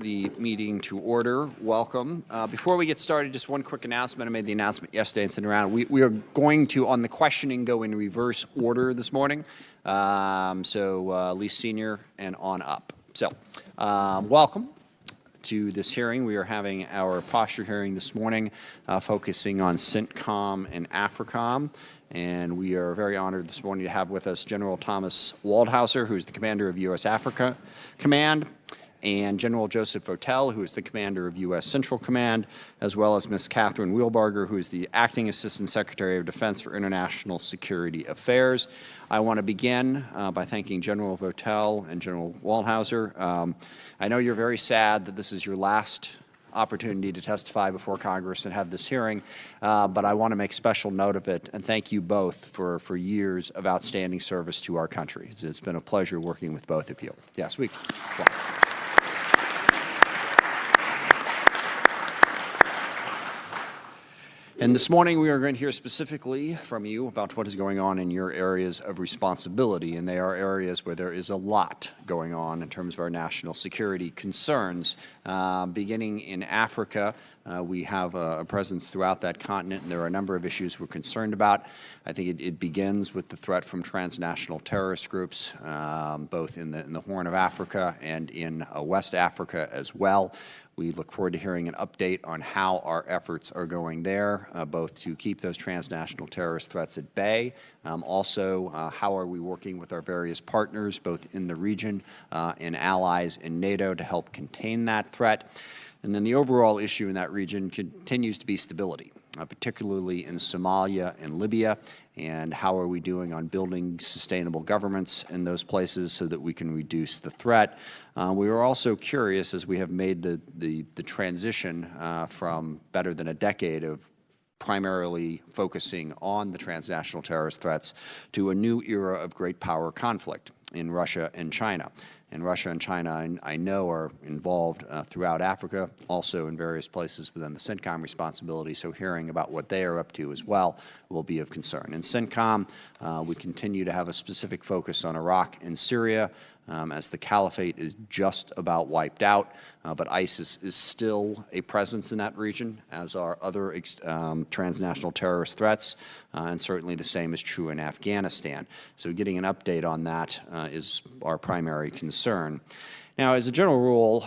the meeting to order. Welcome. Before we get started, just one quick announcement. I made the announcement yesterday and sent it around. We are going to, on the questioning, go in reverse order this morning. Least senior and on up. So, welcome to this hearing. We are having our posture hearing this morning, focusing on CENTCOM and AFRICOM. And we are very honored this morning to have with us General Thomas Waldhauser, who is the commander of U.S. Africa Command, and General Joseph Votel, who is the commander of U.S. Central Command, as well as Ms. Kathryn Wheelbarger, who is the acting Assistant Secretary of Defense for International Security Affairs. I want to begin by thanking General Votel and General Waldhauser. I know you're very sad that this is your last opportunity to testify before Congress and have this hearing, but I want to make special note of it and thank you both for years of outstanding service to our country. It's been a pleasure working with both of you. Yes, we. Yeah. And this morning we are going to hear specifically from you about what is going on in your areas of responsibility, and they are areas where there is a lot going on in terms of our national security concerns. Beginning in Africa, we have a presence throughout that continent, and there are a number of issues we're concerned about. I think it begins with the threat from transnational terrorist groups, both in the Horn of Africa and in West Africa as well. We look forward to hearing an update on how our efforts are going there, both to keep those transnational terrorist threats at bay. Also, how are we working with our various partners, both in the region and allies in NATO, to help contain that threat. And then the overall issue in that region continues to be stability, particularly in Somalia and Libya, and how are we doing on building sustainable governments in those places so that we can reduce the threat. We are also curious, as we have made the transition from better than a decade of primarily focusing on the transnational terrorist threats to a new era of great power conflict in Russia and China. And Russia and China, I know, are involved throughout Africa, also in various places within the CENTCOM responsibility, so hearing about what they are up to as well will be of concern. In CENTCOM, we continue to have a specific focus on Iraq and Syria, as the caliphate is just about wiped out, but ISIS is still a presence in that region, as are other transnational terrorist threats, and certainly the same is true in Afghanistan. So getting an update on that is our primary concern. Now, as a general rule,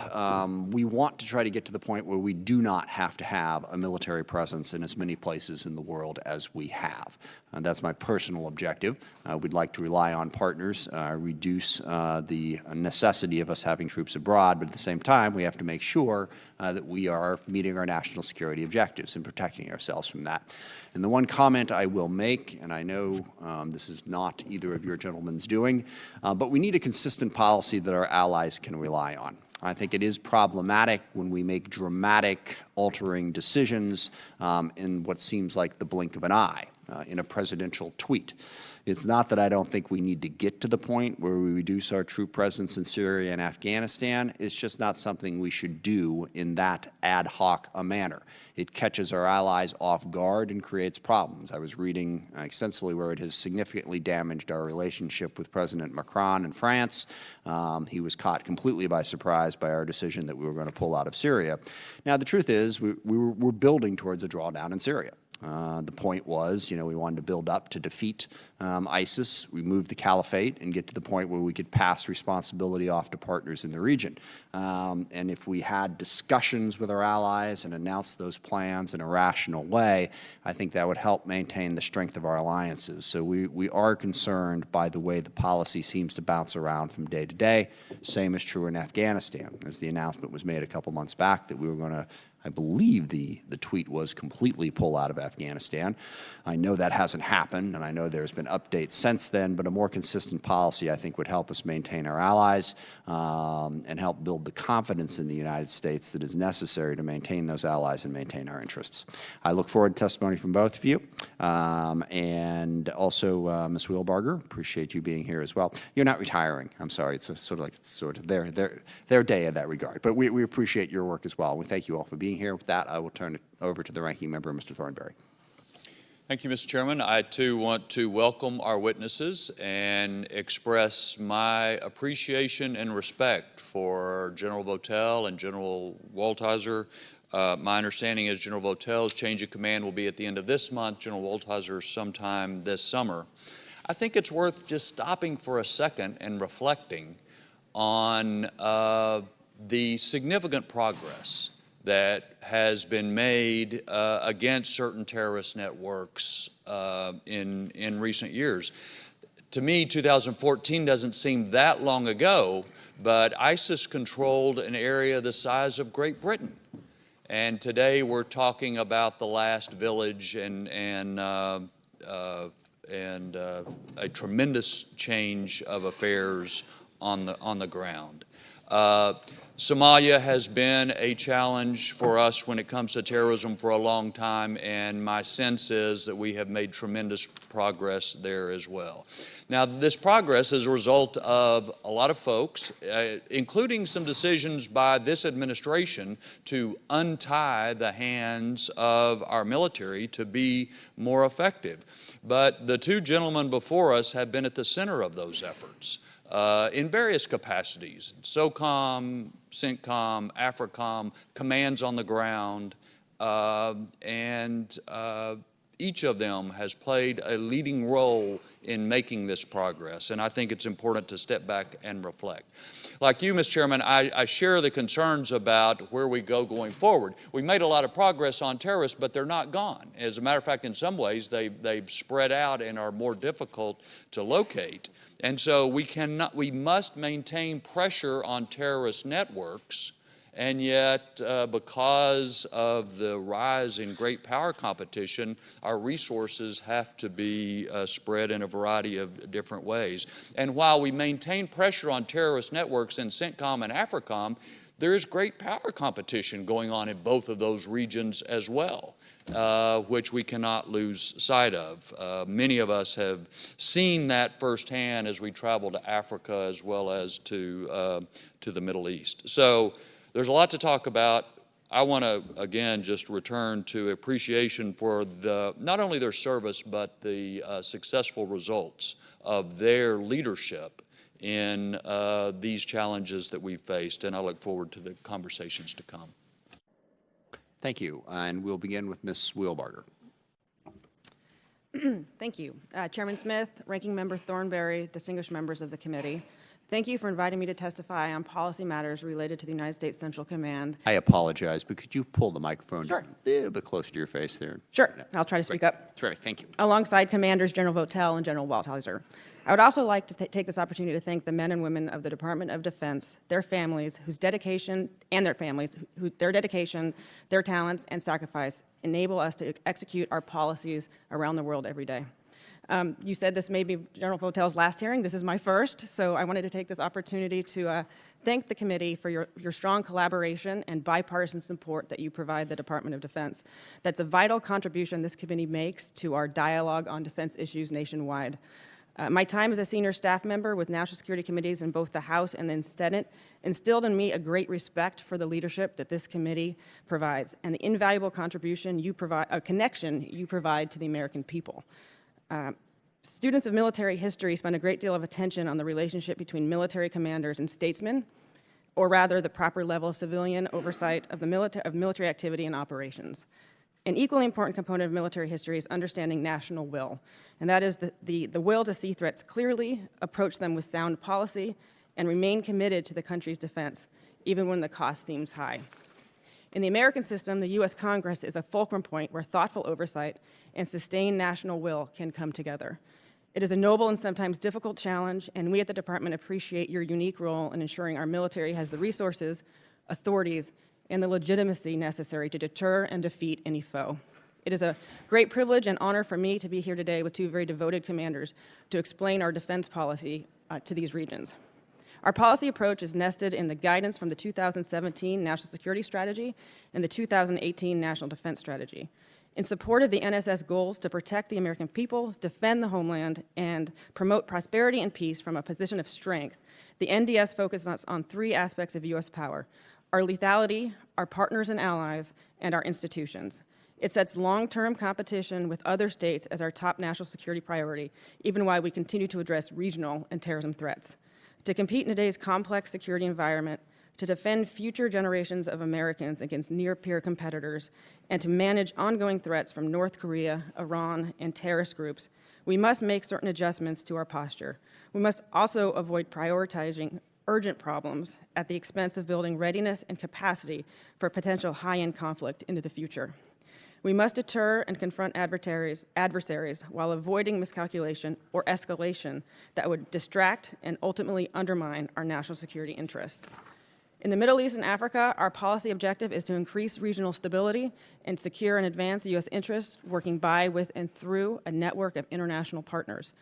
we want to try to get to the point where we do not have to have a military presence in as many places in the world as we have. That's my personal objective. We'd like to rely on partners, reduce the necessity of us having troops abroad, but at the same time, we have to make sure that we are meeting our national security objectives and protecting ourselves from that. And the one comment I will make, and I know this is not either of your gentlemen's doing, but we need a consistent policy that our allies can rely on. I think it is problematic when we make dramatic, altering decisions in what seems like the blink of an eye in a presidential tweet. It's not that I don't think we need to get to the point where we reduce our troop presence in Syria and Afghanistan. It's just not something we should do in that ad hoc a manner. It catches our allies off guard and creates problems. I was reading extensively where it has significantly damaged our relationship with President Macron in France. He was caught completely by surprise by our decision that we were going to pull out of Syria. Now, the truth is we're building towards a drawdown in Syria. The point was, we wanted to build up to defeat ISIS, remove the caliphate, and get to the point where we could pass responsibility off to partners in the region. And if we had discussions with our allies and announced those plans in a rational way, I think that would help maintain the strength of our alliances. So we are concerned by the way the policy seems to bounce around from day to day. Same is true in Afghanistan, as the announcement was made a couple months back that we were going to, I believe the tweet was, completely pull out of Afghanistan. I know that hasn't happened, and I know there's been updates since then, but a more consistent policy, I think, would help us maintain our allies and help build the confidence in the United States that is necessary to maintain those allies and maintain our interests. I look forward to testimony from both of you, and also Ms. Wheelbarger, appreciate you being here as well. You're not retiring, I'm sorry, it's sort of their day in that regard, but we appreciate your work as well. We thank you all for being here. With that, I will turn it over to the ranking member, Mr. Thornberry. Thank you, Mr. Chairman. I, too, want to welcome our witnesses and express my appreciation and respect for General Votel and General Waldhauser. My understanding is General Votel's change of command will be at the end of this month, General Waldhauser sometime this summer. I think it's worth just stopping for a second and reflecting on the significant progress that has been made against certain terrorist networks in recent years. To me, 2014 doesn't seem that long ago, but ISIS controlled an area the size of Great Britain. And today we're talking about the last village and a tremendous change of affairs on the ground. Somalia has been a challenge for us when it comes to terrorism for a long time, and my sense is that we have made tremendous progress there as well. Now, this progress is a result of a lot of folks, including some decisions by this administration to untie the hands of our military to be more effective. But the two gentlemen before us have been at the center of those efforts. In various capacities, SOCOM, CENTCOM, AFRICOM, commands on the ground, and each of them has played a leading role in making this progress, and I think it's important to step back and reflect. Like you, Mr. Chairman, I share the concerns about where we go going forward. We made a lot of progress on terrorists, but they're not gone. As a matter of fact, in some ways, they've spread out and are more difficult to locate. And so we must maintain pressure on terrorist networks, and yet because of the rise in great power competition, our resources have to be spread in a variety of different ways. And while we maintain pressure on terrorist networks in CENTCOM and AFRICOM, there is great power competition going on in both of those regions as well. Which we cannot lose sight of. Many of us have seen that firsthand as we travel to Africa as well as to the Middle East. So there's a lot to talk about. I want to, again, just return to appreciation for not only their service, but the successful results of their leadership in these challenges that we've faced, and I look forward to the conversations to come. Thank you. And we'll begin with Ms. Wheelbarger. Thank you. Chairman Smith, Ranking Member Thornberry, distinguished members of the committee, thank you for inviting me to testify on policy matters related to the United States Central Command. I apologize, but could you pull the microphone Sure. just a little bit closer to your face there? Sure. I'll try to speak up. Terrific. Thank you. Alongside Commanders General Votel and General Waldhauser. I would also like to take this opportunity to thank the men and women of the Department of Defense, their families, whose dedication, and their families, their dedication, their talents, and sacrifice enable us to execute our policies around the world every day. You said this may be General Votel's last hearing. This is my first, so I wanted to take this opportunity to thank the committee for your strong collaboration and bipartisan support that you provide the Department of Defense. That's a vital contribution this committee makes to our dialogue on defense issues nationwide. My time as a senior staff member with national security committees in both the House and the Senate instilled in me a great respect for the leadership that this committee provides and the invaluable contribution connection you provide to the American people. Students of military history spend a great deal of attention on the relationship between military commanders and statesmen, or rather the proper level of civilian oversight of military activity and operations. An equally important component of military history is understanding national will, and that is the will to see threats clearly, approach them with sound policy, and remain committed to the country's defense, even when the cost seems high. In the American system, the U.S. Congress is a fulcrum point where thoughtful oversight and sustained national will can come together. It is a noble and sometimes difficult challenge, and we at the Department appreciate your unique role in ensuring our military has the resources, authorities, and the legitimacy necessary to deter and defeat any foe. It is a great privilege and honor for me to be here today with two very devoted commanders to explain our defense policy to these regions. Our policy approach is nested in the guidance from the 2017 National Security Strategy and the 2018 National Defense Strategy. In support of the NSS goals to protect the American people, defend the homeland, and promote prosperity and peace from a position of strength, the NDS focuses on three aspects of U.S. power: our lethality, our partners and allies, and our institutions. It sets long-term competition with other states as our top national security priority, even while we continue to address regional and terrorism threats. To compete in today's complex security environment, to defend future generations of Americans against near-peer competitors, and to manage ongoing threats from North Korea, Iran, and terrorist groups, we must make certain adjustments to our posture. We must also avoid prioritizing urgent problems at the expense of building readiness and capacity for potential high-end conflict into the future. We must deter and confront adversaries while avoiding miscalculation or escalation that would distract and ultimately undermine our national security interests. In the Middle East and Africa, our policy objective is to increase regional stability and secure and advance U.S. interests, working by, with, and through a network of international partners.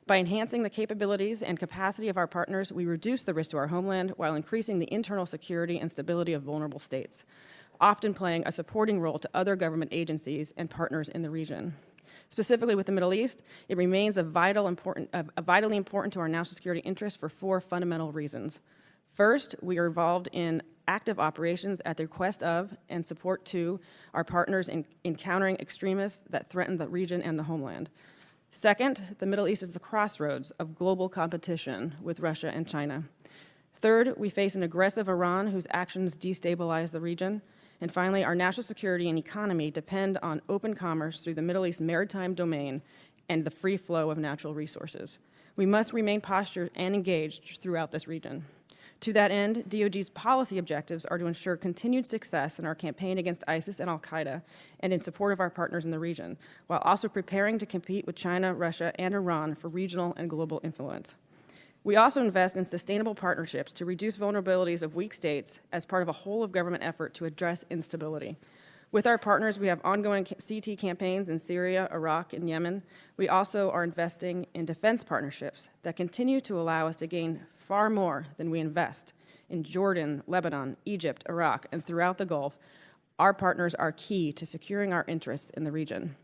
By enhancing the capabilities and capacity of our partners, we reduce the risk to our homeland while increasing the internal security and stability of vulnerable states, often playing a supporting role to other government agencies and partners in the region. Specifically with the Middle East, it remains vitally important to our national security interests for 4 fundamental reasons. First, we are involved in active operations at the request of and support to our partners in countering extremists that threaten the region and the homeland. Second, the Middle East is the crossroads of global competition with Russia and China. Third, we face an aggressive Iran whose actions destabilize the region. And finally, our national security and economy depend on open commerce through the Middle East maritime domain and the free flow of natural resources. We must remain postured and engaged throughout this region. To that end, DOD's policy objectives are to ensure continued success in our campaign against ISIS and al-Qaeda and in support of our partners in the region, while also preparing to compete with China, Russia, and Iran for regional and global influence. We also invest in sustainable partnerships to reduce vulnerabilities of weak states as part of a whole-of-government effort to address instability. With our partners, we have ongoing CT campaigns in Syria, Iraq, and Yemen. We also are investing in defense partnerships that continue to allow us to gain far more than we invest in Jordan, Lebanon, Egypt, Iraq, and throughout the Gulf. Our partners are key to securing our interests in the region.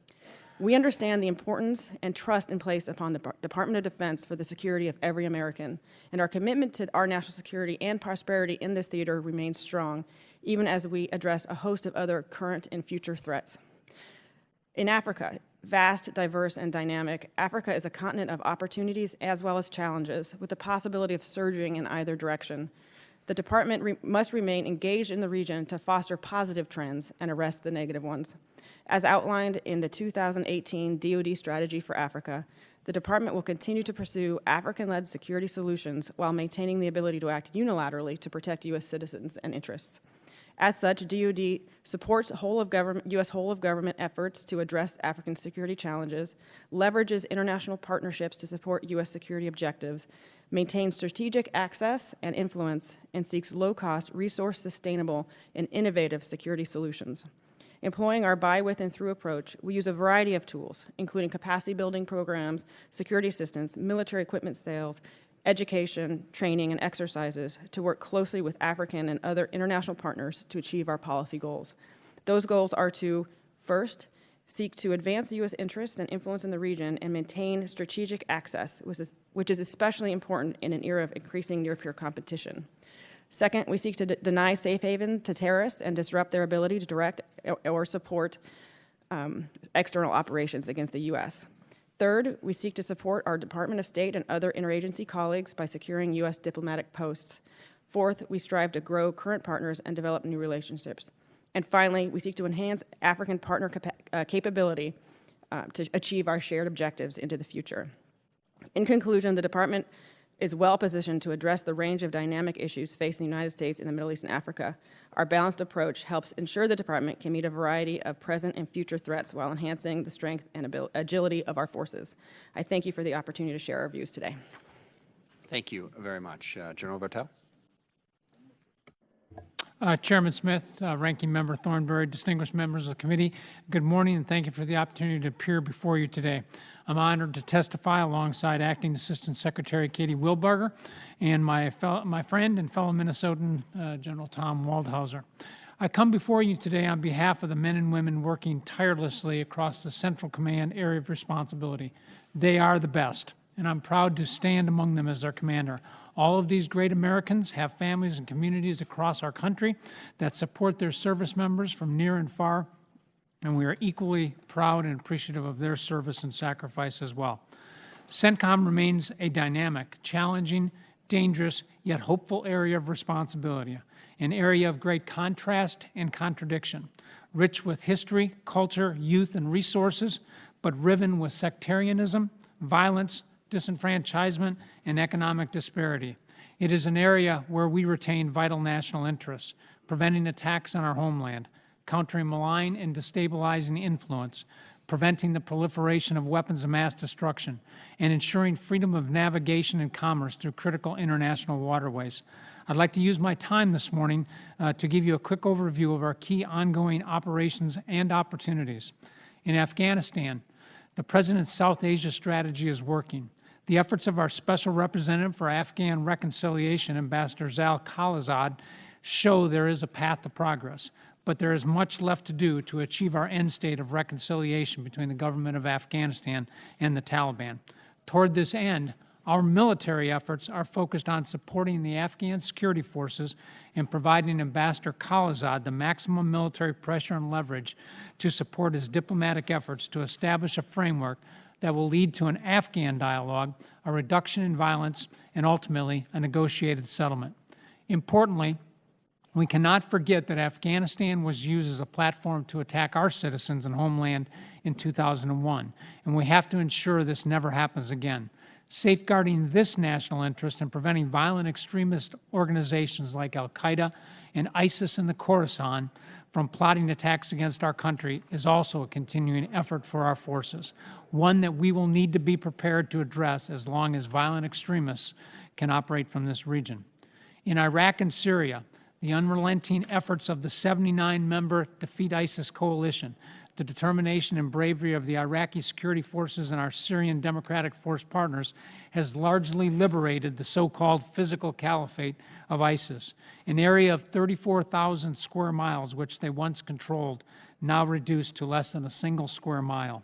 We understand the importance and trust in place upon the Department of Defense for the security of every American, and our commitment to our national security and prosperity in this theater remains strong, even as we address a host of other current and future threats. In Africa, vast, diverse, and dynamic, Africa is a continent of opportunities as well as challenges, with the possibility of surging in either direction. The department must remain engaged in the region to foster positive trends and arrest the negative ones. As outlined in the 2018 DOD Strategy for Africa, the department will continue to pursue African-led security solutions while maintaining the ability to act unilaterally to protect U.S. citizens and interests. As such, DOD supports U.S. whole-of-government efforts to address African security challenges, leverages international partnerships to support U.S. security objectives, maintains strategic access and influence, and seeks low-cost, resource-sustainable, and innovative security solutions. Employing our by, with, and through approach, we use a variety of tools, including capacity-building programs, security assistance, military equipment sales, education, training, and exercises to work closely with African and other international partners to achieve our policy goals. Those goals are to, first, seek to advance U.S. interests and influence in the region and maintain strategic access, which is especially important in an era of increasing near-peer competition. Second, we seek to deny safe haven to terrorists and disrupt their ability to direct or support external operations against the U.S. Third, we seek to support our Department of State and other interagency colleagues by securing U.S. diplomatic posts. Fourth, we strive to grow current partners and develop new relationships. And finally, we seek to enhance African partner capability to achieve our shared objectives into the future. In conclusion, the department is well positioned to address the range of dynamic issues facing the United States in the Middle East and Africa. Our balanced approach helps ensure the department can meet a variety of present and future threats while enhancing the strength and agility of our forces. I thank you for the opportunity to share our views today. Thank you very much. General Votel? Chairman Smith, Ranking Member Thornberry, distinguished members of the committee, good morning and thank you for the opportunity to appear before you today. I'm honored to testify alongside Acting Assistant Secretary Kathryn Wheelbarger and my friend and fellow Minnesotan, General Tom Waldhauser. I come before you today on behalf of the men and women working tirelessly across the Central Command area of responsibility. They are the best, and I'm proud to stand among them as their commander. All of these great Americans have families and communities across our country that support their service members from near and far, and we are equally proud and appreciative of their service and sacrifice as well. CENTCOM remains a dynamic, challenging, dangerous, yet hopeful area of responsibility, an area of great contrast and contradiction, rich with history, culture, youth, and resources, but riven with sectarianism, violence, disenfranchisement, and economic disparity. It is an area where we retain vital national interests, preventing attacks on our homeland, countering malign and destabilizing influence, preventing the proliferation of weapons of mass destruction, and ensuring freedom of navigation and commerce through critical international waterways. I'd like to use my time this morning to give you a quick overview of our key ongoing operations and opportunities. In Afghanistan, the President's South Asia strategy is working. The efforts of our Special Representative for Afghan Reconciliation, Ambassador Zal Khalilzad, show there is a path to progress, but there is much left to do to achieve our end state of reconciliation between the government of Afghanistan and the Taliban. Toward this end, our military efforts are focused on supporting the Afghan security forces and providing Ambassador Khalilzad the maximum military pressure and leverage to support his diplomatic efforts to establish a framework that will lead to an Afghan dialogue, a reduction in violence, and ultimately a negotiated settlement. Importantly, we cannot forget that Afghanistan was used as a platform to attack our citizens and homeland in 2001, and we have to ensure this never happens again. Safeguarding this national interest and preventing violent extremist organizations like al-Qaeda and ISIS in the Khorasan from plotting attacks against our country is also a continuing effort for our forces, one that we will need to be prepared to address as long as violent extremists can operate from this region. In Iraq and Syria, the unrelenting efforts of the 79-member Defeat ISIS coalition, the determination and bravery of the Iraqi security forces and our Syrian Democratic Force partners has largely liberated the so-called physical caliphate of ISIS, an area of 34,000 square miles which they once controlled, now reduced to less than a single square mile.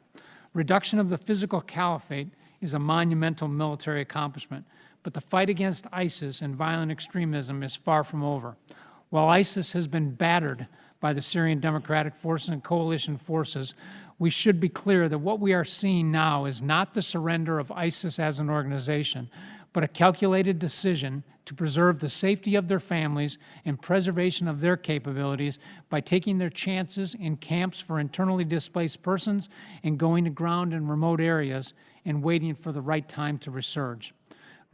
Reduction of the physical caliphate is a monumental military accomplishment, but the fight against ISIS and violent extremism is far from over. While ISIS has been battered by the Syrian Democratic Forces and coalition forces, we should be clear that what we are seeing now is not the surrender of ISIS as an organization, but a calculated decision to preserve the safety of their families and preservation of their capabilities by taking their chances in camps for internally displaced persons and going to ground in remote areas and waiting for the right time to resurge.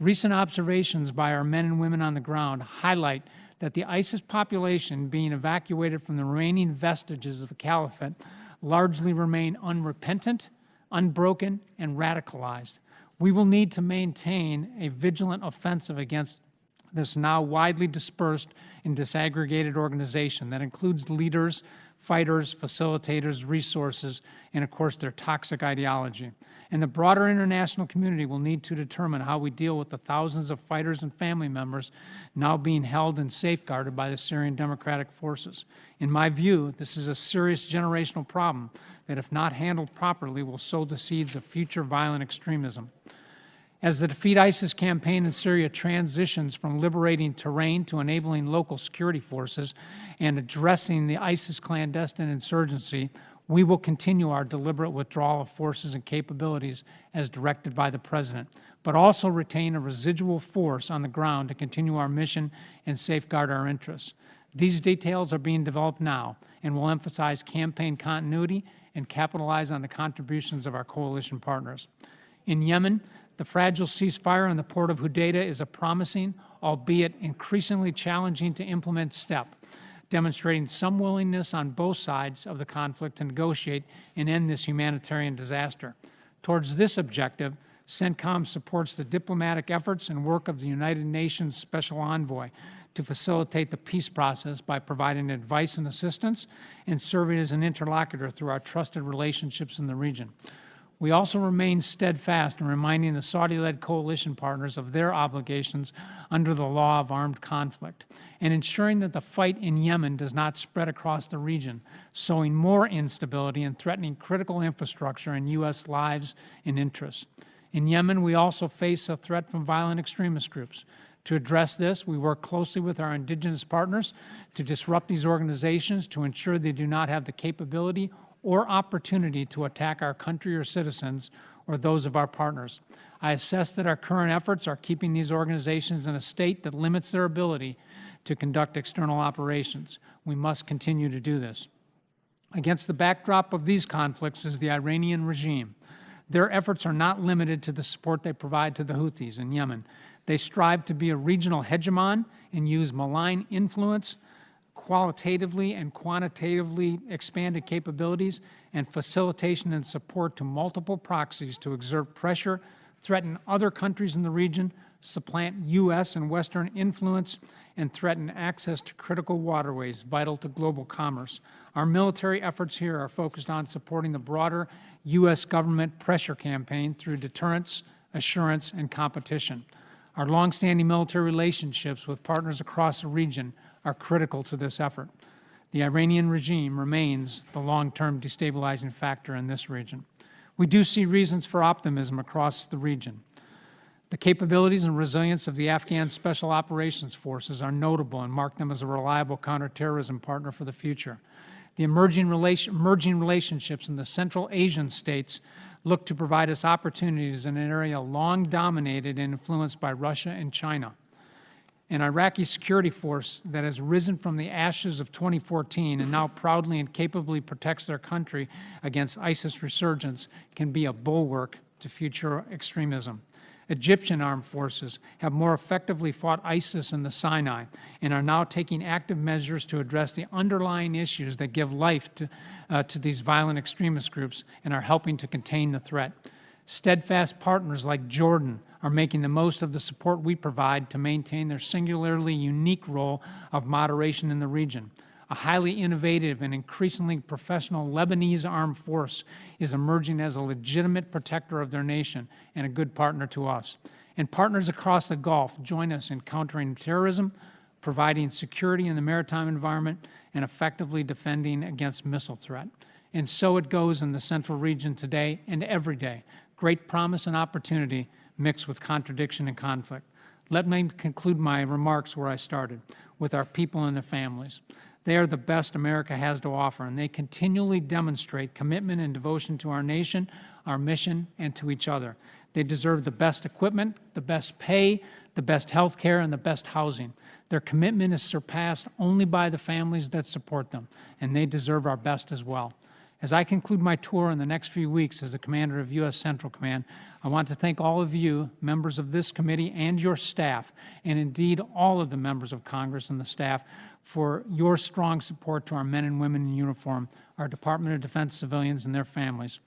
Recent observations by our men and women on the ground highlight that the ISIS population being evacuated from the remaining vestiges of the caliphate largely remain unrepentant, unbroken, and radicalized. We will need to maintain a vigilant offensive against this now widely dispersed and disaggregated organization that includes leaders, fighters, facilitators, resources, and of course their toxic ideology. And the broader international community will need to determine how we deal with the thousands of fighters and family members now being held and safeguarded by the Syrian Democratic Forces. In my view, this is a serious generational problem that, if not handled properly, will sow the seeds of future violent extremism. As the Defeat ISIS campaign in Syria transitions from liberating terrain to enabling local security forces and addressing the ISIS clandestine insurgency, we will continue our deliberate withdrawal of forces and capabilities as directed by the President, but also retain a residual force on the ground to continue our mission and safeguard our interests. These details are being developed now and will emphasize campaign continuity and capitalize on the contributions of our coalition partners. In Yemen, the fragile ceasefire in the port of Hodeidah is a promising, albeit increasingly challenging to implement step, demonstrating some willingness on both sides of the conflict to negotiate and end this humanitarian disaster. Towards this objective, CENTCOM supports the diplomatic efforts and work of the United Nations Special Envoy to facilitate the peace process by providing advice and assistance and serving as an interlocutor through our trusted relationships in the region. We also remain steadfast in reminding the Saudi-led coalition partners of their obligations under the law of armed conflict and ensuring that the fight in Yemen does not spread across the region, sowing more instability and threatening critical infrastructure and U.S. lives and interests. In Yemen, we also face a threat from violent extremist groups. To address this, we work closely with our indigenous partners to disrupt these organizations to ensure they do not have the capability or opportunity to attack our country or citizens or those of our partners. I assess that our current efforts are keeping these organizations in a state that limits their ability to conduct external operations. We must continue to do this. Against the backdrop of these conflicts is the Iranian regime. Their efforts are not limited to the support they provide to the Houthis in Yemen. They strive to be a regional hegemon and use malign influence, qualitatively and quantitatively expanded capabilities, and facilitation and support to multiple proxies to exert pressure, threaten other countries in the region, supplant U.S. and Western influence, and threaten access to critical waterways vital to global commerce. Our military efforts here are focused on supporting the broader U.S. government pressure campaign through deterrence, assurance, and competition. Our longstanding military relationships with partners across the region are critical to this effort. The Iranian regime remains the long-term destabilizing factor in this region. We do see reasons for optimism across the region. The capabilities and resilience of the Afghan Special Operations Forces are notable and mark them as a reliable counterterrorism partner for the future. The emerging relationships in the Central Asian states look to provide us opportunities in an area long dominated and influenced by Russia and China. An Iraqi security force that has risen from the ashes of 2014 and now proudly and capably protects their country against ISIS resurgence can be a bulwark to future extremism. Egyptian armed forces have more effectively fought ISIS in the Sinai and are now taking active measures to address the underlying issues that give life to these violent extremist groups and are helping to contain the threat. Steadfast partners like Jordan are making the most of the support we provide to maintain their singularly unique role of moderation in the region. A highly innovative and increasingly professional Lebanese armed force is emerging as a legitimate protector of their nation and a good partner to us. And partners across the Gulf join us in countering terrorism, providing security in the maritime environment, and effectively defending against missile threat. And so it goes in the central region today and every day. Great promise and opportunity mixed with contradiction and conflict. Let me conclude my remarks where I started, with our people and their families. They are the best America has to offer, and they continually demonstrate commitment and devotion to our nation, our mission, and to each other. They deserve the best equipment, the best pay, the best health care, and the best housing. Their commitment is surpassed only by the families that support them, and they deserve our best as well. As I conclude my tour in the next few weeks as the commander of U.S. Central Command, I want to thank all of you, members of this committee and your staff, and indeed all of the members of Congress and the staff, for your strong support to our men and women in uniform, our Department of Defense civilians and their families.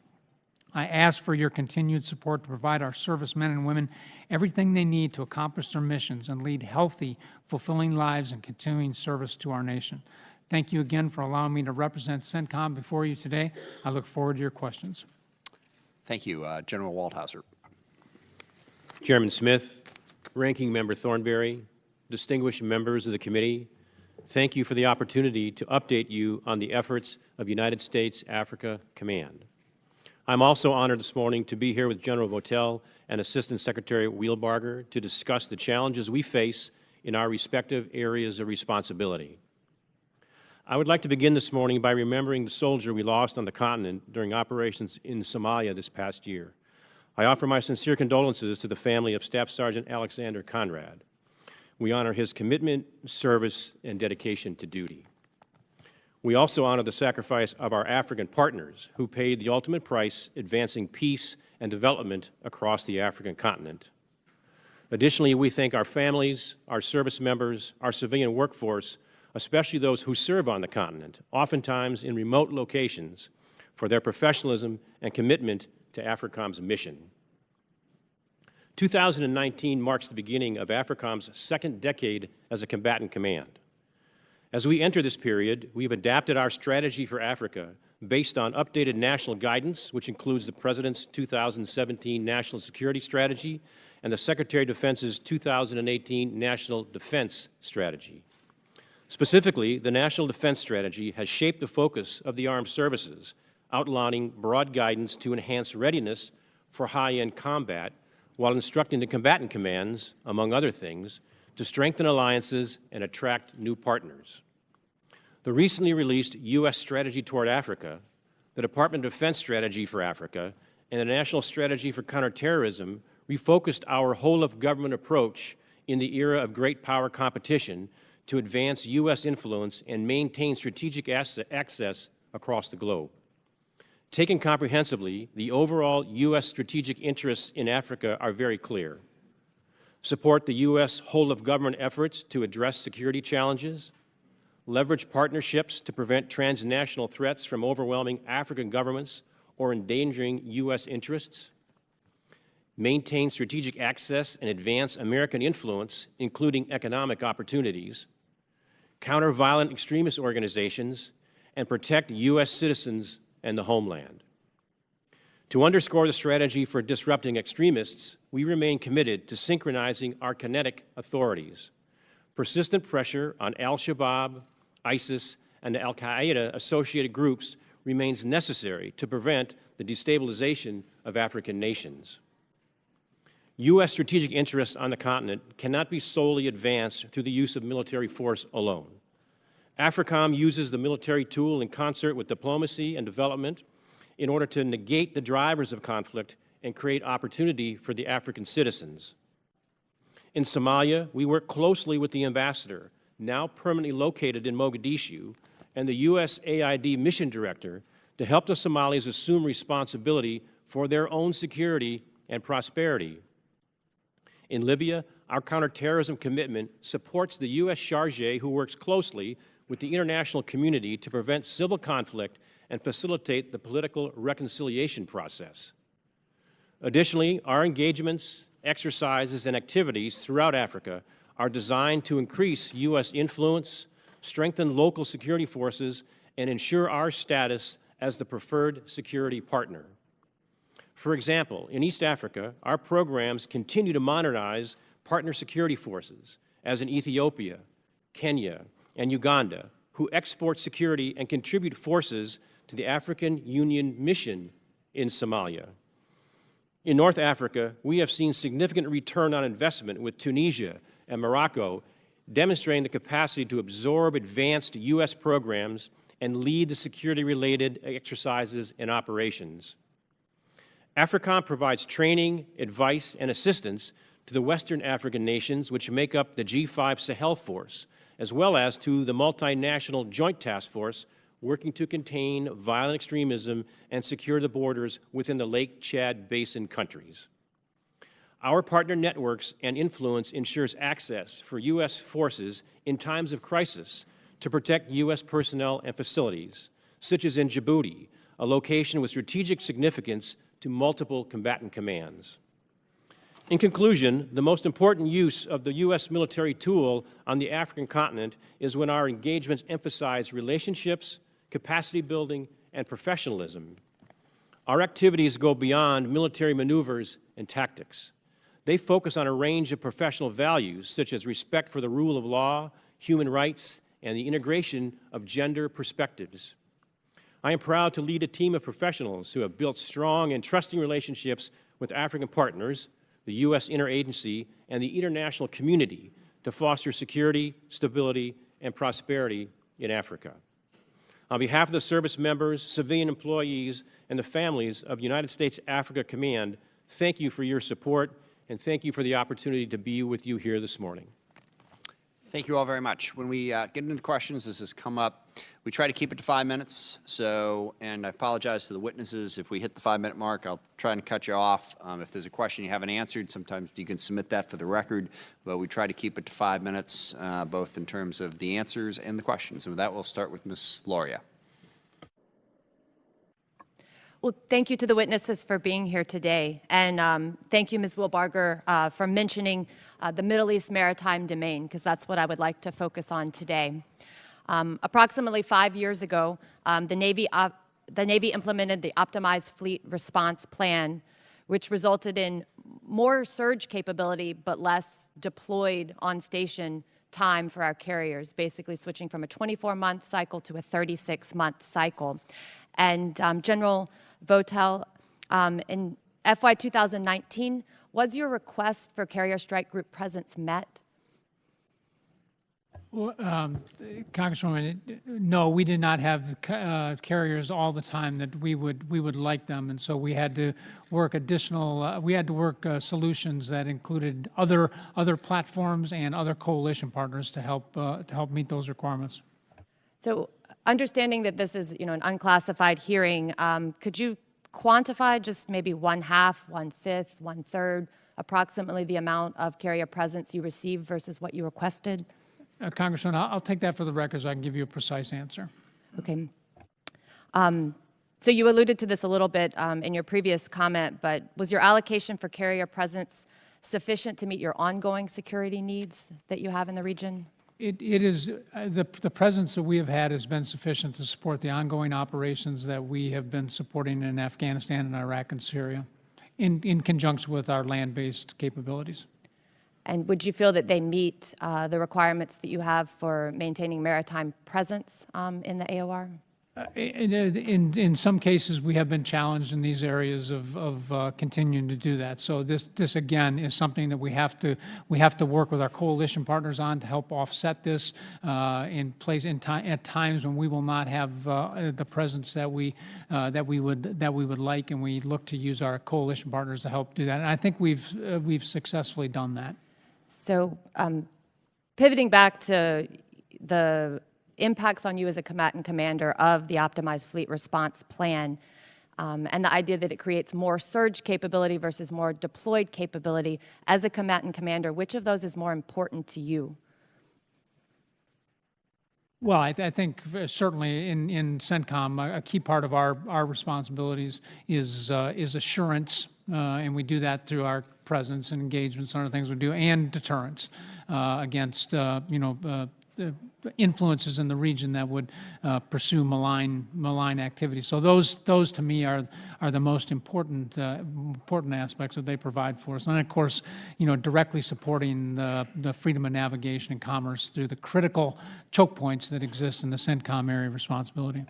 I ask for your continued support to provide our servicemen and women everything they need to accomplish their missions and lead healthy, fulfilling lives and continuing service to our nation. Thank you again for allowing me to represent CENTCOM before you today. I look forward to your questions. Thank you. General Waldhauser. Chairman Smith, Ranking Member Thornberry, distinguished members of the committee, thank you for the opportunity to update you on the efforts of United States Africa Command. I'm also honored this morning to be here with General Votel and Assistant Secretary Wheelbarger to discuss the challenges we face in our respective areas of responsibility. I would like to begin this morning by remembering the soldier we lost on the continent during operations in Somalia this past year. I offer my sincere condolences to the family of Staff Sergeant Alexander Conrad. We honor his commitment, service, and dedication to duty. We also honor the sacrifice of our African partners who paid the ultimate price advancing peace and development across the African continent. Additionally, we thank our families, our service members, our civilian workforce, especially those who serve on the continent, oftentimes in remote locations, for their professionalism and commitment to AFRICOM's mission. 2019 marks the beginning of AFRICOM's second decade as a combatant command. As we enter this period, we've adapted our strategy for Africa based on updated national guidance, which includes the President's 2017 National Security Strategy and the Secretary of Defense's 2018 National Defense Strategy. Specifically, the National Defense Strategy has shaped the focus of the armed services, outlining broad guidance to enhance readiness for high-end combat while instructing the combatant commands, among other things, to strengthen alliances and attract new partners. The recently released U.S. Strategy Toward Africa, the Department of Defense strategy for Africa and the National Strategy for Counterterrorism refocused our whole-of-government approach in the era of great power competition to advance U.S. influence and maintain strategic access across the globe. Taken comprehensively, the overall U.S. strategic interests in Africa are very clear. Support the U.S. whole-of-government efforts to address security challenges, leverage partnerships to prevent transnational threats from overwhelming African governments or endangering U.S. interests, maintain strategic access and advance American influence, including economic opportunities, counter violent extremist organizations, and protect U.S. citizens and the homeland. To underscore the strategy for disrupting extremists, we remain committed to synchronizing our kinetic authorities. Persistent pressure on al-Shabaab, ISIS, and the al-Qaeda-associated groups remains necessary to prevent the destabilization of African nations. U.S. strategic interests on the continent cannot be solely advanced through the use of military force alone. AFRICOM uses the military tool in concert with diplomacy and development in order to negate the drivers of conflict and create opportunity for the African citizens. In Somalia, we work closely with the ambassador, now permanently located in Mogadishu, and the USAID mission director to help the Somalis assume responsibility for their own security and prosperity. In Libya, our counterterrorism commitment supports the U.S. Chargé, who works closely with the international community to prevent civil conflict and facilitate the political reconciliation process. Additionally, our engagements, exercises, and activities throughout Africa are designed to increase U.S. influence, strengthen local security forces, and ensure our status as the preferred security partner. For example, in East Africa, our programs continue to modernize partner security forces, as in Ethiopia, Kenya, and Uganda, who export security and contribute forces to the African Union mission in Somalia. In North Africa, we have seen significant return on investment with Tunisia and Morocco, demonstrating the capacity to absorb advanced U.S. programs and lead the security-related exercises and operations. AFRICOM provides training, advice, and assistance to the Western African nations, which make up the G5 Sahel Force, as well as to the multinational Joint Task Force working to contain violent extremism and secure the borders within the Lake Chad Basin countries. Our partner networks and influence ensures access for U.S. forces in times of crisis to protect U.S. personnel and facilities, such as in Djibouti, a location with strategic significance to multiple combatant commands. In conclusion, the most important use of the U.S. military tool on the African continent is when our engagements emphasize relationships, capacity building, and professionalism. Our activities go beyond military maneuvers and tactics. They focus on a range of professional values, such as respect for the rule of law, human rights, and the integration of gender perspectives. I am proud to lead a team of professionals who have built strong and trusting relationships with African partners, the U.S. interagency, and the international community to foster security, stability, and prosperity in Africa. On behalf of the service members, civilian employees, and the families of United States Africa Command, thank you for your support, and thank you for the opportunity to be with you here this morning. Thank you all very much. When we get into the questions, this has come up. We try to keep it to 5 minutes. And I apologize to the witnesses. If we hit the 5-minute mark, I'll try and cut you off. If there's a question you haven't answered, sometimes you can submit that for the record. But we try to keep it to 5 minutes, both in terms of the answers and the questions. And with that, we'll start with Ms. Loria. Well, thank you to the witnesses for being here today. And thank you, Ms. Wheelbarger, for mentioning the Middle East maritime domain, because that's what I would like to focus on today. Approximately 5 years ago, the Navy implemented the Optimized Fleet Response Plan, which resulted in more surge capability but less deployed on-station time for our carriers, basically switching from a 24-month cycle to a 36-month cycle. And General Votel, in FY 2019, was your request for carrier strike group presence met? Congresswoman, no, we did not have carriers all the time that we would like them, and so we had to work solutions that included other platforms and other coalition partners to help meet those requirements. So, understanding that this is, an unclassified hearing, could you quantify just maybe 1/2, 1/5, 1/3, approximately the amount of carrier presence you received versus what you requested? Congressman, I'll take that for the record so I can give you a precise answer. Okay. So you alluded to this a little bit in your previous comment, but was your allocation for carrier presence sufficient to meet your ongoing security needs that you have in the region? It is, the presence that we have had has been sufficient to support the ongoing operations that we have been supporting in Afghanistan and Iraq and Syria in conjunction with our land-based capabilities. And would you feel that they meet the requirements that you have for maintaining maritime presence in the AOR? In some cases, we have been challenged in these areas of continuing to do that. So this again is something that we have to work with our coalition partners on to help offset this at times when we will not have the presence that we would like, and we look to use our coalition partners to help do that. And I think we've successfully done that. So, pivoting back to the impacts on you as a combatant commander of the optimized fleet response plan, and the idea that it creates more surge capability versus more deployed capability, as a combatant commander, which of those is more important to you? Well, I think certainly in CENTCOM, a key part of our responsibilities is assurance, and we do that through our presence and engagements and other things we do, and deterrence against influences in the region that would pursue malign activity. So those to me are the most important aspects that they provide for us. And of course, directly supporting the freedom of navigation and commerce through the critical choke points that exist in the CENTCOM area of responsibility.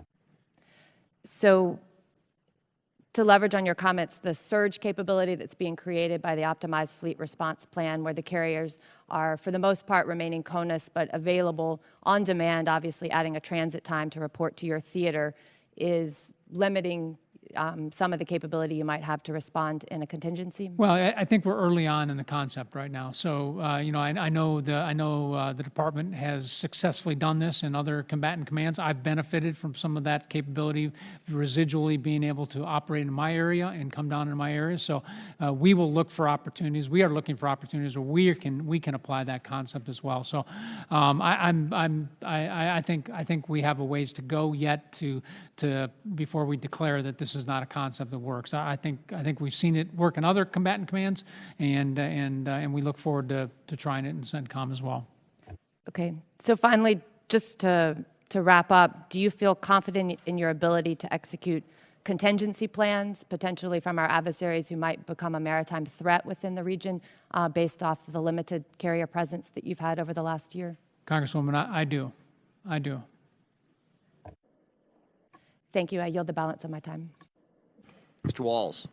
So, to leverage on your comments, the surge capability that's being created by the optimized fleet response plan, where the carriers are, for the most part, remaining CONUS, but available on demand, obviously adding a transit time to report to your theater, is limiting some of the capability you might have to respond in a contingency? Well, I think we're early on in the concept right now. So, I know the department has successfully done this in other combatant commands. I've benefited from some of that capability, residually being able to operate in my area and come down in my area. So, we will look for opportunities. We are looking for opportunities where we can apply that concept as well. So, I think we have a ways to go yet to before we declare that this is not a concept that works. I think we've seen it work in other combatant commands, and we look forward to trying it in CENTCOM as well. Okay. So finally, just to wrap up, do you feel confident in your ability to execute contingency plans, potentially from our adversaries who might become a maritime threat within the region, based off the limited carrier presence that you've had over the last year? Congresswoman, I do. Thank you. I yield the balance of my time. Mr. Walls.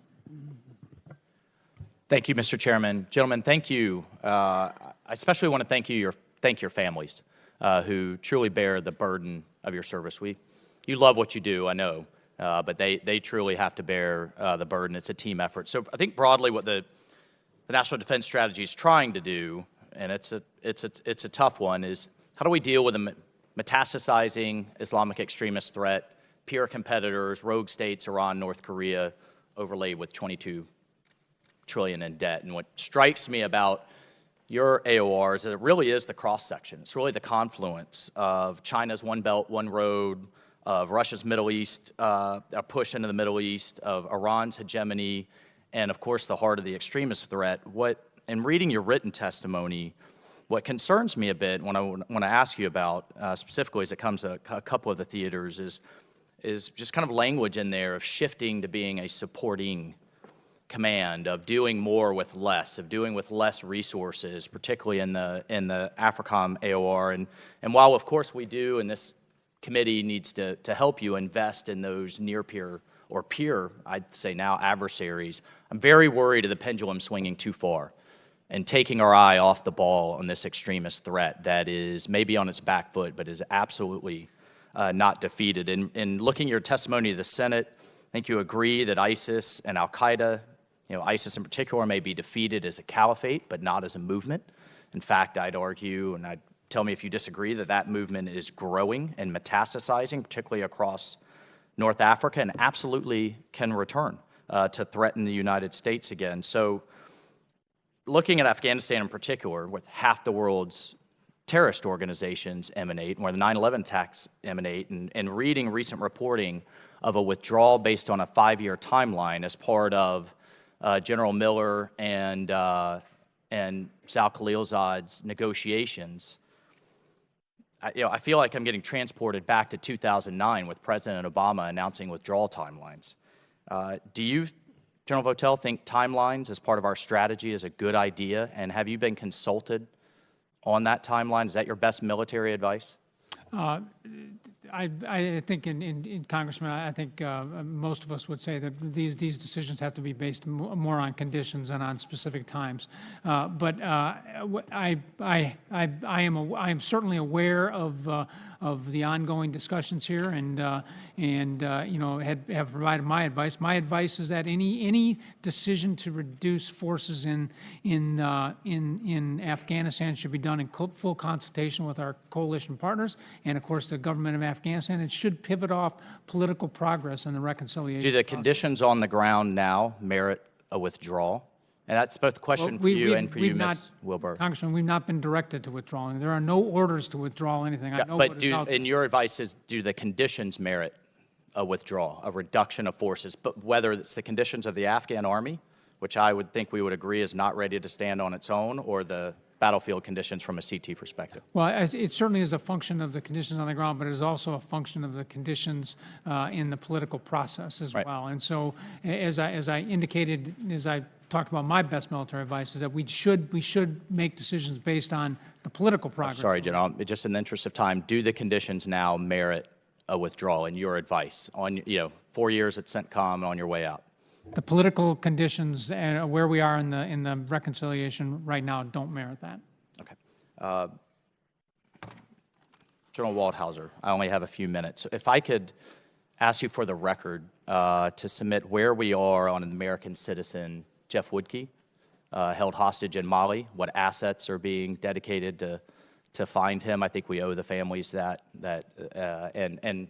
Thank you, Mr. Chairman. Gentlemen, thank you. I especially want to thank your families who truly bear the burden of your service. You love what you do, I know, but they truly have to bear the burden. It's a team effort. So I think broadly what the National Defense Strategy is trying to do, and it's a tough one, is how do we deal with a metastasizing Islamic extremist threat, peer competitors, rogue states, Iran, North Korea, overlaid with $22 trillion in debt. And what strikes me about your AOR is that it really is the cross-section. It's really the confluence of China's One Belt, One Road, of Russia's Middle East, a push into the Middle East, of Iran's hegemony, and of course the heart of the extremist threat. In reading your written testimony, what concerns me a bit, when I want to ask you about specifically as it comes to a couple of the theaters, is just kind of language in there of shifting to being a supporting command, of doing more with less, of doing with less resources, particularly in the AFRICOM AOR. And while of course we do, and this committee needs to help you invest in those near peer or peer, I'd say now, adversaries, I'm very worried of the pendulum swinging too far. and taking our eye off the ball on this extremist threat that is maybe on its back foot, but is absolutely not defeated. In looking at your testimony to the Senate, I think you agree that ISIS and Al-Qaeda, ISIS in particular, may be defeated as a caliphate, but not as a movement. In fact, I'd argue, and tell me if you disagree, that that movement is growing and metastasizing, particularly across North Africa, and absolutely can return to threaten the United States again. So looking at Afghanistan in particular, with half the world's terrorist organizations emanate, and where the 9/11 attacks emanate, and reading recent reporting of a withdrawal based on a 5-year timeline as part of General Miller and Sal Khalilzad's negotiations, I feel like I'm getting transported back to 2009 with President Obama announcing withdrawal timelines. Do you, General Votel, think timelines as part of our strategy is a good idea? And have you been consulted on that timeline? Is that your best military advice? I think, in Congressman, I think most of us would say that these decisions have to be based more on conditions and on specific times. But I am certainly aware of the ongoing discussions here, and have provided my advice. My advice is that any decision to reduce forces in Afghanistan should be done in full consultation with our coalition partners and, of course, the government of Afghanistan. It should pivot off political progress and the reconciliation Do the process. conditions on the ground now merit a withdrawal? And that's both a question for you and for you, Ms. Wheelbarger. Congressman, we've not been directed to withdrawing. There are no orders to withdraw anything. I know But what is out there. and your advice is, do the conditions merit a withdrawal, a reduction of forces? But whether it's the conditions of the Afghan army, which I would think we would agree is not ready to stand on its own, or the battlefield conditions from a CT perspective? Well, it certainly is a function of the conditions on the ground, but it is also a function of the conditions in the political process as Right. well. And so, as I indicated, as I talked about, my best military advice is that we should make decisions based on the political progress. Sorry, General, just in the interest of time, do the conditions now merit a withdrawal in your advice on, 4 years at CENTCOM and on your way out? The political conditions and where we are in the reconciliation right now don't merit that. Okay. General Waldhauser, I only have a few minutes. If I could ask you for the record to submit where we are on an American citizen, Jeff Woodkey, held hostage in Mali, what assets are being dedicated to find him. I think we owe the families that and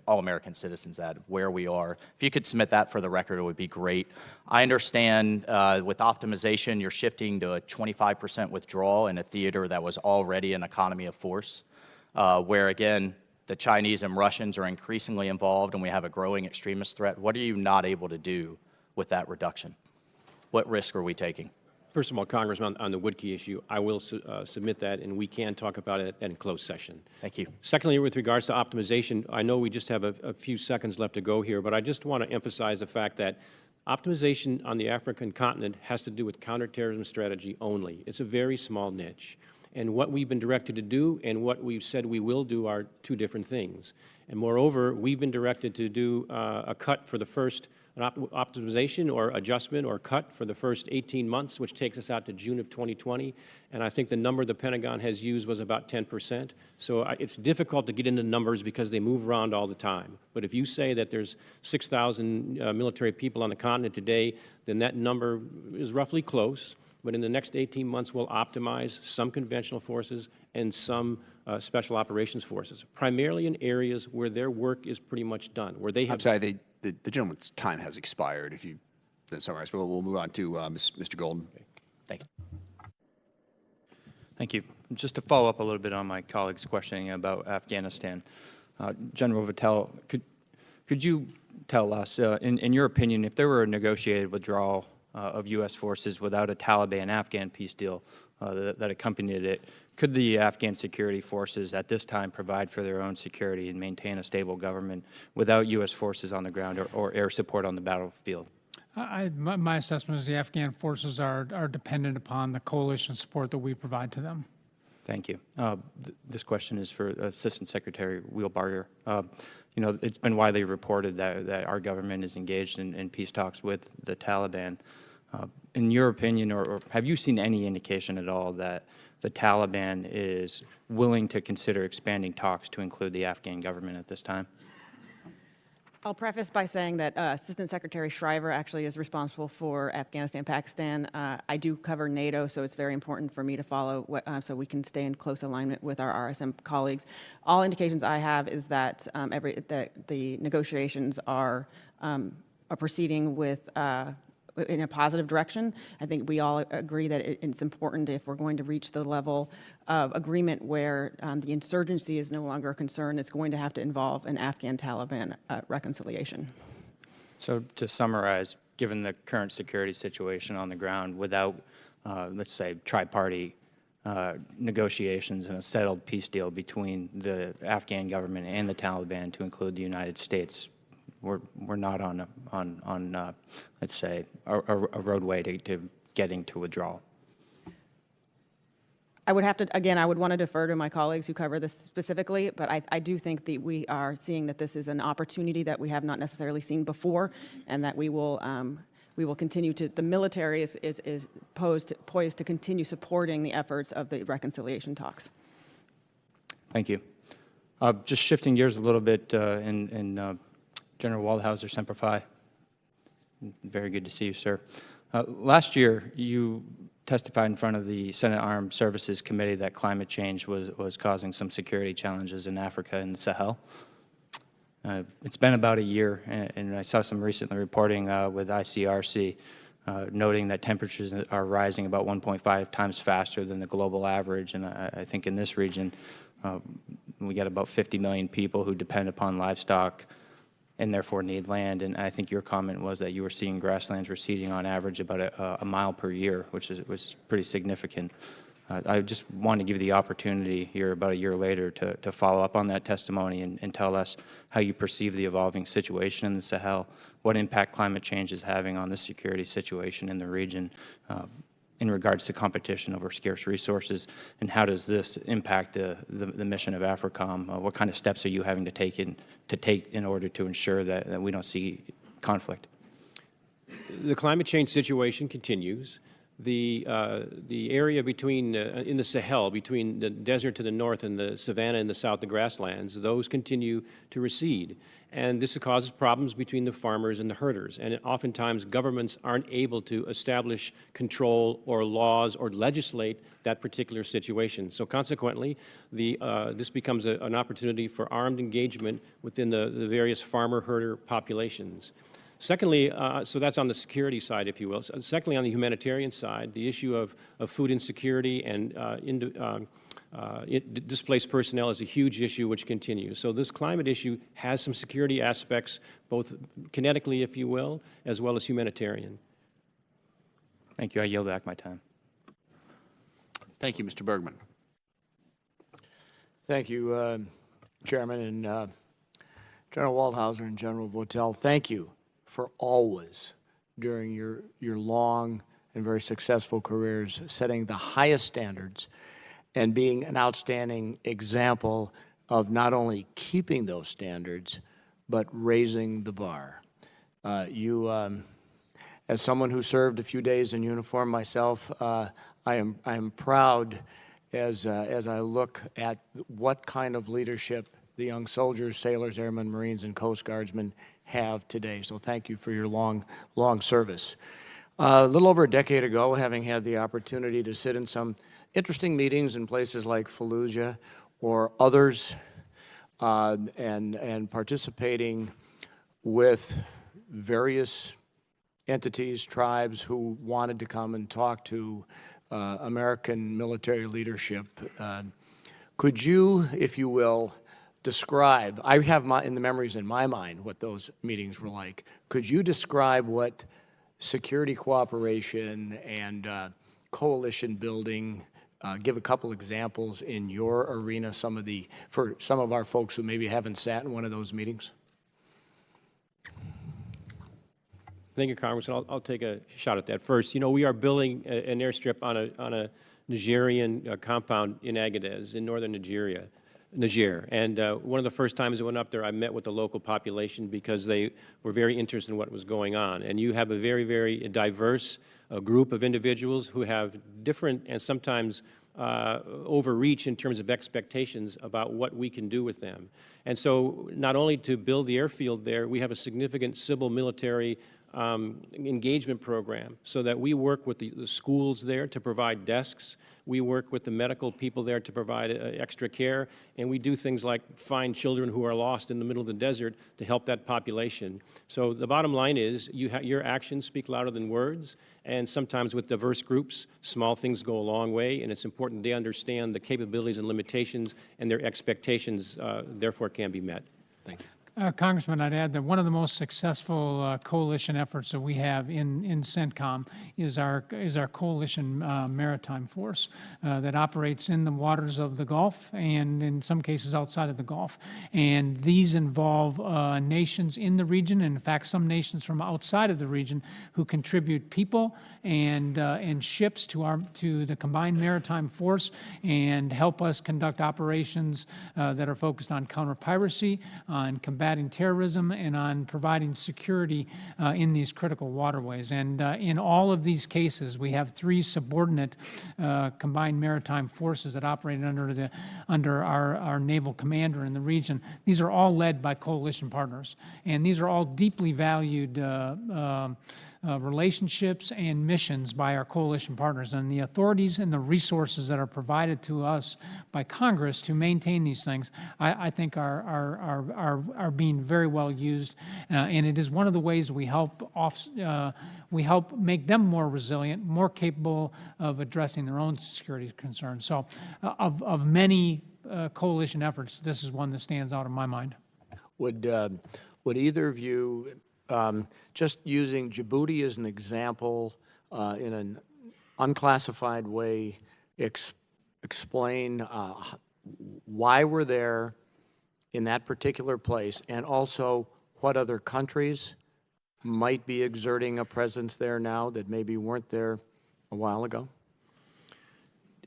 all American citizens that, where we are. If you could submit that for the record, it would be great. I understand with optimization, you're shifting to a 25% withdrawal in a theater that was already an economy of force, where, again, the Chinese and Russians are increasingly involved and we have a growing extremist threat. What are you not able to do with that reduction? What risk are we taking? First of all, Congressman, on the Woodkey issue, I will submit that, and we can talk about it in closed session. Thank you. Secondly, with regards to optimization, I know we just have a few seconds left to go here, but I just want to emphasize the fact that optimization on the African continent has to do with counterterrorism strategy only. It's a very small niche. And what we've been directed to do and what we've said we will do are two different things. And moreover, we've been directed to do a cut for the first optimization or adjustment or cut for the first 18 months, which takes us out to June of 2020. And I think the number the Pentagon has used was about 10%. So it's difficult to get into numbers because they move around all the time. But if you say that there's 6,000 military people on the continent today, then that number is roughly close. But in the next 18 months, we'll optimize some conventional forces and some special operations forces, primarily in areas where their work is pretty much done, where they have... I'm sorry, the gentleman's time has expired. If you then summarize, we'll move on to Mr. Golden. Okay. Thank you. Thank you. Just to follow up a little bit on my colleague's questioning about Afghanistan, General Votel, could you tell us, in your opinion, if there were a negotiated withdrawal of U.S. forces without a Taliban-Afghan peace deal that accompanied it, could the Afghan security forces at this time provide for their own security and maintain a stable government without U.S. forces on the ground or air support on the battlefield? My assessment is the Afghan forces are dependent upon the coalition support that we provide to them. Thank you. This question is for Assistant Secretary Wheelbarger. It's been widely reported that our government is engaged in peace talks with the Taliban. In your opinion, or have you seen any indication at all that the Taliban is willing to consider expanding talks to include the Afghan government at this time? I'll preface by saying that Assistant Secretary Shriver actually is responsible for Afghanistan, Pakistan. I do cover NATO, so it's very important for me to follow so we can stay in close alignment with our RSM colleagues. All indications I have is that the negotiations are proceeding with in a positive direction. I think we all agree that it's important if we're going to reach the level of agreement where the insurgency is no longer a concern, it's going to have to involve an Afghan-Taliban reconciliation. So to summarize, given the current security situation on the ground, without, let's say, tri-party negotiations and a settled peace deal between the Afghan government and the Taliban to include the United States, we're not on let's say, a roadway to getting to withdrawal. I would have to, again, I would want to defer to my colleagues who cover this specifically, but I do think that we are seeing that this is an opportunity that we have not necessarily seen before, and that we will continue to, the military is poised to continue supporting the efforts of the reconciliation talks. Thank you. Just shifting gears a little bit General Waldhauser, Semper Fi. Very good to see you, sir. Last year, you testified in front of the Senate Armed Services Committee that climate change was causing some security challenges in Africa and the Sahel. It's been about a year, and I saw some recent reporting with ICRC noting that temperatures are rising about 1.5 times faster than the global average, and I think in this region, we got about 50 million people who depend upon livestock and therefore need land. And I think your comment was that you were seeing grasslands receding on average about a mile per year, which was pretty significant. I just wanted to give you the opportunity here about a year later to follow up on that testimony and tell us how you perceive the evolving situation in the Sahel, what impact climate change is having on the security situation in the region in regards to competition over scarce resources, and how does this impact the mission of AFRICOM? What kind of steps are you having to take in order to ensure that we don't see conflict? The climate change situation continues. The area between, in the Sahel, between the desert to the north and the savanna in the south, the grasslands, those continue to recede. And this causes problems between the farmers and the herders. And oftentimes governments aren't able to establish control or laws or legislate that particular situation. So consequently, this becomes an opportunity for armed engagement within the various farmer-herder populations. Secondly, so that's on the security side, if you will. Secondly, on the humanitarian side, the issue of food insecurity and displaced personnel is a huge issue which continues. So this climate issue has some security aspects, both kinetically, if you will, as well as humanitarian. Thank you. I yield back my time. Thank you, Mr. Bergman. Thank you, Chairman, and General Waldhauser and General Votel. Thank you for always, during your long and very successful careers, setting the highest standards and being an outstanding example of not only keeping those standards, but raising the bar. As someone who served a few days in uniform myself, I am proud as I look at what kind of leadership the young soldiers, sailors, airmen, Marines, and Coast Guardsmen have today. So thank you for your long service. A little over a decade ago, having had the opportunity to sit in some interesting meetings in places like Fallujah or others, and participating with various entities, tribes who wanted to come and talk to American military leadership. Could you, if you will, describe, I have in the memories in my mind what those meetings were like. Could you describe what security cooperation and coalition building, give a couple examples in your arena, for some of our folks who maybe haven't sat in one of those meetings? Thank you, Congressman. I'll take a shot at that first. You know, we are building an airstrip on a Nigerian compound in Agadez in northern Nigeria. Niger. And one of the first times I went up there, I met with the local population because they were very interested in what was going on. And you have a very, very diverse group of individuals who have different and sometimes overreach in terms of expectations about what we can do with them. And so not only to build the airfield there, we have a significant civil military engagement program so that we work with the schools there to provide desks. We work with the medical people there to provide extra care, and we do things like find children who are lost in the middle of the desert to help that population. So the bottom line is your actions speak louder than words, and sometimes with diverse groups, small things go a long way, and it's important they understand the capabilities and limitations, and their expectations therefore can be met. Thank you. Congressman, I'd add that one of the most successful coalition efforts that we have in CENTCOM is our coalition maritime force that operates in the waters of the Gulf and in some cases outside of the Gulf. And these involve nations in the region, and in fact some nations from outside of the region who contribute people and ships to the combined maritime force and help us conduct operations that are focused on counter-piracy, on combating terrorism, and on providing security in these critical waterways. And in all of these cases, we have 3 subordinate combined maritime forces that operate under our naval commander in the region. These are all led by coalition partners, and these are all deeply valued relationships and missions by our coalition partners, and the authorities and the resources that are provided to us by Congress to maintain these things, I think are being very well used, and it is one of the ways we help make them more resilient, more capable of addressing their own security concerns. So, of many coalition efforts, this is one that stands out in my mind. Would either of you, just using Djibouti as an example, in an unclassified way, explain why we're there in that particular place, and also what other countries might be exerting a presence there now that maybe weren't there a while ago?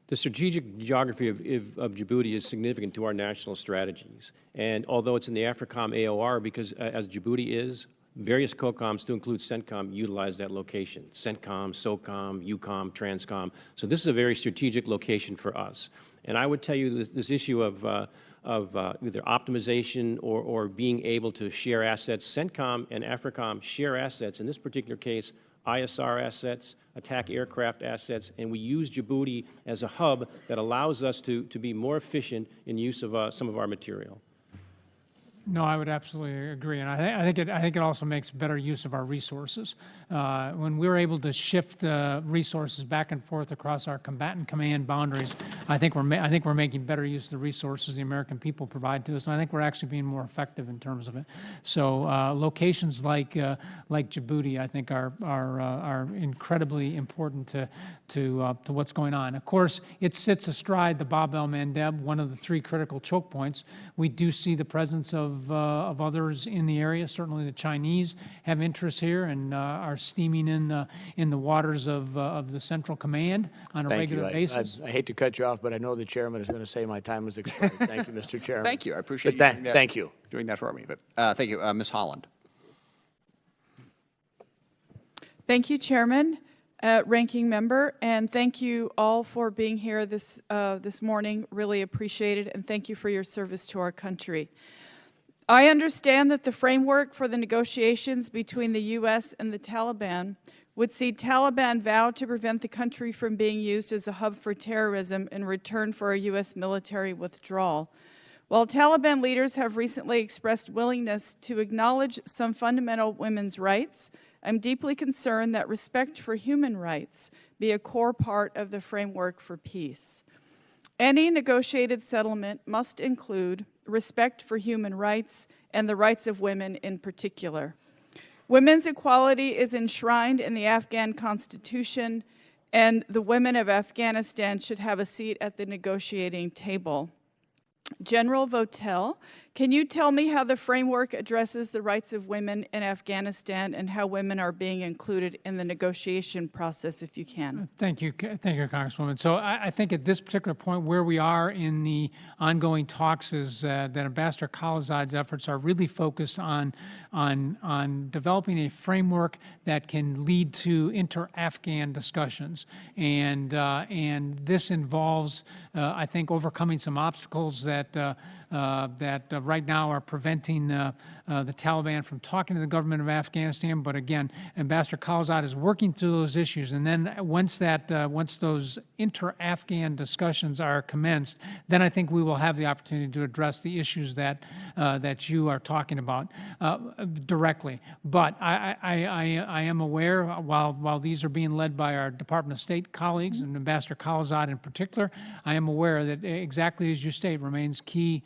The strategic geography of Djibouti is significant to our national strategies. And although it's in the AFRICOM AOR, because as Djibouti is, various COCOMs, to include CENTCOM, utilize that location. CENTCOM, SOCOM, EUCOM, TRANSCOM. So this is a very strategic location for us. And I would tell you this issue of either optimization or being able to share assets. CENTCOM and AFRICOM share assets. In this particular case, ISR assets, attack aircraft assets, and we use Djibouti as a hub that allows us to be more efficient in use of some of our material. No, I would absolutely agree, and I think it also makes better use of our resources. When we're able to shift resources back and forth across our combatant command boundaries, I think we're making better use of the resources the American people provide to us, and I think we're actually being more effective in terms of it. So locations like Djibouti, I think, are incredibly important to what's going on. Of course, it sits astride the Bab el-Mandeb, one of the 3 critical choke points. We do see the presence of others in the area. Certainly the Chinese have interests here and are steaming in the waters of the Central Command on a regular basis. I hate to cut you off, but I know the chairman is going to say my time has expired. Thank you, Mr. Chairman. Thank you. I appreciate you doing that for me. But thank you, Ms. Holland. Thank you, Chairman, Ranking Member, and thank you all for being here this morning. Really appreciate it, and thank you for your service to our country. I understand that the framework for the negotiations between the U.S. and the Taliban would see Taliban vow to prevent the country from being used as a hub for terrorism in return for a U.S. military withdrawal. While Taliban leaders have recently expressed willingness to acknowledge some fundamental women's rights, I'm deeply concerned that respect for human rights be a core part of the framework for peace. Any negotiated settlement must include respect for human rights and the rights of women in particular. Women's equality is enshrined in the Afghan Constitution, and the women of Afghanistan should have a seat at the negotiating table. General Votel Can you tell me how the framework addresses the rights of women in Afghanistan and how women are being included in the negotiation process, if you can? Thank you, Congresswoman. So I think at this particular point where we are in the ongoing talks is that Ambassador Khalilzad's efforts are really focused on developing a framework that can lead to inter-Afghan discussions. And this involves, I think, overcoming some obstacles that right now are preventing the Taliban from talking to the government of Afghanistan. But again, Ambassador Khalilzad is working through those issues. And then once those inter-Afghan discussions are commenced, then I think we will have the opportunity to address the issues that you are talking about directly. But I am aware, while these are being led by our Department of State colleagues and Ambassador Khalilzad in particular, I am aware that exactly as you state remains key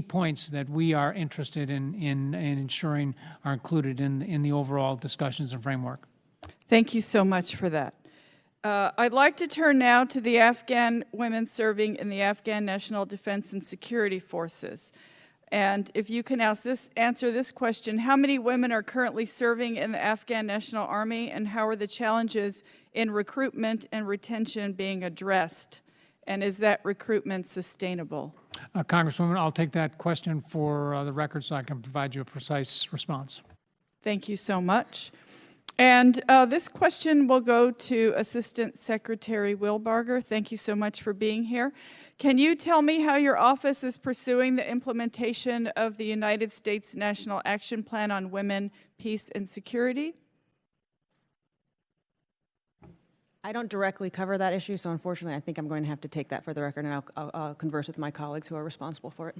points that we are interested in ensuring are included in the overall discussions and framework. Thank you so much for that. I'd like to turn now to the Afghan women serving in the Afghan National Defense and Security Forces. And if you can answer this question, how many women are currently serving in the Afghan National Army, and how are the challenges in recruitment and retention being addressed? And is that recruitment sustainable? Congresswoman, I'll take that question for the record so I can provide you a precise response. Thank you so much. And this question will go to Assistant Secretary Wheelbarger. Thank you so much for being here. Can you tell me how your office is pursuing the implementation of the United States National Action Plan on Women, Peace, and Security? I don't directly cover that issue, so unfortunately I think I'm going to have to take that for the record, and I'll converse with my colleagues who are responsible for it.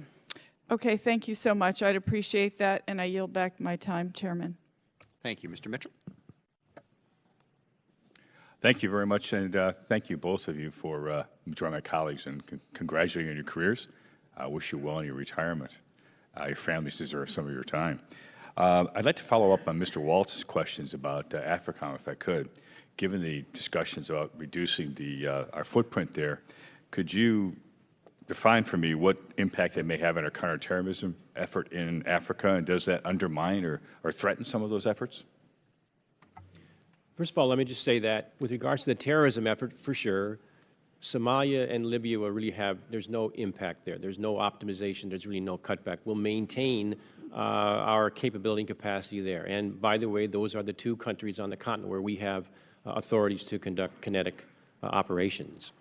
Okay, thank you so much. I'd appreciate that, and I yield back my time, Chairman. Thank you, Mr. Mitchell. Thank you very much, and thank you, both of you, for joining my colleagues and congratulating you on your careers. I wish you well in your retirement. Your families deserve some of your time. I'd like to follow up on Mr. Waltz's questions about AFRICOM, if I could. Given the discussions about reducing our footprint there, could you define for me what impact that may have on our counterterrorism effort in Africa, and does that undermine or threaten some of those efforts? First of all, let me just say that with regards to the terrorism effort, for sure, Somalia and Libya will really there's no impact there. There's no optimization. There's really no cutback. We'll maintain our capability and capacity there. And by the way, those are the two countries on the continent where we have authorities to conduct kinetic operations.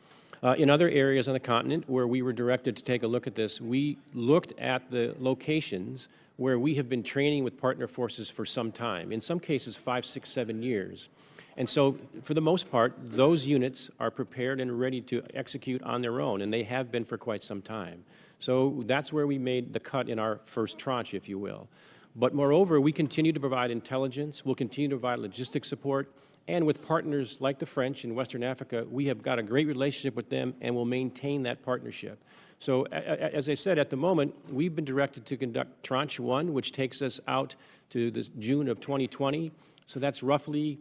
In other areas on the continent where we were directed to take a look at this, we looked at the locations where we have been training with partner forces for some time, in some cases 5, 6, 7 years. And so, for the most part, those units are prepared and ready to execute on their own, and they have been for quite some time. So that's where we made the cut in our first tranche, if you will. But moreover, we continue to provide intelligence, we'll continue to provide logistics support, and with partners like the French in Western Africa, we have got a great relationship with them and will maintain that partnership. So, as I said, at the moment, we've been directed to conduct Tranche 1, which takes us out to June of 2020. So that's roughly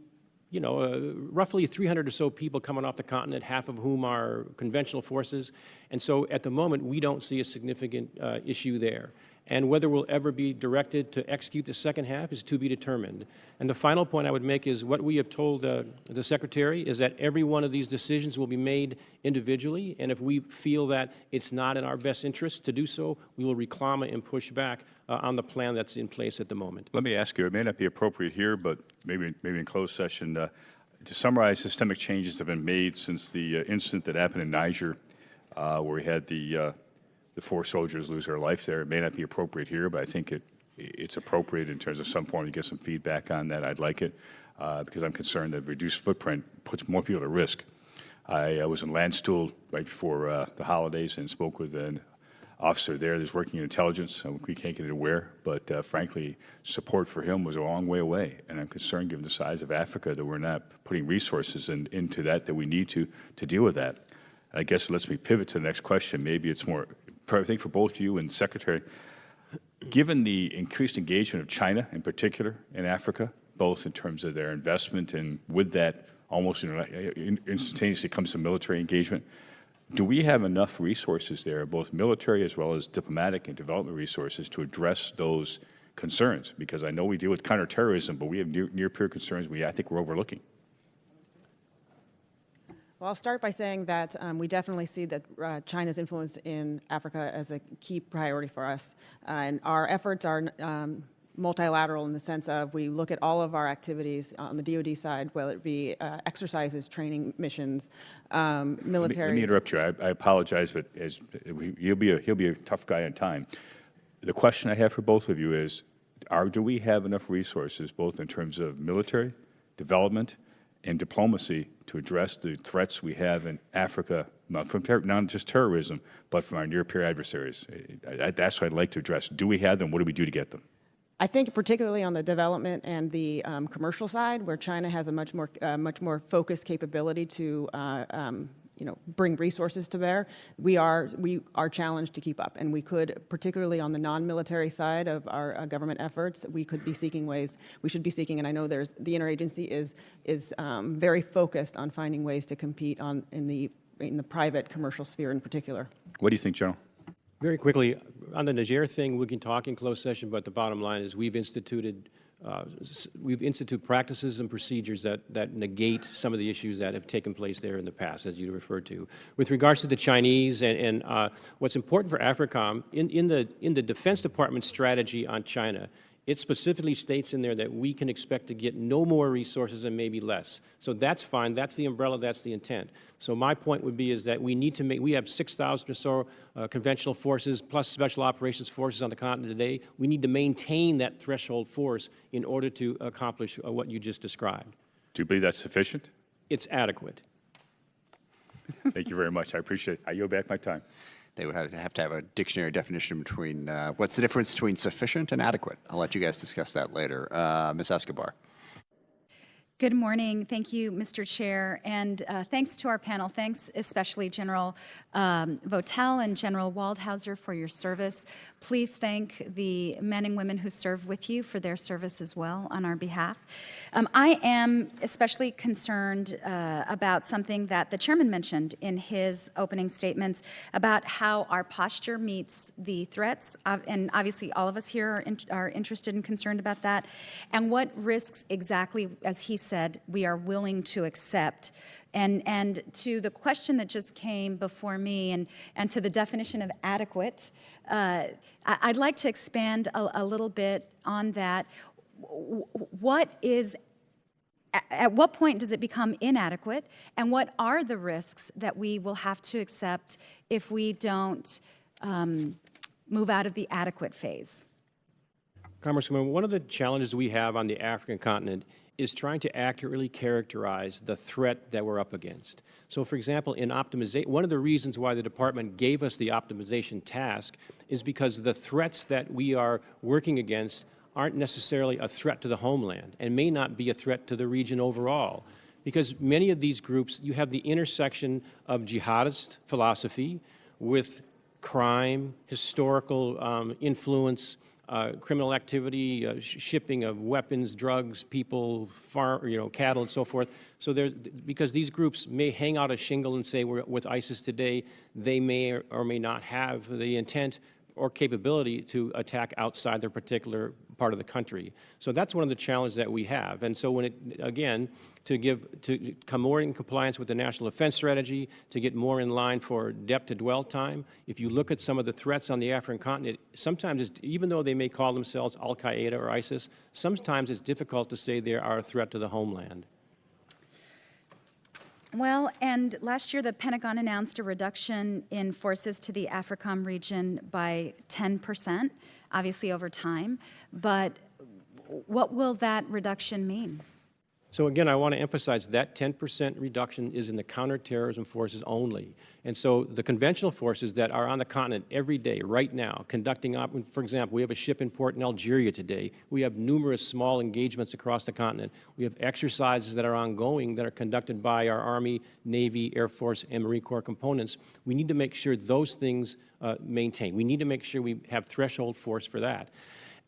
300 or so people coming off the continent, half of whom are conventional forces. And so at the moment, we don't see a significant issue there. And whether we'll ever be directed to execute the second half is to be determined. And the final point I would make is what we have told the Secretary is that every one of these decisions will be made individually, and if we feel that it's not in our best interest to do so, we will reclame and push back on the plan that's in place at the moment. Let me ask you, it may not be appropriate here, but maybe in closed session, to summarize systemic changes that have been made since the incident that happened in Niger, where we had the 4 soldiers lose their life there. It may not be appropriate here, but I think it's appropriate in terms of some form to get some feedback on that. I'd like it because I'm concerned that reduced footprint puts more people at risk. I was in Landstuhl right before the holidays and spoke with an officer there that's working in intelligence. We can't get it where, but frankly, support for him was a long way away. And I'm concerned, given the size of Africa, that we're not putting resources into that we need to deal with that. I guess it lets me pivot to the next question. Maybe it's more, I think for both you and the Secretary, given the increased engagement of China in particular in Africa, both in terms of their investment and with that almost instantaneously comes to military engagement, do we have enough resources there, both military as well as diplomatic and development resources, to address those concerns? Because I know we deal with counterterrorism, but we have near-peer concerns I think we're overlooking. Well, I'll start by saying that we definitely see that China's influence in Africa as a key priority for us. And our efforts are multilateral in the sense of we look at all of our activities on the DOD side, whether it be exercises, training missions, military. Let me interrupt you. I apologize, but he'll be a tough guy on time. The question I have for both of you is, do we have enough resources, both in terms of military, development, and diplomacy, to address the threats we have in Africa, from not just terrorism, but from our near-peer adversaries? That's what I'd like to address. Do we have them? What do we do to get them? I think particularly on the development and the commercial side, where China has a much more focused capability to bring resources to bear, we are challenged to keep up. And we could, particularly on the non-military side of our government efforts, we should be seeking, and I know the interagency is very focused on finding ways to compete in the private commercial sphere in particular. What do you think, General? Very quickly, on the Niger thing, we can talk in closed session, but the bottom line is we've instituted practices and procedures that negate some of the issues that have taken place there in the past, as you referred to. With regards to the Chinese and what's important for AFRICOM, in the Defense Department's strategy on China, it specifically states in there that we can expect to get no more resources and maybe less. So that's fine. That's the umbrella. That's the intent. So my point would be is that we have 6,000 or so conventional forces plus special operations forces on the continent today. We need to maintain that threshold force in order to accomplish what you just described. Do you believe that's sufficient? It's adequate. Thank you very much. I appreciate it. I yield back my time. They would have to have a dictionary definition between what's the difference between sufficient and adequate. I'll let you guys discuss that later. Ms. Escobar. Good morning. Thank you, Mr. Chair, and thanks to our panel. Thanks especially General Votel and General Waldhauser for your service. Please thank the men and women who serve with you for their service as well on our behalf. I am especially concerned about something that the chairman mentioned in his opening statements about how our posture meets the threats, and obviously all of us here are interested and concerned about that, and what risks exactly, as he said, we are willing to accept. And to the question that just came before me and to the definition of adequate, I'd like to expand a little bit on that. At what point does it become inadequate, and what are the risks that we will have to accept if we don't move out of the adequate phase? Congresswoman, one of the challenges we have on the African continent is trying to accurately characterize the threat that we're up against. So, for example, in optimization, one of the reasons why the department gave us the optimization task is because the threats that we are working against aren't necessarily a threat to the homeland and may not be a threat to the region overall. Because many of these groups, you have the intersection of jihadist philosophy with crime, historical influence, criminal activity, shipping of weapons, drugs, people, cattle, and so forth. So because these groups may hang out a shingle and say we're with ISIS today, they may or may not have the intent or capability to attack outside their particular part of the country. So that's one of the challenges that we have. And so to come more in compliance with the National Defense Strategy, to get more in line for depth to dwell time, if you look at some of the threats on the African continent, sometimes, even though they may call themselves Al-Qaeda or ISIS, sometimes it's difficult to say they are a threat to the homeland. Well, and last year the Pentagon announced a reduction in forces to the AFRICOM region by 10%, obviously over time. But what will that reduction mean? So again, I want to emphasize that 10% reduction is in the counterterrorism forces only. And so the conventional forces that are on the continent every day, right now, conducting, for example, we have a ship in port in Algeria today. We have numerous small engagements across the continent. We have exercises that are ongoing that are conducted by our Army, Navy, Air Force, and Marine Corps components. We need to make sure those things maintain. We need to make sure we have threshold force for that.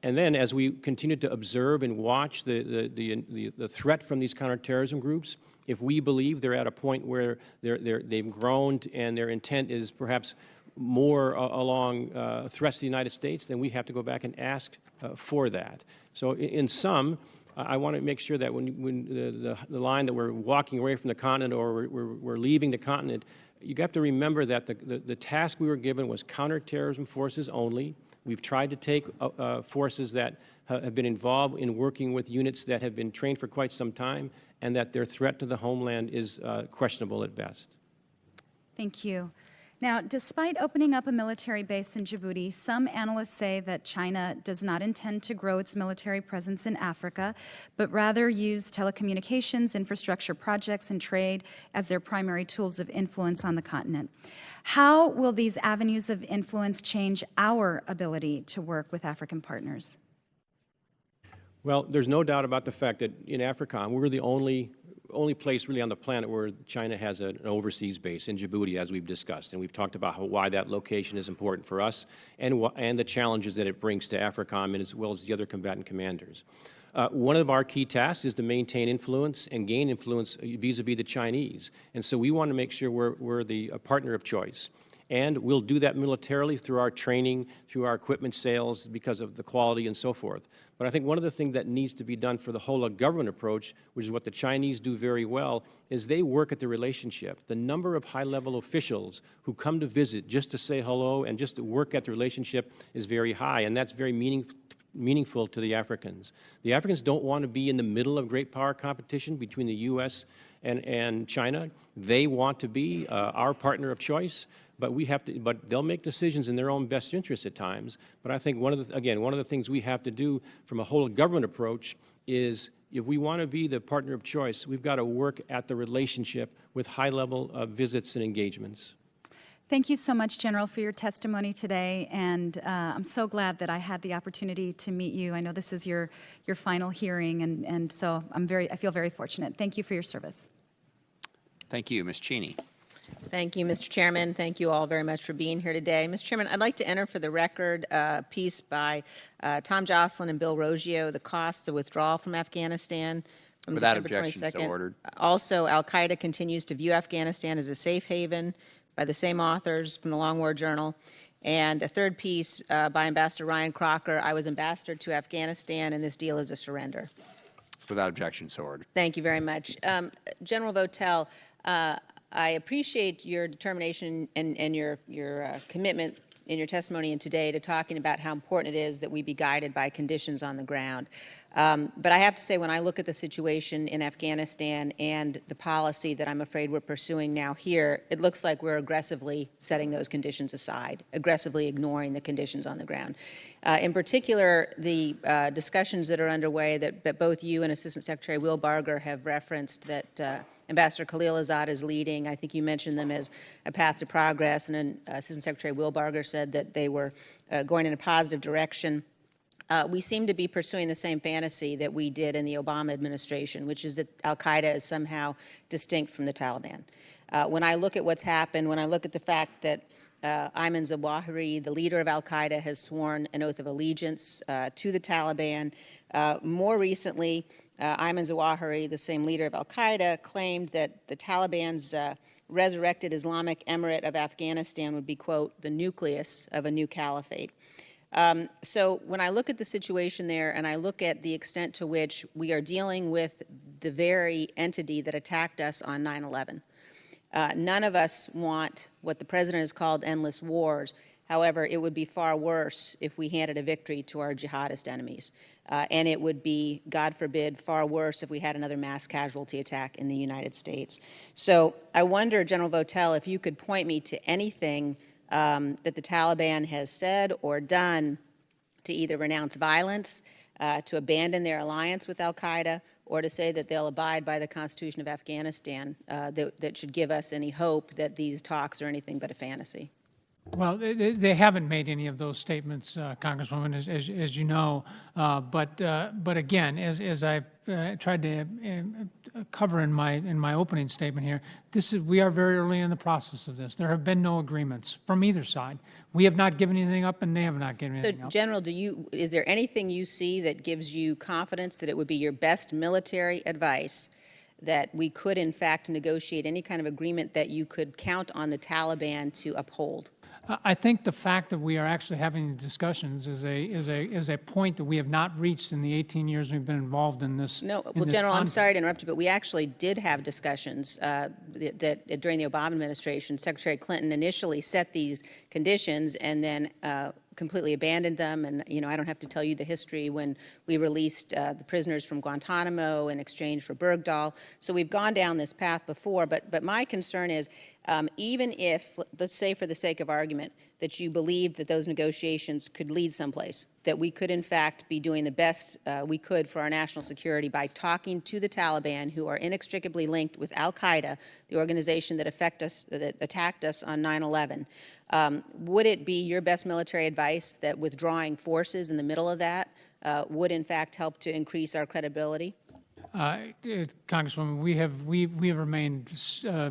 And then as we continue to observe and watch the threat from these counterterrorism groups, if we believe they're at a point where they've grown and their intent is perhaps more along threats to the United States, then we have to go back and ask for that. So in sum, I want to make sure that when the line that we're walking away from the continent or we're leaving the continent, you have to remember that the task we were given was counterterrorism forces only. We've tried to take forces that have been involved in working with units that have been trained for quite some time, and that their threat to the homeland is questionable at best. Thank you. Now, despite opening up a military base in Djibouti, some analysts say that China does not intend to grow its military presence in Africa, but rather use telecommunications, infrastructure projects, and trade as their primary tools of influence on the continent. How will these avenues of influence change our ability to work with African partners? Well, there's no doubt about the fact that in AFRICOM, we're the only place really on the planet where China has an overseas base, in Djibouti, as we've discussed. And we've talked about why that location is important for us and the challenges that it brings to AFRICOM, and as well as the other combatant commanders. One of our key tasks is to maintain influence and gain influence vis-a-vis the Chinese. And so we want to make sure we're the partner of choice. And we'll do that militarily through our training, through our equipment sales, because of the quality and so forth. But I think one of the things that needs to be done for the whole of government approach, which is what the Chinese do very well, is they work at the relationship. The number of high-level officials who come to visit just to say hello and just to work at the relationship is very high, and that's very meaningful to the Africans. The Africans don't want to be in the middle of great power competition between the U.S. and China. They want to be our partner of choice. But but they'll make decisions in their own best interest at times. But I think one of the things we have to do from a whole government approach is, if we want to be the partner of choice, we've got to work at the relationship with high-level visits and engagements. Thank you so much, General, for your testimony today, and I'm so glad that I had the opportunity to meet you. I know this is your final hearing, and so I feel very fortunate. Thank you for your service. Thank you. Ms. Cheney. Thank you, Mr. Chairman. Thank you all very much for being here today. Mr. Chairman, I'd like to enter for the record a piece by Tom Jocelyn and Bill Roggio, The Costs of Withdrawal from Afghanistan, from Without December objection, 22nd. so ordered. Also, Al-Qaeda continues to view Afghanistan as a safe haven, by the same authors from the Long War Journal. And a third piece by Ambassador Ryan Crocker, I was ambassador to Afghanistan, and this deal is a surrender. Without objection, so ordered. Thank you very much. General Votel, I appreciate your determination and your commitment in your testimony and today to talking about how important it is that we be guided by conditions on the ground. But I have to say, when I look at the situation in Afghanistan and the policy that I'm afraid we're pursuing now here, it looks like we're aggressively setting those conditions aside, aggressively ignoring the conditions on the ground. In particular, the discussions that are underway that both you and Assistant Secretary Wheelbarger have referenced that Ambassador Khalilzad is leading. I think you mentioned them as a path to progress, and then Assistant Secretary Wheelbarger said that they were going in a positive direction. We seem to be pursuing the same fantasy that we did in the Obama administration, which is that al-Qaeda is somehow distinct from the Taliban. When I look at what's happened, when I look at the fact that Ayman Zawahiri, the leader of al-Qaeda, has sworn an oath of allegiance to the Taliban. More recently, Ayman Zawahiri, the same leader of al-Qaeda, claimed that the Taliban's resurrected Islamic Emirate of Afghanistan would be, quote, the nucleus of a new caliphate. So when I look at the situation there and I look at the extent to which we are dealing with the very entity that attacked us on 9/11, none of us want what the president has called endless wars. However, it would be far worse if we handed a victory to our jihadist enemies. And it would be, God forbid, far worse if we had another mass casualty attack in the United States. So I wonder, General Votel, if you could point me to anything that the Taliban has said or done to either renounce violence, to abandon their alliance with al-Qaeda, or to say that they'll abide by the Constitution of Afghanistan, that should give us any hope that these talks are anything but a fantasy. Well, they haven't made any of those statements, Congresswoman, as you know. But again, as I've tried to cover in my opening statement here, we are very early in the process of this. There have been no agreements from either side. We have not given anything up, and they have not given anything up. So, General, is there anything you see that gives you confidence that it would be your best military advice that we could, in fact, negotiate any kind of agreement that you could count on the Taliban to uphold? I think the fact that we are actually having discussions is a point that we have not reached in the 18 years we've been involved in this. No, well, General, I'm sorry to interrupt you, but we actually did have discussions that during the Obama administration, Secretary Clinton initially set these conditions and then completely abandoned them. And, you know, I don't have to tell you the history when we released the prisoners from Guantanamo in exchange for Bergdahl. So we've gone down this path before, but my concern is even if, let's say for the sake of argument, that you believed that those negotiations could lead someplace, that we could in fact be doing the best we could for our national security by talking to the Taliban, who are inextricably linked with al-Qaeda, the organization that attacked us on 9/11. Would it be your best military advice that withdrawing forces in the middle of that would in fact help to increase our credibility? Congresswoman, we have remained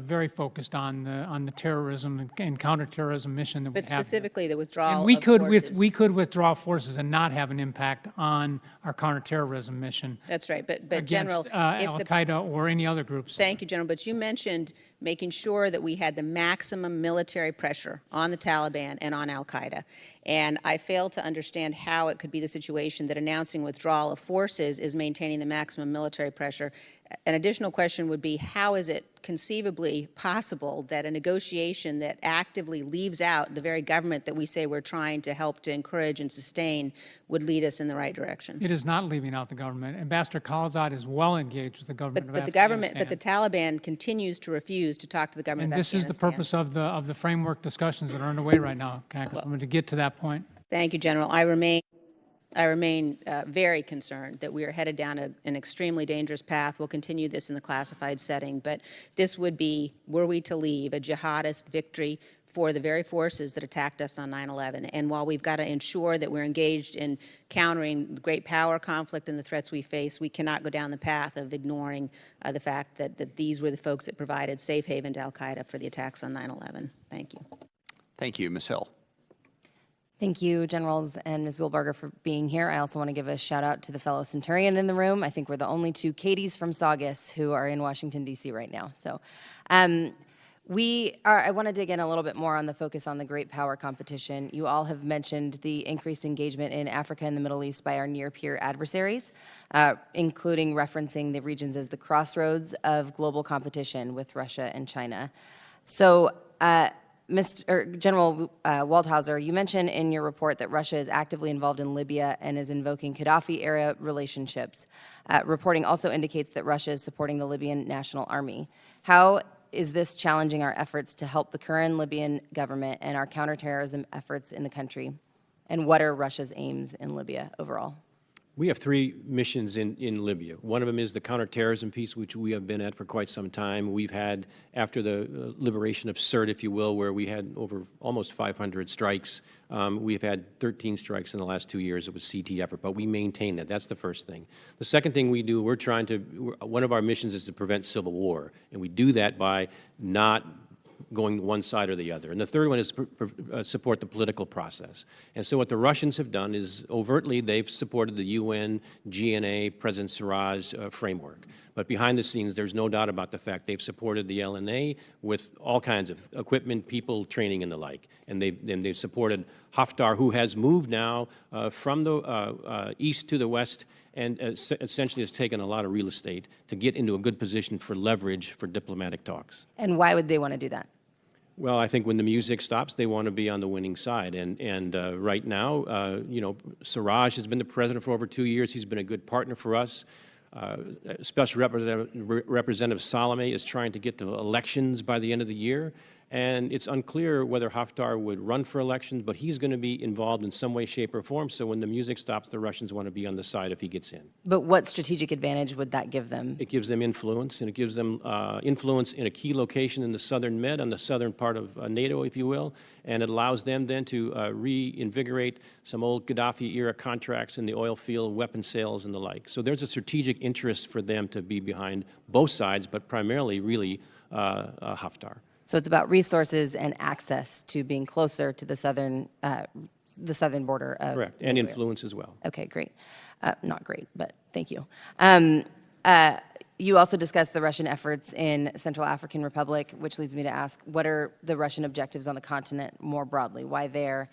very focused on the terrorism and counterterrorism mission that we have. But specifically, the withdrawal and we of could forces. we could withdraw forces and not have an impact on our counterterrorism mission. That's right, but against, General, Al-Qaeda or any other groups. Thank you, General. But you mentioned making sure that we had the maximum military pressure on the Taliban and on al-Qaeda. And I fail to understand how it could be the situation that announcing withdrawal of forces is maintaining the maximum military pressure. An additional question would be, how is it conceivably possible that a negotiation that actively leaves out the very government that we say we're trying to help to encourage and sustain would lead us in the right direction? It is not leaving out the government. Ambassador Khalilzad is well engaged with the government of Afghanistan. But the Taliban continues to refuse to talk to the government of Afghanistan. And this is the purpose of the framework discussions that are underway right now, Congresswoman, to get to that point. Thank you, General. I remain very concerned that we are headed down an extremely dangerous path. We'll continue this in the classified setting, but this would be, were we to leave, a jihadist victory for the very forces that attacked us on 9/11. And while we've got to ensure that we're engaged in countering the great power conflict and the threats we face, we cannot go down the path of ignoring the fact that these were the folks that provided safe haven to al-Qaeda for the attacks on 9/11. Thank you. Thank you. Ms. Hill. Thank you, Generals and Ms. Wheelbarger, for being here. I also want to give a shout out to the fellow Centurion in the room. I think we're the only two Katies from Saugus who are in Washington, D.C. right now. So I want to dig in a little bit more on the focus on the great power competition. You all have mentioned the increased engagement in Africa and the Middle East by our near-peer adversaries, including referencing the regions as the crossroads of global competition with Russia and China. So, General Waldhauser, you mentioned in your report that Russia is actively involved in Libya and is invoking Gaddafi-era relationships. Reporting also indicates that Russia is supporting the Libyan National Army. How is this challenging our efforts to help the current Libyan government and our counterterrorism efforts in the country? And what are Russia's aims in Libya overall? We have three missions in Libya. One of them is the counterterrorism piece, which we have been at for quite some time. We've had, after the liberation of Sirte, if you will, where we had over almost 500 strikes, we've had 13 strikes in the last 2 years. It was CT effort, but we maintain that. That's the first thing. The second thing we do, one of our missions is to prevent civil war, and we do that by not going one side or the other. And the third one is support the political process. And so what the Russians have done is overtly they've supported the UN, GNA, President Siraj framework. But behind the scenes, there's no doubt about the fact they've supported the LNA with all kinds of equipment, people, training, and the like. And they've supported Haftar, who has moved now from the east to the west and essentially has taken a lot of real estate to get into a good position for leverage for diplomatic talks. And why would they want to do that? Well, I think when the music stops, they want to be on the winning side. And right now, you know, Siraj has been the president for over 2 years. He's been a good partner for us. Special Representative Salome is trying to get to elections by the end of the year. And it's unclear whether Haftar would run for elections, but he's going to be involved in some way, shape, or form. So when the music stops, the Russians want to be on the side if he gets in. But what strategic advantage would that give them? It gives them influence, and it gives them influence in a key location in the southern Med, on the southern part of NATO, if you will, and it allows them then to reinvigorate some old Gaddafi-era contracts in the oil field, weapon sales, and the like. So there's a strategic interest for them to be behind both sides, but primarily, really, Haftar. So it's about resources and access to being closer to the southern border of Correct, and influence as well. Okay, great. Not great, but thank you. You also discussed the Russian efforts in Central African Republic, which leads me to ask, what are the Russian objectives on the continent more broadly? Why there?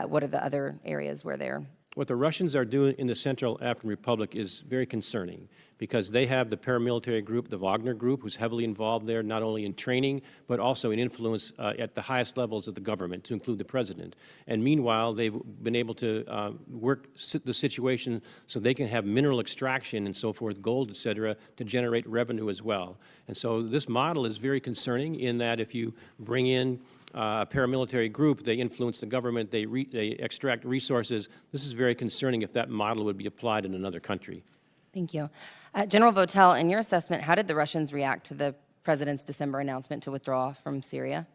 What are the other areas where they're? What the Russians are doing in the Central African Republic is very concerning because they have the paramilitary group, the Wagner Group, who's heavily involved there, not only in training, but also in influence at the highest levels of the government, to include the president. And meanwhile, they've been able to work the situation so they can have mineral extraction and so forth, gold, et cetera, to generate revenue as well. And so this model is very concerning in that if you bring in a paramilitary group, they influence the government, they extract resources. This is very concerning if that model would be applied in another country. Thank you. General Votel, in your assessment, how did the Russians react to the president's December announcement to withdraw from Syria?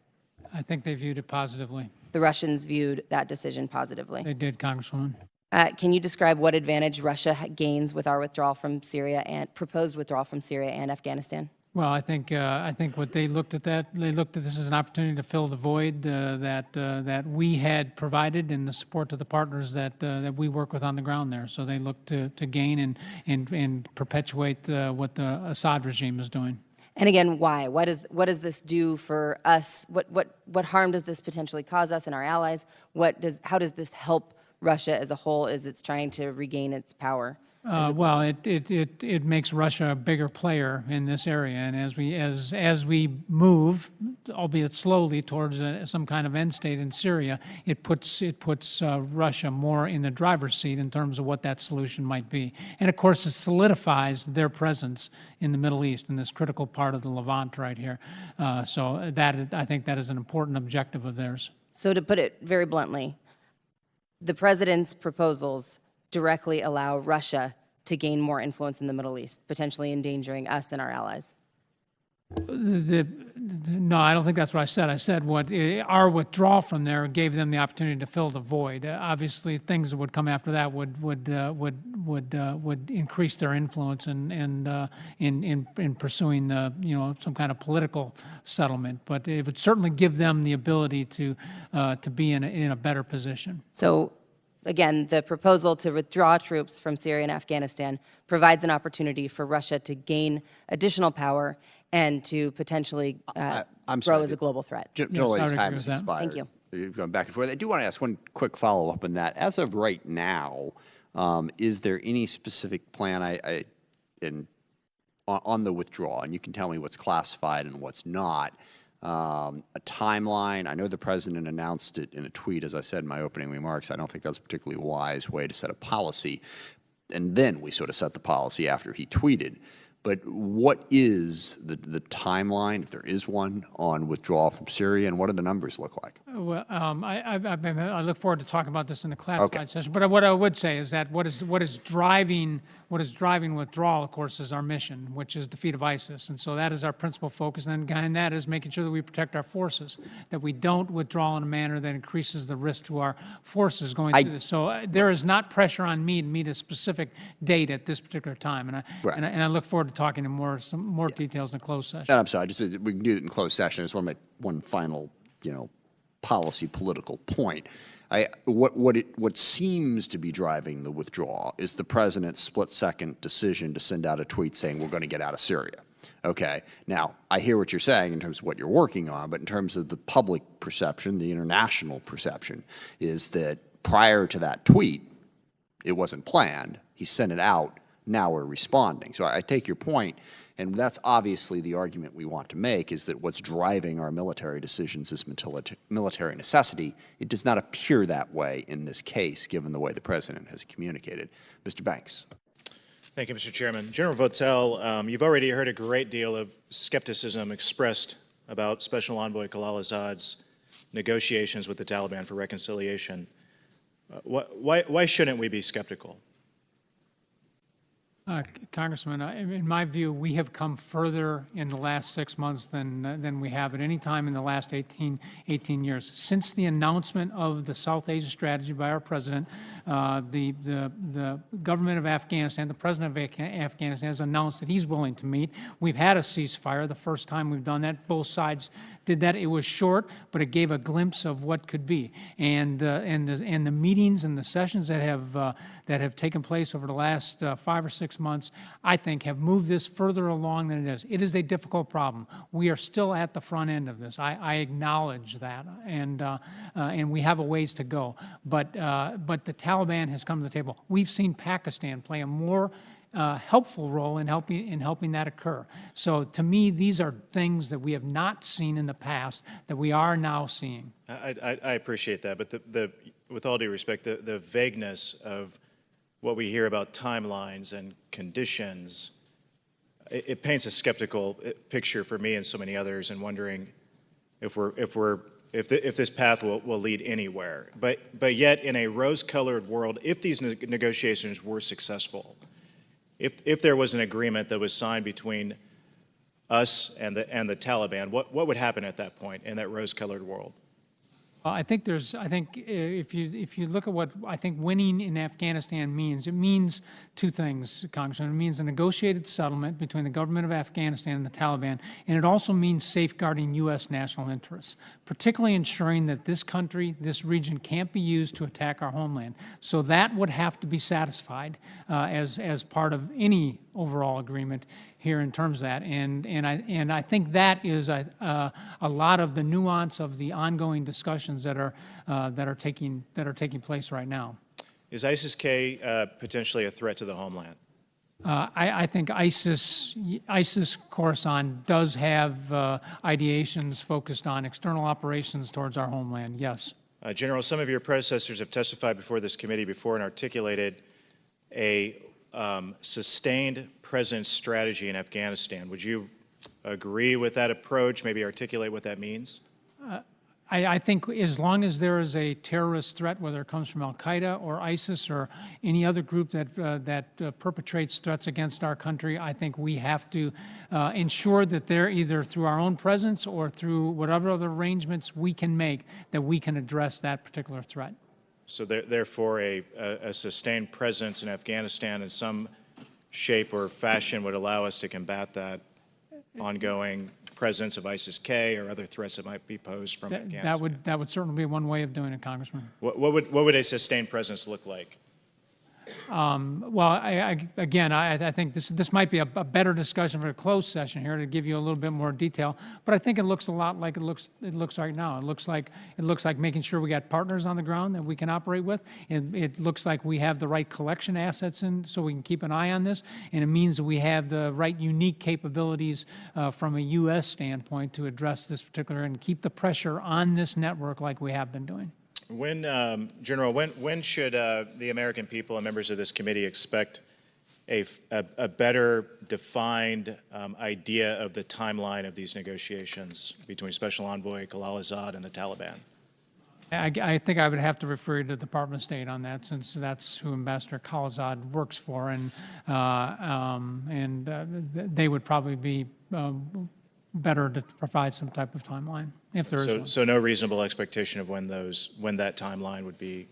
I think they viewed it positively. The Russians viewed that decision positively. They did, Congresswoman. Can you describe what advantage Russia gains with our withdrawal from Syria and proposed withdrawal from Syria and Afghanistan? Well, I think what they looked at this as an opportunity to fill the void that we had provided and the support to the partners that we work with on the ground there. So they looked to gain and perpetuate what the Assad regime is doing. And again, why? What does this do for us? What harm does this potentially cause us and our allies? How does this help Russia as a whole as it's trying to regain its power? Well, it makes Russia a bigger player in this area, and as we move, albeit slowly, towards some kind of end state in Syria, it puts Russia more in the driver's seat in terms of what that solution might be, and of course it solidifies their presence in the Middle East in this critical part of the Levant right here. So I think that is an important objective of theirs. So to put it very bluntly, the president's proposals directly allow Russia to gain more influence in the Middle East, potentially endangering us and our allies? No, I don't think that's what I said. I said our withdrawal from there gave them the opportunity to fill the void. Obviously, things that would come after that would increase their influence in pursuing some kind of political settlement. But it would certainly give them the ability to be in a better position. So, again, the proposal to withdraw troops from Syria and Afghanistan provides an opportunity for Russia to gain additional power and to potentially grow as a global threat. General, time has expired. Thank you. You're going back and forth. I do want to ask one quick follow-up on that. As of right now, is there any specific plan on the withdrawal? And you can tell me what's classified and what's not. A timeline. I know the president announced it in a tweet, as I said in my opening remarks. I don't think that's a particularly wise way to set a policy. And then we sort of set the policy after he tweeted. But what is the timeline, if there is one, on withdrawal from Syria, and what do the numbers look like? Well, I look forward to talking about this in the classified session. But what I would say is that what is driving withdrawal, of course, is our mission, which is defeat of ISIS, and so that is our principal focus. And then behind that is making sure that we protect our forces, that we don't withdraw in a manner that increases the risk to our forces going through this. So there is not pressure on me to meet a specific date at this particular time, and I look forward to talking in some more details in a closed session. I'm sorry, we can do it in closed session. I just want to make one final, policy political point. What seems to be driving the withdrawal is the president's split-second decision to send out a tweet saying we're going to get out of Syria. Okay. Now, I hear what you're saying in terms of what you're working on, but in terms of the public perception, the international perception, is that prior to that tweet, it wasn't planned. He sent it out. Now we're responding. So I take your point, and that's obviously the argument we want to make, is that what's driving our military decisions is military necessity. It does not appear that way in this case, given the way the president has communicated. Mr. Banks. Thank you, Mr. Chairman. General Votel, you've already heard a great deal of skepticism expressed about Special Envoy Khalilzad's negotiations with the Taliban for reconciliation. Why shouldn't we be skeptical? Congressman, in my view, we have come further in the last 6 months than we have at any time in the last 18 years. Since the announcement of the South Asia strategy by our president, the government of Afghanistan, the president of Afghanistan has announced that he's willing to meet. We've had a ceasefire, the first time we've done that. Both sides did that. It was short, but it gave a glimpse of what could be. And the meetings and the sessions that have taken place over the last 5 or 6 months, I think, have moved this further along than it is. It is a difficult problem. We are still at the front end of this. I acknowledge that, and we have a ways to go. But the Taliban has come to the table. We've seen Pakistan play a more helpful role in helping that occur. So to me, these are things that we have not seen in the past that we are now seeing. I appreciate that, but with all due respect, the vagueness of what we hear about timelines and conditions, it paints a skeptical picture for me and so many others, and wondering if this path will lead anywhere. But yet, in a rose-colored world, if these negotiations were successful, if there was an agreement that was signed between us and the Taliban, what would happen at that point in that rose-colored world? I think if you look at what I think winning in Afghanistan means, it means two things, Congressman. It means a negotiated settlement between the government of Afghanistan and the Taliban, and it also means safeguarding U.S. national interests, particularly ensuring that this country, this region, can't be used to attack our homeland. So that would have to be satisfied as part of any overall agreement here in terms of that, and I think that is a lot of the nuance of the ongoing discussions that are taking place right now. Is ISIS-K potentially a threat to the homeland? I think ISIS Khorasan does have ideations focused on external operations towards our homeland. Yes. General, some of your predecessors have testified before this committee before and articulated a sustained presence strategy in Afghanistan. Would you agree with that approach? Maybe articulate what that means? I think as long as there is a terrorist threat, whether it comes from al-Qaeda or ISIS or any other group that perpetrates threats against our country, I think we have to ensure that they're either through our own presence or through whatever other arrangements we can make, that we can address that particular threat. So therefore, a sustained presence in Afghanistan in some shape or fashion would allow us to combat that ongoing presence of ISIS-K or other threats that might be posed from Afghanistan. That would certainly be one way of doing it, Congressman. What would a sustained presence look like? Well, I think this might be a better discussion for a closed session here to give you a little bit more detail. But I think it looks a lot like it looks right now. It looks like making sure we got partners on the ground that we can operate with. It looks like we have the right collection assets in, so we can keep an eye on this. And it means that we have the right unique capabilities from a U.S. standpoint to address this particular and keep the pressure on this network like we have been doing. General, when should the American people and members of this committee expect a better defined idea of the timeline of these negotiations between Special Envoy Khalilzad and the Taliban? I think I would have to refer you to the Department of State on that, since that's who Ambassador Khalilzad works for, and they would probably be better to provide some type of timeline, if there is one. So no reasonable expectation of when that timeline would be?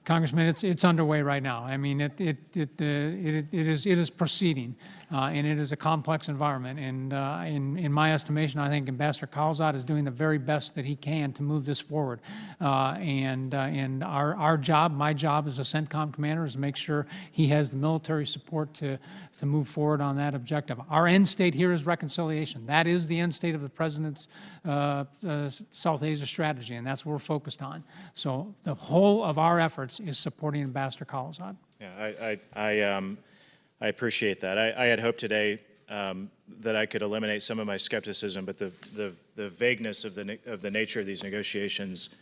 Congressman, it's underway right now. I mean, it is proceeding, and it is a complex environment. And in my estimation, I think Ambassador Khalilzad is doing the very best that he can to move this forward. And our job, my job as a CENTCOM commander, is to make sure he has the military support to move forward on that objective. Our end state here is reconciliation. That is the end state of the President's South Asia strategy, and that's what we're focused on. So the whole of our efforts is supporting Ambassador Khalilzad. Yeah, I appreciate that. I had hoped today that I could eliminate some of my skepticism, but the vagueness of the nature of these negotiations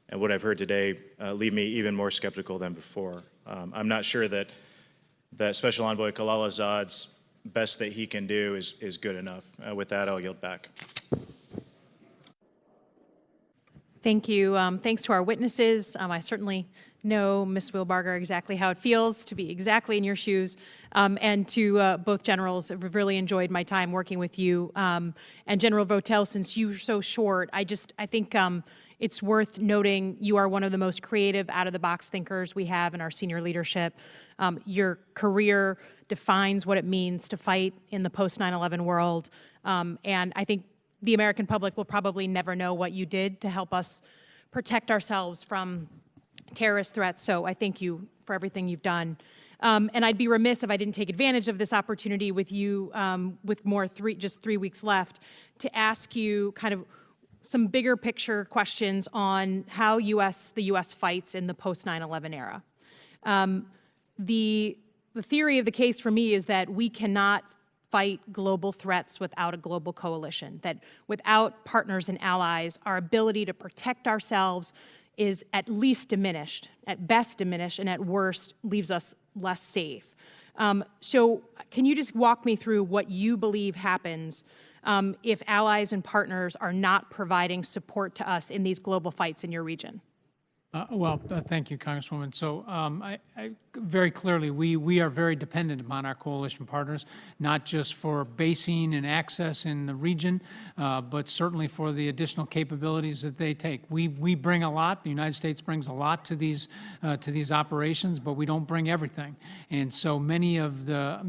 and what I've heard today leave me even more skeptical than before. I'm not sure that Special Envoy Khalilzad's best that he can do is good enough. With that, I'll yield back. Thank you. Thanks to our witnesses. I certainly know, Ms. Wheelbarger, exactly how it feels to be exactly in your shoes. And to both generals, I've really enjoyed my time working with you. And General Votel, since you're so short, I think it's worth noting you are one of the most creative, out-of-the-box thinkers we have in our senior leadership. Your career defines what it means to fight in the post-9/11 world. And I think the American public will probably never know what you did to help us protect ourselves from terrorist threats. So I thank you for everything you've done. And I'd be remiss if I didn't take advantage of this opportunity with you, with just 3 weeks left, to ask you kind of some bigger picture questions on how the U.S. fights in the post-9/11 era. The theory of the case for me is that we cannot fight global threats without a global coalition, that without partners and allies, our ability to protect ourselves is at least diminished, at best diminished, and at worst leaves us less safe. So can you just walk me through what you believe happens if allies and partners are not providing support to us in these global fights in your region? Thank you, Congresswoman. So very clearly, we are very dependent upon our coalition partners, not just for basing and access in the region, but certainly for the additional capabilities that they take. We bring a lot. The United States brings a lot to these operations, but we don't bring everything. And so many of the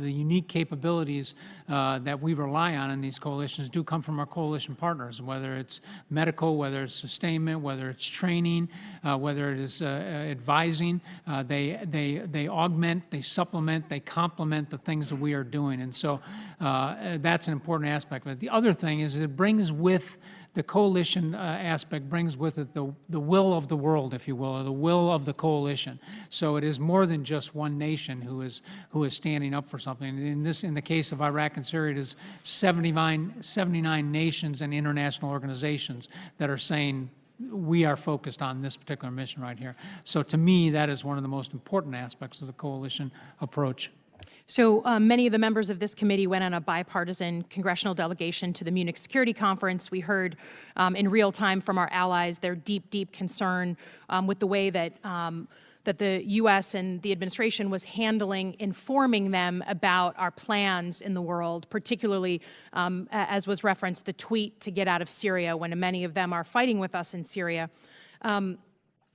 unique capabilities that we rely on in these coalitions do come from our coalition partners, whether it's medical, whether it's sustainment, whether it's training, whether it is advising. They augment, they supplement, they complement the things that we are doing. And so that's an important aspect of it. The other thing is it brings with the coalition aspect brings with it the will of the world, if you will, or the will of the coalition. So it is more than just one nation who is standing up for something. In the case of Iraq and Syria, it is 79 nations and international organizations that are saying, we are focused on this particular mission right here. So to me, that is one of the most important aspects of the coalition approach. So many of the members of this committee went on a bipartisan congressional delegation to the Munich Security Conference. We heard in real time from our allies their deep, deep concern with the way that the U.S. and the administration was handling informing them about our plans in the world, particularly, as was referenced, the tweet to get out of Syria when many of them are fighting with us in Syria.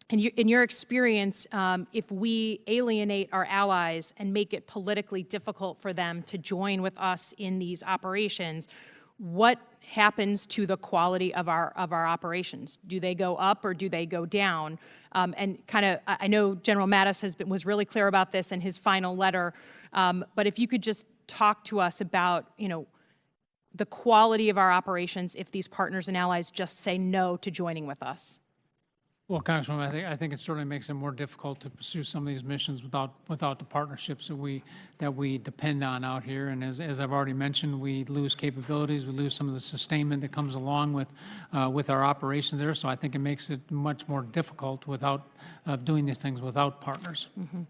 In your experience, if we alienate our allies and make it politically difficult for them to join with us in these operations, what happens to the quality of our operations? Do they go up or do they go down? And kind of, I know General Mattis was really clear about this in his final letter, but if you could just talk to us about, the quality of our operations if these partners and allies just say no to joining with us. Well, Congresswoman, I think it certainly makes it more difficult to pursue some of these missions without the partnerships that we depend on out here. And as I've already mentioned, we lose capabilities, we lose some of the sustainment that comes along with our operations there. So I think it makes it much more difficult doing these things without partners. Mm-hmm.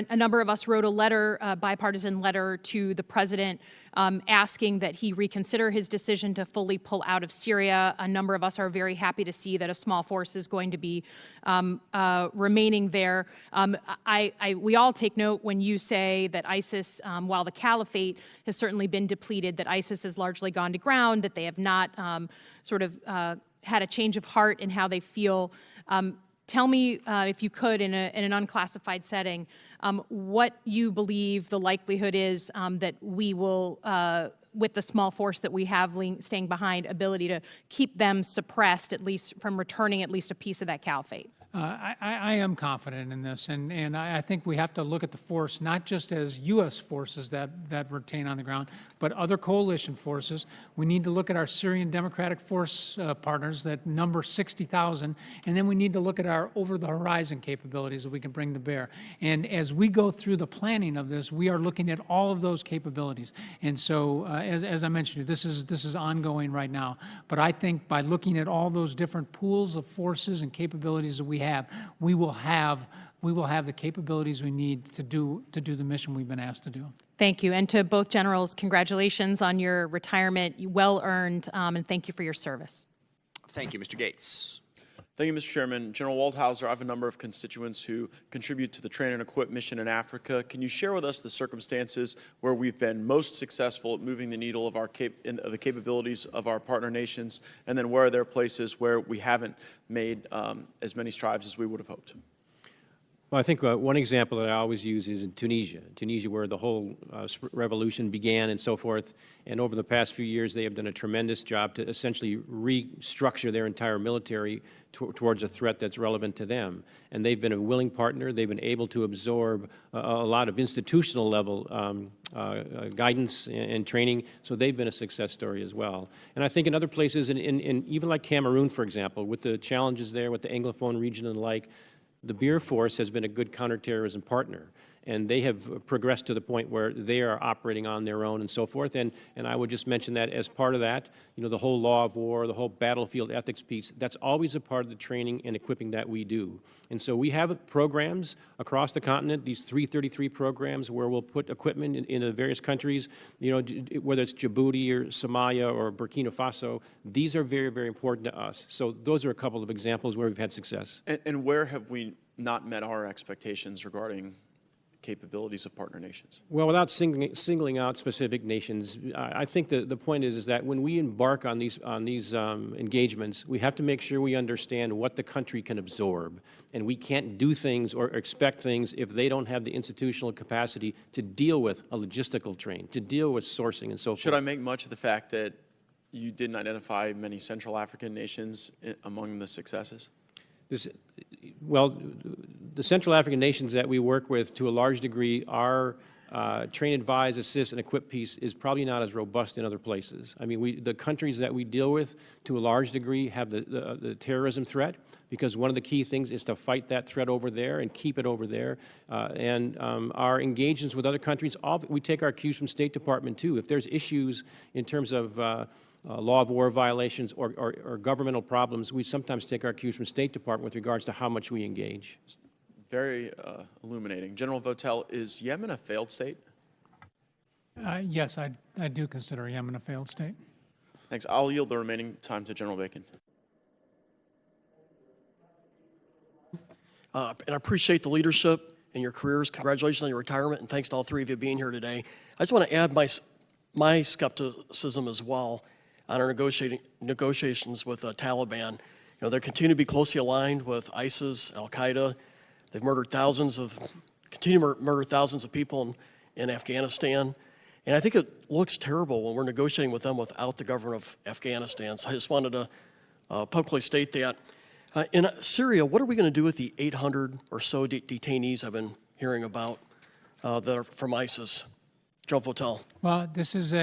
A number of us wrote a letter, a bipartisan letter to the president asking that he reconsider his decision to fully pull out of Syria. A number of us are very happy to see that a small force is going to be remaining there. We all take note when you say that ISIS, while the caliphate has certainly been depleted, that ISIS has largely gone to ground, that they have not had a change of heart in how they feel. Tell me, if you could, in an unclassified setting, what you believe the likelihood is that we will, with the small force that we have staying behind, ability to keep them suppressed, at least from returning at least a piece of that caliphate. I am confident in this, and I think we have to look at the force not just as U.S. forces that retain on the ground, but other coalition forces. We need to look at our Syrian Democratic Force partners that number 60,000, and then we need to look at our over-the-horizon capabilities that we can bring to bear. And as we go through the planning of this, we are looking at all of those capabilities. And so, as I mentioned, this is ongoing right now. But I think by looking at all those different pools of forces and capabilities that we will have we will have the capabilities we need to do the mission we've been asked to do. Thank you. And to both generals, congratulations on your retirement. Well earned, and thank you for your service. Thank you, Mr. Gates. Thank you, Mr. Chairman. General Waldhauser, I have a number of constituents who contribute to the Train and Equip mission in Africa. Can you share with us the circumstances where we've been most successful at moving the needle of the capabilities of our partner nations, and then where are there places where we haven't made as many strides as we would have hoped? Well, I think one example that I always use is in Tunisia, where the whole revolution began and so forth. And over the past few years, they have done a tremendous job to essentially restructure their entire military towards a threat that's relevant to them. And they've been a willing partner. They've been able to absorb a lot of institutional level guidance and training. So they've been a success story as well. And I think in other places, in even like Cameroon, for example, with the challenges there with the Anglophone region and the like, the Beer Force has been a good counterterrorism partner, and they have progressed to the point where they are operating on their own and so forth. And I would just mention that as part of that, you know, the whole law of war, the whole battlefield ethics piece, that's always a part of the training and equipping that we do. And so we have programs across the continent, these 333 programs where we'll put equipment in the various countries, you know, whether it's Djibouti or Somalia or Burkina Faso. These are very, very important to us. So those are a couple of examples where we've had success. And where have we not met our expectations regarding capabilities of partner nations? Well, without singling out specific nations, I think the point is that when we embark on these engagements, we have to make sure we understand what the country can absorb, and we can't do things or expect things if they don't have the institutional capacity to deal with a logistical train, to deal with sourcing and so forth. Should I make much of the fact that you didn't identify many Central African nations among the successes? Well, the Central African nations that we work with, to a large degree, our train, advise, assist, and equip piece is probably not as robust in other places. I mean, the countries that we deal with, to a large degree, have the terrorism threat, because one of the key things is to fight that threat over there and keep it over there. And our engagements with other countries, we take our cues from State Department, too. If there's issues in terms of law of war violations or governmental problems, we sometimes take our cues from State Department with regards to how much we engage. It's very illuminating. General Votel, is Yemen a failed state? Yes, I do consider Yemen a failed state. Thanks. I'll yield the remaining time to General Bacon. And I appreciate the leadership in your careers. Congratulations on your retirement, and thanks to all three of you being here today. I just want to add my skepticism as well on our negotiations with the Taliban. You know, they continue to be closely aligned with ISIS, Al-Qaeda. They've continue to murder thousands of people in Afghanistan. And I think it looks terrible when we're negotiating with them without the government of Afghanistan. So I just wanted to publicly state that. In Syria, what are we going to do with the 800 or so detainees I've been hearing about that are from ISIS? General Votel. Well, this is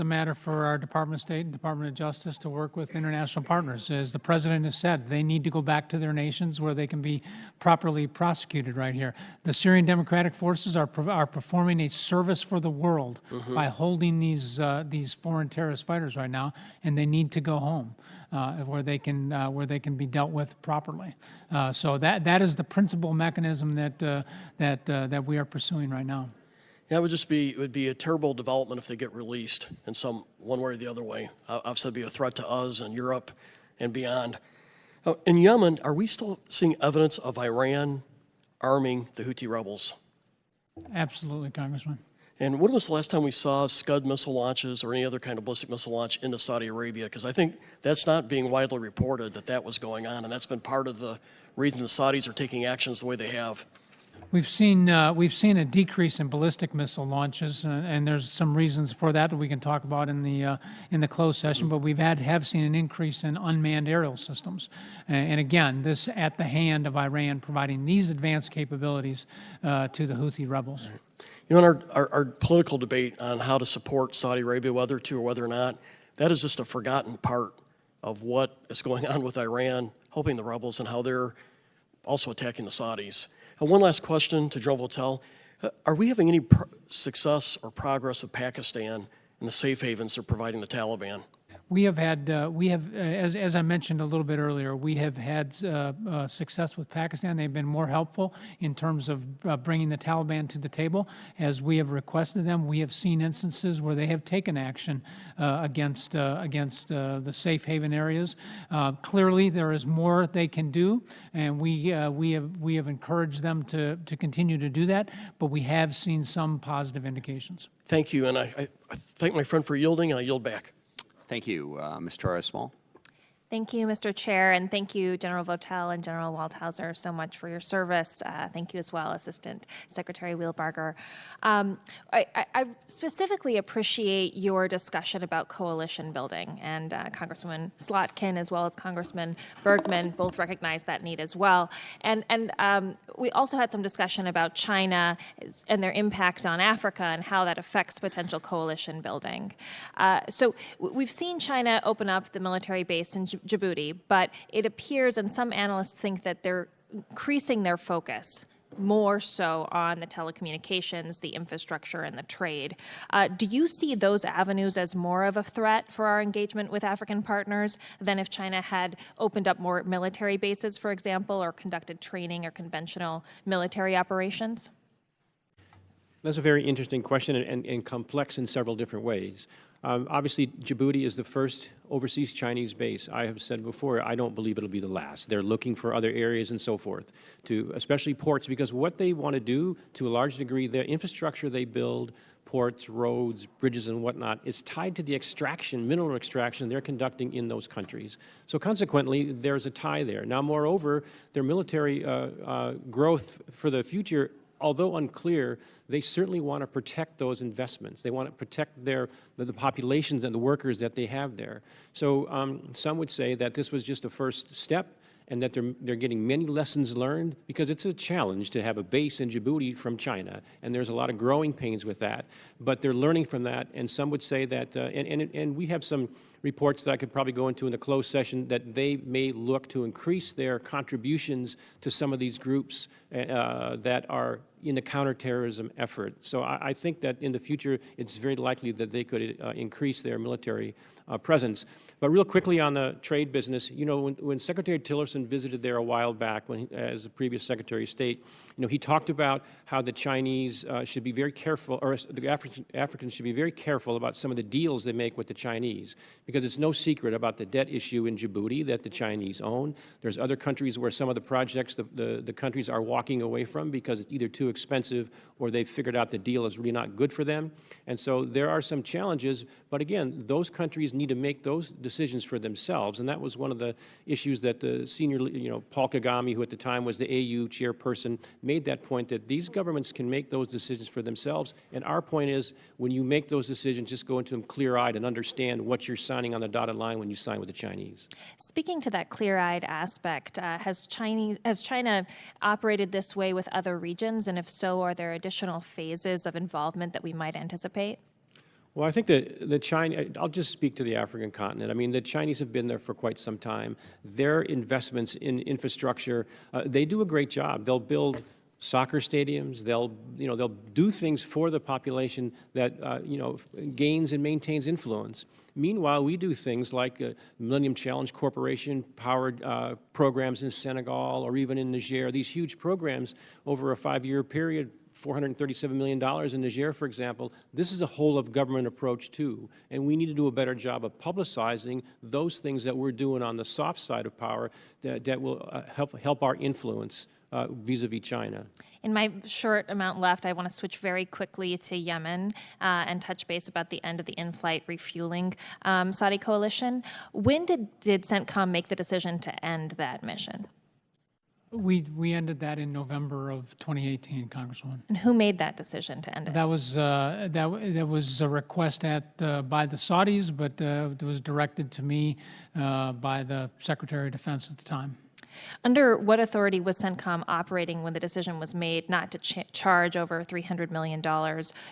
a matter for our Department of State and Department of Justice to work with international partners. As the President has said, they need to go back to their nations where they can be properly prosecuted right here. The Syrian Democratic Forces are performing a service for the world by holding these foreign terrorist fighters right now, and they need to go home where they can be dealt with properly. So that is the principal mechanism that we are pursuing right now. Yeah, it would be a terrible development if they get released in one way or the other way. Obviously, it'd be a threat to us and Europe and beyond. In Yemen, are we still seeing evidence of Iran arming the Houthi rebels? Absolutely, Congressman. And when was the last time we saw Scud missile launches or any other kind of ballistic missile launch into Saudi Arabia? Because I think that's not being widely reported that was going on, and that's been part of the reason the Saudis are taking actions the way they have. We've seen a decrease in ballistic missile launches, and there's some reasons for that we can talk about in the closed session. But we've have seen an increase in unmanned aerial systems, and again, this at the hand of Iran providing these advanced capabilities to the Houthi rebels. You know, in our political debate on how to support Saudi Arabia, whether to or whether or not, that is just a forgotten part of what is going on with Iran, helping the rebels, and how they're also attacking the Saudis. And one last question to General Votel. Are we having any success or progress with Pakistan in the safe havens they're providing the Taliban? We have had, as I mentioned a little bit earlier, we have had success with Pakistan. They've been more helpful in terms of bringing the Taliban to the table. As we have requested them, we have seen instances where they have taken action against the safe haven areas. Clearly, there is more they can do, and we have encouraged them to continue to do that, but we have seen some positive indications. Thank you, and I thank my friend for yielding, and I yield back. Thank you. Ms. Torres-Small. Thank you, Mr. Chair, and thank you, General Votel and General Waldhauser, so much for your service. Thank you as well, Assistant Secretary Wheelbarger. I specifically appreciate your discussion about coalition building, and Congresswoman Slotkin as well as Congressman Bergman both recognize that need as well. And we also had some discussion about China and their impact on Africa and how that affects potential coalition building. So we've seen China open up the military base in Djibouti, but it appears, and some analysts think, that they're increasing their focus more so on the telecommunications, the infrastructure, and the trade. Do you see those avenues as more of a threat for our engagement with African partners than if China had opened up more military bases, for example, or conducted training or conventional military operations? That's a very interesting question and complex in several different ways. Obviously, Djibouti is the first overseas Chinese base. I have said before, I don't believe it'll be the last. They're looking for other areas and so forth, especially ports, because what they want to do, to a large degree, the infrastructure they build, ports, roads, bridges, and whatnot, is tied to the extraction, mineral extraction they're conducting in those countries. So consequently, there's a tie there. Now, moreover, their military growth for the future, although unclear, they certainly want to protect those investments. They want to protect the populations and the workers that they have there. So some would say that this was just a first step, and that they're getting many lessons learned, because it's a challenge to have a base in Djibouti from China, and there's a lot of growing pains with that. But they're learning from that, and some would say that, and we have some reports that I could probably go into in a closed session, that they may look to increase their contributions to some of these groups that are in the counterterrorism effort. So I think that in the future, it's very likely that they could increase their military presence. But real quickly on the trade business, you know, when Secretary Tillerson visited there a while back, as the previous Secretary of State, you know, he talked about how the Chinese should be very careful, or the Africans should be very careful about some of the deals they make with the Chinese, because it's no secret about the debt issue in Djibouti that the Chinese own. There's other countries where some of the projects the countries are walking away from because it's either too expensive or they've figured out the deal is really not good for them. And so there are some challenges, but again, those countries need to make those decisions for themselves, and that was one of the issues that the senior, Paul Kagame, who at the time was the AU chairperson, made that point, that these governments can make those decisions for themselves, and our point is, when you make those decisions, just go into them clear-eyed and understand what you're signing on the dotted line when you sign with the Chinese. Speaking to that clear-eyed aspect, has China operated this way with other regions, and if so, are there additional phases of involvement that we might anticipate? Well, I think that the China, I'll just speak to the African continent. I mean, the Chinese have been there for quite some time. Their investments in infrastructure, they do a great job. They'll build soccer stadiums. They'll do things for the population that, gains and maintains influence. Meanwhile, we do things like Millennium Challenge Corporation powered programs in Senegal or even in Niger, these huge programs over a 5-year period, $437 million in Niger, for example. This is a whole-of-government approach, too, and we need to do a better job of publicizing those things that we're doing on the soft side of power that will help our influence vis-a-vis China. In my short amount left, I want to switch very quickly to Yemen and touch base about the end of the in-flight refueling Saudi coalition. When did CENTCOM make the decision to end that mission? We ended that in November of 2018, Congresswoman. And who made that decision to end it? That was a request by the Saudis, but it was directed to me by the Secretary of Defense at the time. Under what authority was CENTCOM operating when the decision was made not to charge over $300 million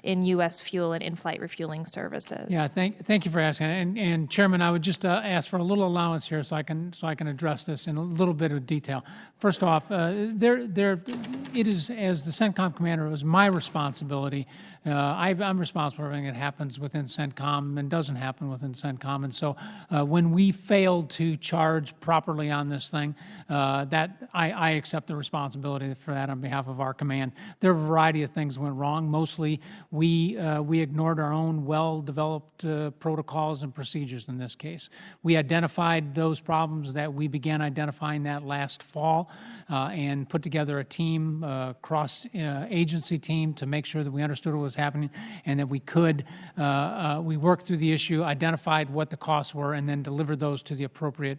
in U.S. fuel and in-flight refueling services? Yeah, thank you for asking. And Chairman, I would just ask for a little allowance here so I can address this in a little bit of detail. First off, it is, as the CENTCOM commander, it was my responsibility. I'm responsible for everything that happens within CENTCOM and doesn't happen within CENTCOM. And so when we failed to charge properly on this thing, that I accept the responsibility for that on behalf of our command. There are a variety of things that went wrong. Mostly, we ignored our own well-developed protocols and procedures in this case. We identified those problems that we began identifying that last fall and put together a team, cross-agency team, to make sure that we understood what was happening and that we could, we worked through the issue, identified what the costs were, and then delivered those to the appropriate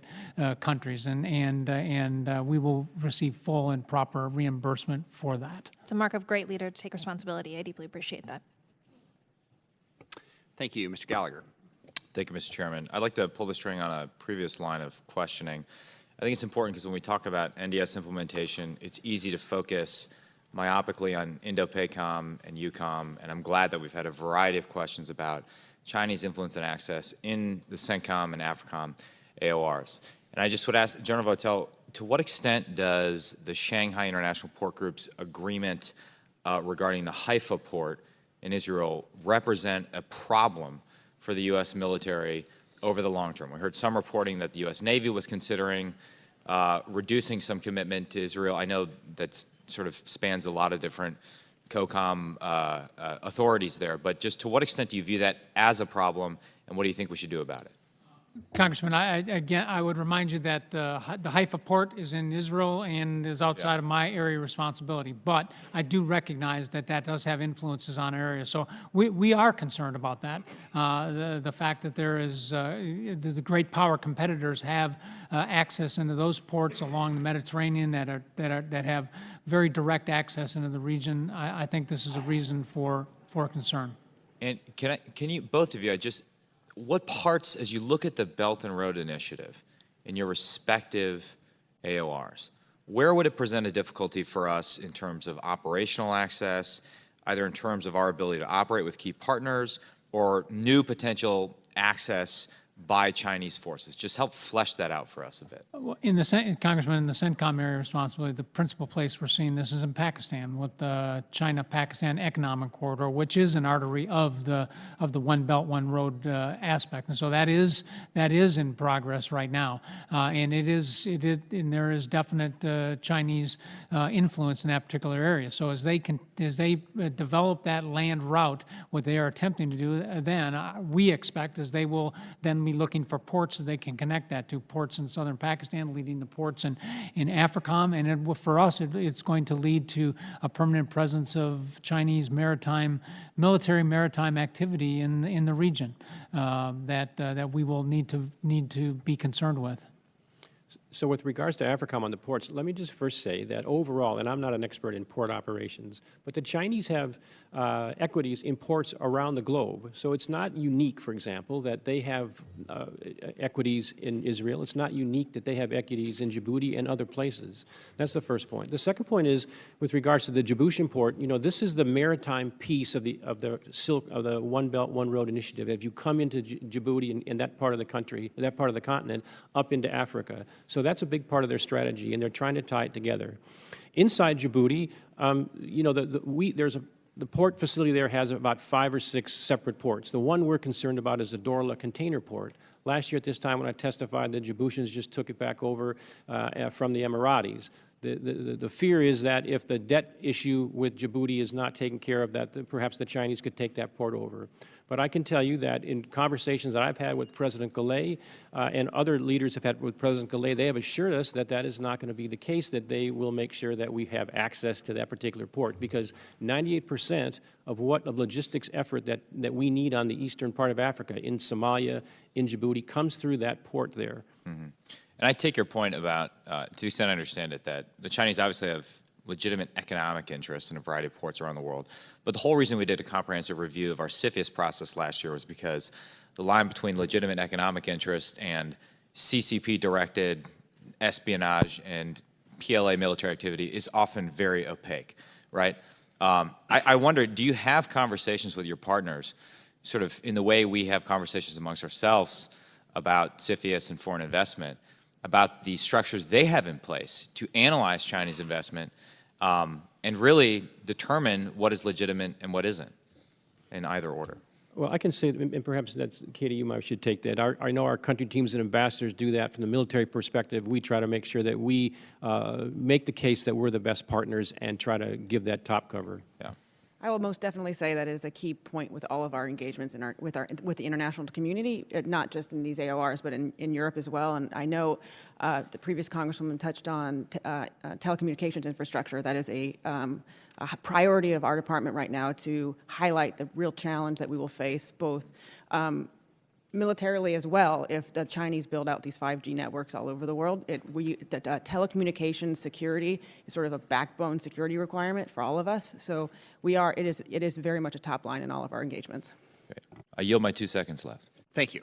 countries. And we will receive full and proper reimbursement for that. It's a mark of great leader to take responsibility. I deeply appreciate that. Thank you. Mr. Gallagher. Thank you, Mr. Chairman. I'd like to pull the string on a previous line of questioning. I think it's important because when we talk about NDS implementation, it's easy to focus myopically on Indo-PACOM and EUCOM, and I'm glad that we've had a variety of questions about Chinese influence and access in the CENTCOM and AFRICOM AORs. And I just would ask General Votel, to what extent does the Shanghai International Port Group's agreement regarding the Haifa port in Israel represent a problem for the U.S. military over the long term? We heard some reporting that the U.S. Navy was considering reducing some commitment to Israel. I know that sort of spans a lot of different COCOM authorities there, but just to what extent do you view that as a problem, and what do you think we should do about it? Congressman, I would remind you that the Haifa port is in Israel and is outside of my area of responsibility. But I do recognize that that does have influences on our area. So we are concerned about that. The fact that there is the great power competitors have access into those ports along the Mediterranean that have very direct access into the region. I think this is a reason for concern. And can you, both of you, what parts, as you look at the Belt and Road Initiative in your respective AORs, where would it present a difficulty for us in terms of operational access, either in terms of our ability to operate with key partners or new potential access by Chinese forces? Just help flesh that out for us a bit. Congressman, in the CENTCOM area of responsibility, the principal place we're seeing this is in Pakistan with the China-Pakistan Economic Corridor, which is an artery of the One Belt, One Road aspect. And so that is in progress right now. And there is definite Chinese influence in that particular area. So as they develop that land route, what they are attempting to do then, we expect is they will then be looking for ports that they can connect that to, ports in southern Pakistan, leading to ports in AFRICOM, and for us, it's going to lead to a permanent presence of Chinese military maritime activity in the region that we will need to be concerned with. So with regards to AFRICOM on the ports, let me just first say that overall, and I'm not an expert in port operations, but the Chinese have equities in ports around the globe. So it's not unique, for example, that they have equities in Israel. It's not unique that they have equities in Djibouti and other places. That's the first point. The second point is, with regards to the Djibouti port, this is the maritime piece of the One Belt, One Road initiative. If you come into Djibouti and that part of the country, that part of the continent, up into Africa. So that's a big part of their strategy, and they're trying to tie it together. Inside Djibouti, the port facility there has about 5 or 6 separate ports. The one we're concerned about is the Dorla container port. Last year at this time when I testified, the Djiboutians just took it back over from the Emiratis. The fear is that if the debt issue with Djibouti is not taken care of, that perhaps the Chinese could take that port over. But I can tell you that in conversations that I've had with President Goulet and other leaders have had with President Goulet, they have assured us that that is not going to be the case, that they will make sure that we have access to that particular port, because 98% of logistics effort that we need on the eastern part of Africa, in Somalia, in Djibouti, comes through that port there. Mm-hmm. And I take your point about, to the extent I understand it, that the Chinese obviously have legitimate economic interests in a variety of ports around the world. But the whole reason we did a comprehensive review of our CFIUS process last year was because the line between legitimate economic interest and CCP-directed espionage and PLA military activity is often very opaque, right? I wonder, do you have conversations with your partners, sort of in the way we have conversations amongst ourselves about CFIUS and foreign investment, about the structures they have in place to analyze Chinese investment and really determine what is legitimate and what isn't, in either order? Well, I can say, and perhaps that's, Katie, you might should take that. I know our country teams and ambassadors do that from the military perspective. We try to make sure that we make the case that we're the best partners and try to give that top cover. Yeah. I will most definitely say that is a key point with all of our engagements with the international community, not just in these AORs, but in Europe as well. And I know the previous Congresswoman touched on telecommunications infrastructure. That is a priority of our department right now to highlight the real challenge that we will face both militarily as well if the Chinese build out these 5G networks all over the world. Telecommunications security is sort of a backbone security requirement for all of us. So it is very much a top line in all of our engagements. Great. I yield my 2 seconds left. Thank you.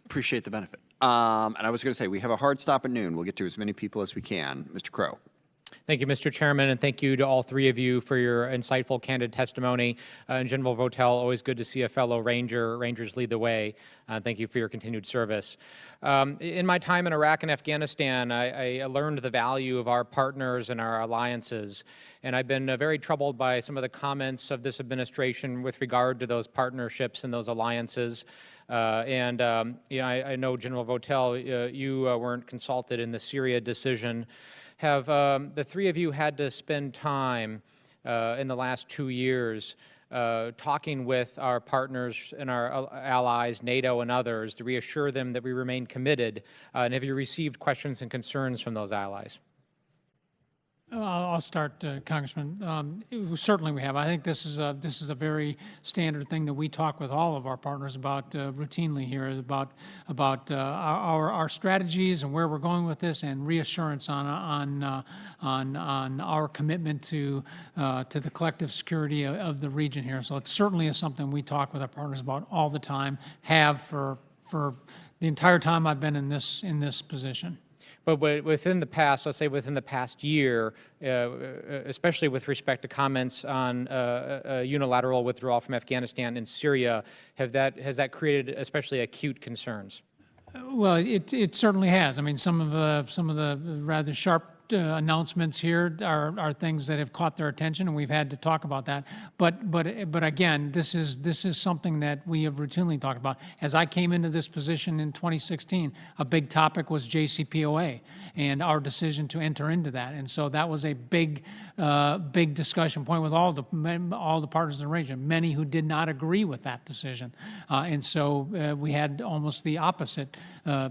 Appreciate the benefit. And I was going to say, we have a hard stop at noon. We'll get to as many people as we can. Mr. Crow. Thank you, Mr. Chairman, and thank you to all three of you for your insightful, candid testimony. General Votel, always good to see a fellow Ranger. Rangers lead the way. Thank you for your continued service. In my time in Iraq and Afghanistan, I learned the value of our partners and our alliances, and I've been very troubled by some of the comments of this administration with regard to those partnerships and those alliances. I know, General Votel, you weren't consulted in the Syria decision. Have the three of you had to spend time in the last 2 years talking with our partners and our allies, NATO and others, to reassure them that we remain committed? And have you received questions and concerns from those allies? I'll start, Congressman. Certainly we have. I think this is a very standard thing that we talk with all of our partners about routinely here, about our strategies and where we're going with this, and reassurance on our commitment to the collective security of the region here. So it certainly is something we talk with our partners about all the time. Have for the entire time I've been in this position. But within the past, let's say within the past year, especially with respect to comments on a unilateral withdrawal from Afghanistan and Syria, has that created especially acute concerns? Well, it certainly has. I mean, some of the rather sharp announcements here are things that have caught their attention, and we've had to talk about that. But again, this is something that we have routinely talked about. As I came into this position in 2016, a big topic was JCPOA and our decision to enter into that, and so that was a big discussion point with all the partners in the region. Many who did not agree with that decision, and so we had almost the opposite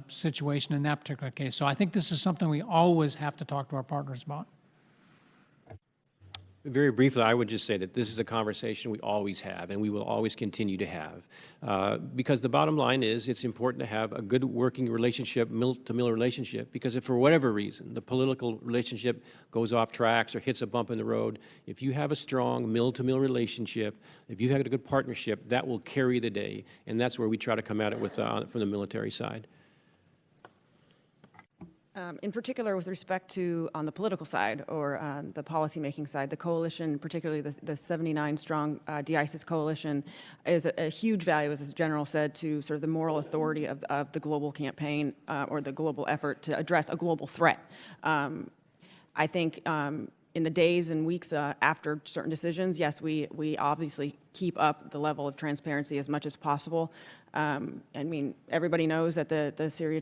situation in that particular case. So I think this is something we always have to talk to our partners about. Very briefly, I would just say that this is a conversation we always have and we will always continue to have, because the bottom line is it's important to have a good working relationship, mill-to-mill relationship, because if for whatever reason the political relationship goes off tracks or hits a bump in the road, if you have a strong mill-to-mill relationship, if you have a good partnership, that will carry the day, and that's where we try to come at it with from the military side. In particular, with respect to on the political side or the policymaking side, the coalition, particularly the 79-strong de-ISIS coalition, is a huge value, as the General said, to sort of the moral authority of the global campaign or the global effort to address a global threat. I think in the days and weeks after certain decisions, yes, we obviously keep up the level of transparency as much as possible. I mean, everybody knows that the Syria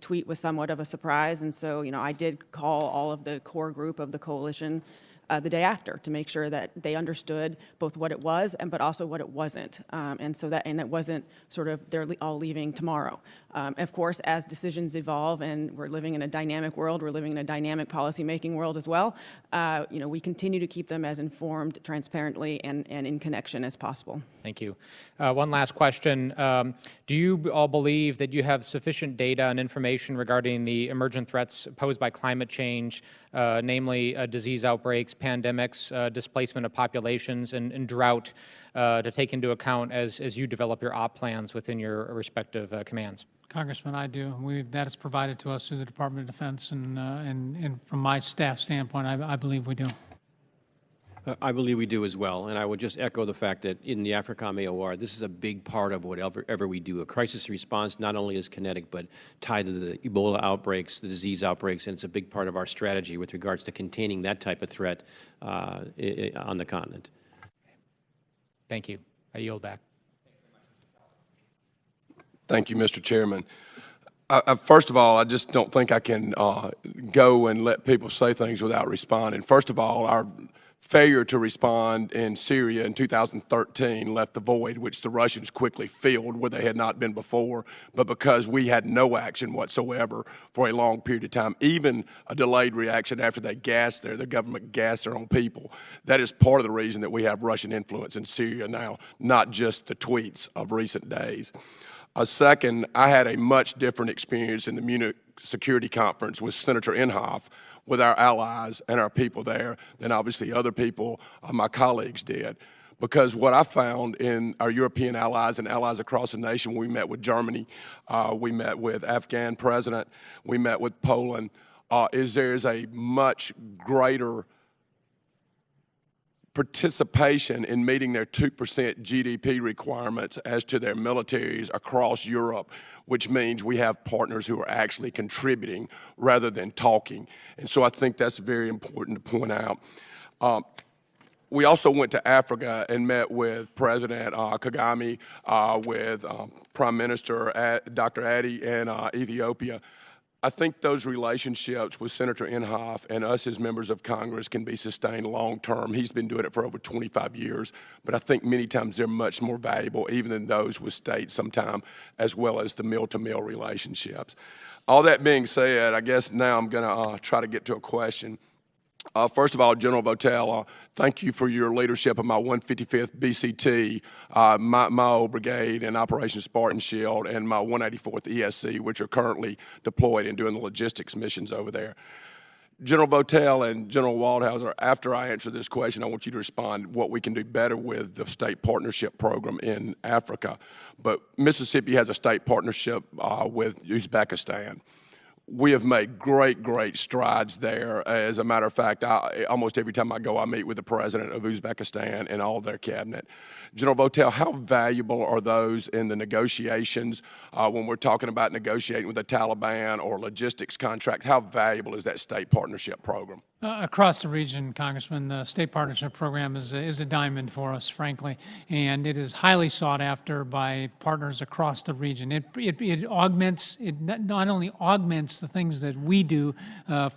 tweet was somewhat of a surprise, and so, you know, I did call all of the core group of the coalition the day after to make sure that they understood both what it was but also what it wasn't, and it wasn't sort of they're all leaving tomorrow. Of course, as decisions evolve and we're living in a dynamic world, we're living in a dynamic policymaking world as well. You know, we continue to keep them as informed, transparently, and in connection as possible. Thank you. One last question. Do you all believe that you have sufficient data and information regarding the emergent threats posed by climate change, namely disease outbreaks, pandemics, displacement of populations, and drought, to take into account as you develop your op plans within your respective commands? Congressman, I do. That is provided to us through the Department of Defense, and from my staff standpoint, I believe we do. I believe we do as well, and I would just echo the fact that in the AFRICOM AOR, this is a big part of whatever we do. A crisis response not only is kinetic, but tied to the Ebola outbreaks, the disease outbreaks, and it's a big part of our strategy with regards to containing that type of threat on the continent. Thank you. I yield back. Thank you, Mr. Chairman. First of all, I just don't think I can go and let people say things without responding. First of all, our failure to respond in Syria in 2013 left the void, which the Russians quickly filled where they had not been before, but because we had no action whatsoever for a long period of time, even a delayed reaction after they gassed the government gassed their own people. That is part of the reason that we have Russian influence in Syria now, not just the tweets of recent days. Second, I had a much different experience in the Munich Security Conference with Senator Inhofe, with our allies and our people there, than obviously other people, my colleagues did. Because what I found in our European allies and allies across the nation, we met with Germany, we met with Afghan president, we met with Poland, is there's a much greater participation in meeting their 2% GDP requirements as to their militaries across Europe, which means we have partners who are actually contributing rather than talking. And so I think that's very important to point out. We also went to Africa and met with President Kagame, with Prime Minister Dr. Abiy in Ethiopia. I think those relationships with Senator Inhofe and us as members of Congress can be sustained long term. He's been doing it for over 25 years, but I think many times they're much more valuable even than those with states sometime, as well as the mill-to-mill relationships. All that being said, I guess now I'm going to try to get to a question. First of all, General Votel, thank you for your leadership of my 155th BCT, my old brigade in Operation Spartan Shield, and my 184th ESC, which are currently deployed and doing the logistics missions over there. General Votel and General Waldhauser, after I answer this question, I want you to respond what we can do better with the state partnership program in Africa. But Mississippi has a state partnership with Uzbekistan. We have made great strides there. As a matter of fact, almost every time I go, I meet with the president of Uzbekistan and all of their cabinet. General Votel, how valuable are those in the negotiations when we're talking about negotiating with the Taliban or logistics contract? How valuable is that state partnership program? Across the region, Congressman, the state partnership program is a diamond for us, frankly, and it is highly sought after by partners across the region. It augments, it not only augments the things that we do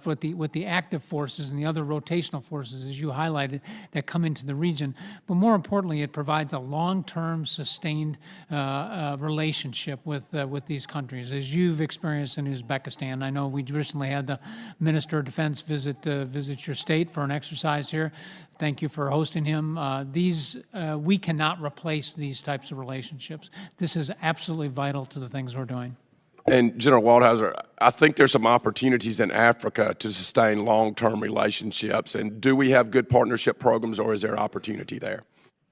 with the active forces and the other rotational forces, as you highlighted, that come into the region, but more importantly, it provides a long-term, sustained relationship with these countries, as you've experienced in Uzbekistan. I know we recently had the Minister of Defense visit your state for an exercise here. Thank you for hosting him. We cannot replace these types of relationships. This is absolutely vital to the things we're doing. And General Waldhauser, I think there's some opportunities in Africa to sustain long-term relationships. And do we have good partnership programs, or is there opportunity there?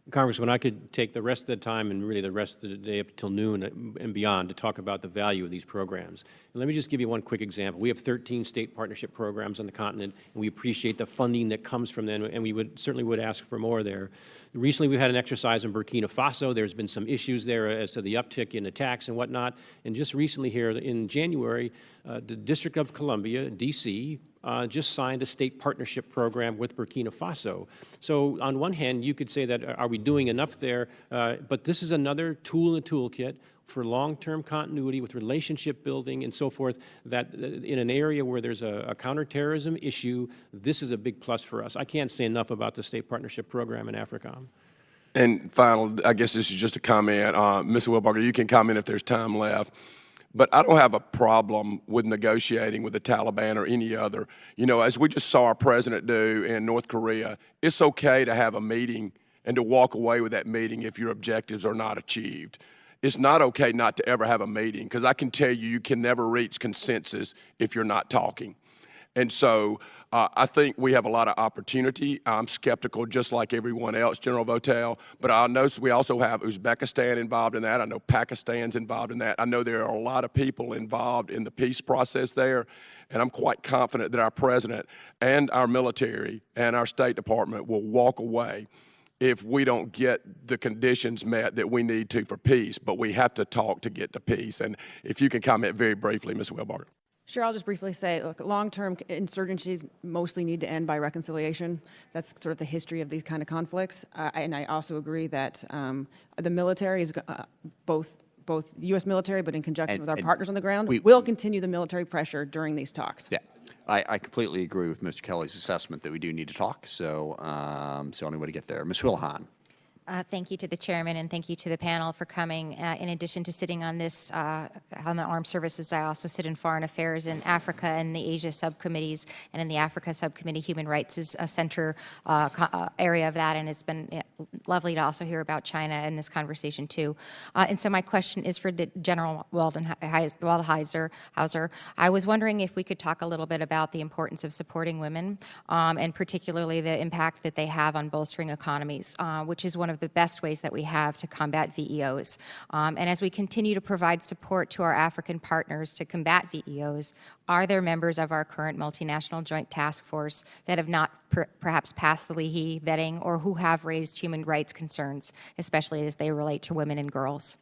Congressman, I could take the rest of the time and really the rest of the day up until noon and beyond to talk about the value of these programs. And let me just give you one quick example. We have 13 state partnership programs on the continent, and we appreciate the funding that comes from them, and we certainly would ask for more there. Recently, we had an exercise in Burkina Faso. There's been some issues there as to the uptick in attacks and whatnot. And just recently here in January, the District of Columbia, D.C., just signed a state partnership program with Burkina Faso. So on one hand, you could say that, are we doing enough there? But this is another tool in the toolkit for long-term continuity with relationship building and so forth, that in an area where there's a counterterrorism issue, this is a big plus for us. I can't say enough about the state partnership program in AFRICOM. And final, I guess this is just a comment. Ms. Wheelbarger, you can comment if there's time left. But I don't have a problem with negotiating with the Taliban or any other. You know, as we just saw our president do in North Korea, it's okay to have a meeting and to walk away with that meeting if your objectives are not achieved. It's not okay not to ever have a meeting, because I can tell you, you can never reach consensus if you're not talking. And so I think we have a lot of opportunity. I'm skeptical, just like everyone else, General Votel, but I know we also have Uzbekistan involved in that. I know Pakistan's involved in that. I know there are a lot of people involved in the peace process there, and I'm quite confident that our president and our military and our State Department will walk away if we don't get the conditions met that we need to for peace, but we have to talk to get to peace. And if you can comment very briefly, Ms. Wheelbarger. Sure, I'll just briefly say, look, long-term insurgencies mostly need to end by reconciliation. That's sort of the history of these kind of conflicts. And I also agree that the military is both the U.S. military, but in conjunction with our partners on the ground, will continue the military pressure during these talks. Yeah. I completely agree with Mr. Kelly's assessment that we do need to talk. So, only way to get there. Ms. Houlihan. Thank you to the chairman and thank you to the panel for coming. In addition to sitting on this, on the armed services, I also sit in foreign affairs in Africa and the Asia subcommittees, and in the Africa subcommittee, human rights is a center area of that, and it's been lovely to also hear about China in this conversation too. And so my question is for the General Waldhauser. I was wondering if we could talk a little bit about the importance of supporting women, and particularly the impact that they have on bolstering economies, which is one of the best ways that we have to combat VEOs. And as we continue to provide support to our African partners to combat VEOs, are there members of our current multinational joint task force that have not perhaps passed the Leahy vetting or who have raised human rights concerns, especially as they relate to women and girls?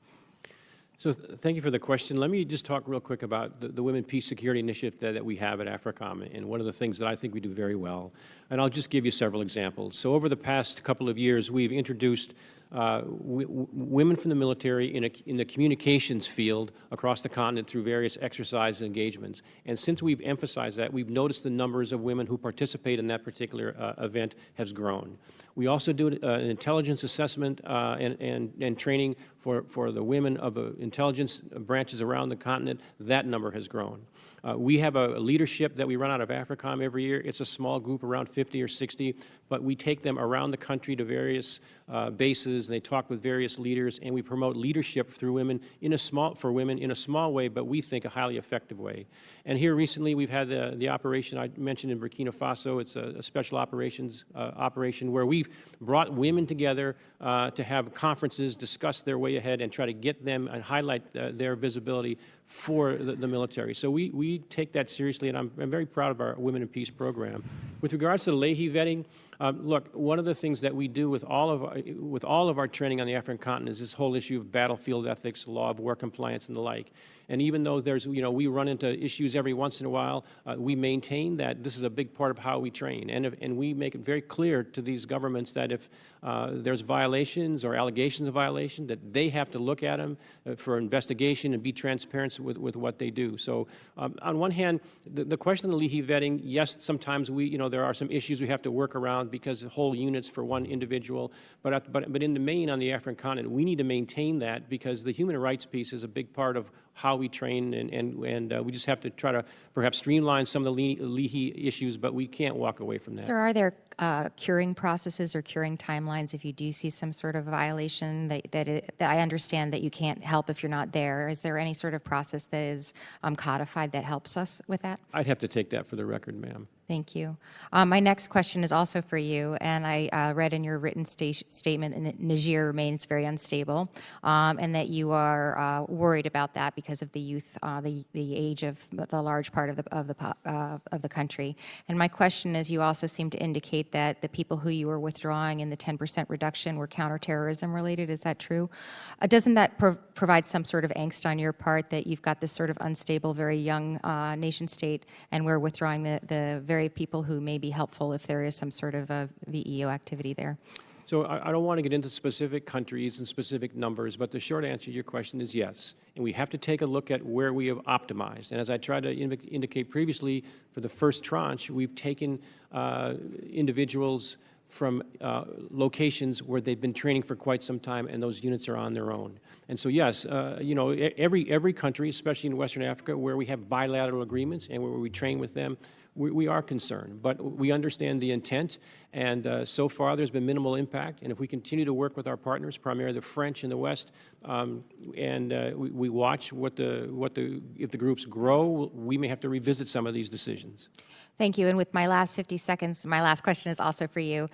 So thank you for the question. Let me just talk real quick about the Women Peace Security Initiative that we have at AFRICOM, and one of the things that I think we do very well. And I'll just give you several examples. So over the past couple of years, we've introduced women from the military in the communications field across the continent through various exercises and engagements. And since we've emphasized that, we've noticed the numbers of women who participate in that particular event has grown. We also do an intelligence assessment and training for the women of intelligence branches around the continent. That number has grown. We have a leadership that we run out of AFRICOM every year. It's a small group, around 50 or 60, but we take them around the country to various bases, and they talk with various leaders, and we promote leadership through women for women in a small way, but we think a highly effective way. And here recently, we've had the operation I mentioned in Burkina Faso. It's a special operations operation where we've brought women together to have conferences, discuss their way ahead, and try to get them and highlight their visibility for the military. So we take that seriously, and I'm very proud of our Women in Peace program. With regards to the Leahy vetting, look, one of the things that we do with all of our training on the African continent is this whole issue of battlefield ethics, law of war compliance, and the like. And even though there's, we run into issues every once in a while, we maintain that this is a big part of how we train. And we make it very clear to these governments that if there's violations or allegations of violation, that they have to look at them for investigation and be transparent with what they do. So on one hand, the question of the Leahy vetting, yes, sometimes there are some issues we have to work around because whole units for one individual. But in the main, on the African continent, we need to maintain that because the human rights piece is a big part of how we train, and we just have to try to perhaps streamline some of the Leahy issues, but we can't walk away from that. Sir, are there curing processes or curing timelines if you do see some sort of violation that I understand that you can't help if you're not there? Is there any sort of process that is codified that helps us with that? I'd have to take that for the record, ma'am. Thank you. My next question is also for you, and I read in your written statement that Niger remains very unstable, and that you are worried about that because of the youth, the age of the large part of the country. And my question is, you also seem to indicate that the people who you were withdrawing in the 10% reduction were counterterrorism related. Is that true? Doesn't that provide some sort of angst on your part that you've got this sort of unstable, very young nation state, and we're withdrawing the very people who may be helpful if there is some sort of a VEO activity there? So I don't want to get into specific countries and specific numbers, but the short answer to your question is yes. And we have to take a look at where we have optimized. And as I tried to indicate previously, for the first tranche, we've taken individuals from locations where they've been training for quite some time, and those units are on their own. And so, yes, every country, especially in Western Africa, where we have bilateral agreements and where we train with them, we are concerned, but we understand the intent, And so far, there's been minimal impact. And if we continue to work with our partners, primarily the French in the West, we watch if the groups grow, we may have to revisit some of these decisions. Thank you. And with my last 50 seconds, my last question is also for you,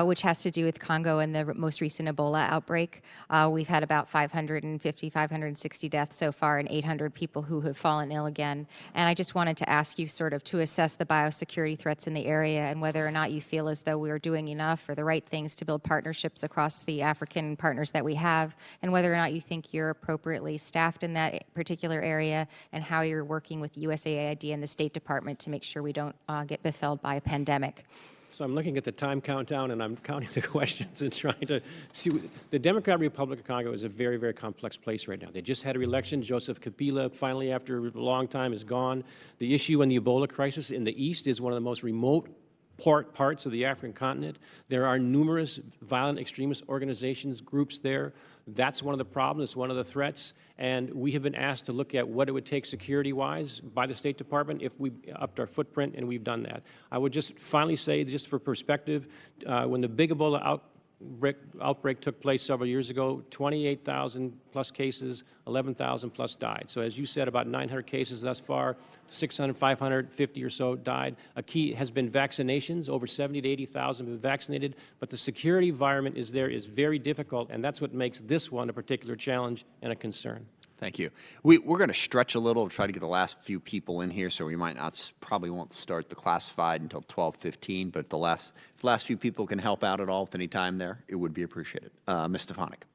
which has to do with Congo and the most recent Ebola outbreak. We've had about 550, 560 deaths so far and 800 people who have fallen ill again. And I just wanted to ask you sort of to assess the biosecurity threats in the area and whether or not you feel as though we are doing enough or the right things to build partnerships across the African partners that we have, and whether or not you think you're appropriately staffed in that particular area, and how you're working with USAID and the State Department to make sure we don't get befelled by a pandemic. So I'm looking at the time countdown, and I'm counting the questions and trying to see. The Democratic Republic of Congo is a very, very complex place right now. They just had a re-election. Joseph Kabila, finally, after a long time, is gone. The issue in the Ebola crisis in the East is one of the most remote parts of the African continent. There are numerous violent extremist organizations, groups there. That's one of the problems, one of the threats. And we have been asked to look at what it would take security-wise by the State Department if we upped our footprint, and we've done that. I would just finally say, just for perspective, when the big Ebola outbreak took place several years ago, 28,000 plus cases, 11,000 plus died. So as you said, about 900 cases thus far, 600, 550 or so died. A key has been vaccinations. Over 70 to 80,000 have been vaccinated, but the security environment is very difficult, and that's what makes this one a particular challenge and a concern. Thank you. We're going to stretch a little to try to get the last few people in here, so we might not, probably won't start the classified until 12:15, but if the last few people can help out at all with any time there, it would be appreciated. Ms. Stefanik.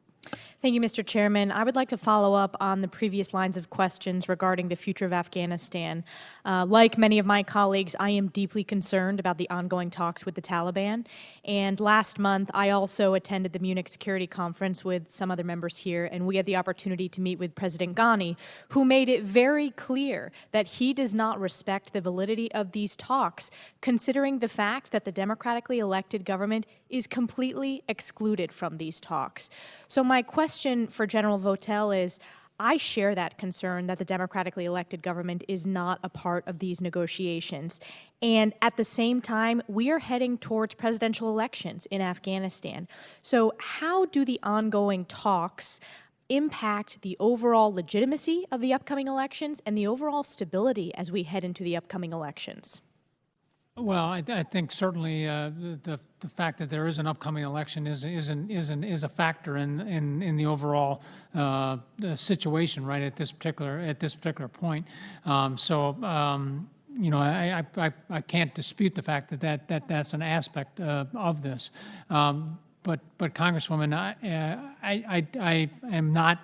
Thank you, Mr. Chairman. I would like to follow up on the previous lines of questions regarding the future of Afghanistan. Like many of my colleagues, I am deeply concerned about the ongoing talks with the Taliban. And last month, I also attended the Munich Security Conference with some other members here, and we had the opportunity to meet with President Ghani, who made it very clear that he does not respect the validity of these talks, considering the fact that the democratically elected government is completely excluded from these talks. So my question for General Votel is, I share that concern that the democratically elected government is not a part of these negotiations. And at the same time, we are heading towards presidential elections in Afghanistan. So how do the ongoing talks impact the overall legitimacy of the upcoming elections and the overall stability as we head into the upcoming elections? Well, I think certainly the fact that there is an upcoming election is a factor in the overall situation, right, at this particular point. You know, I can't dispute the fact that that's an aspect of this. But Congresswoman, I am not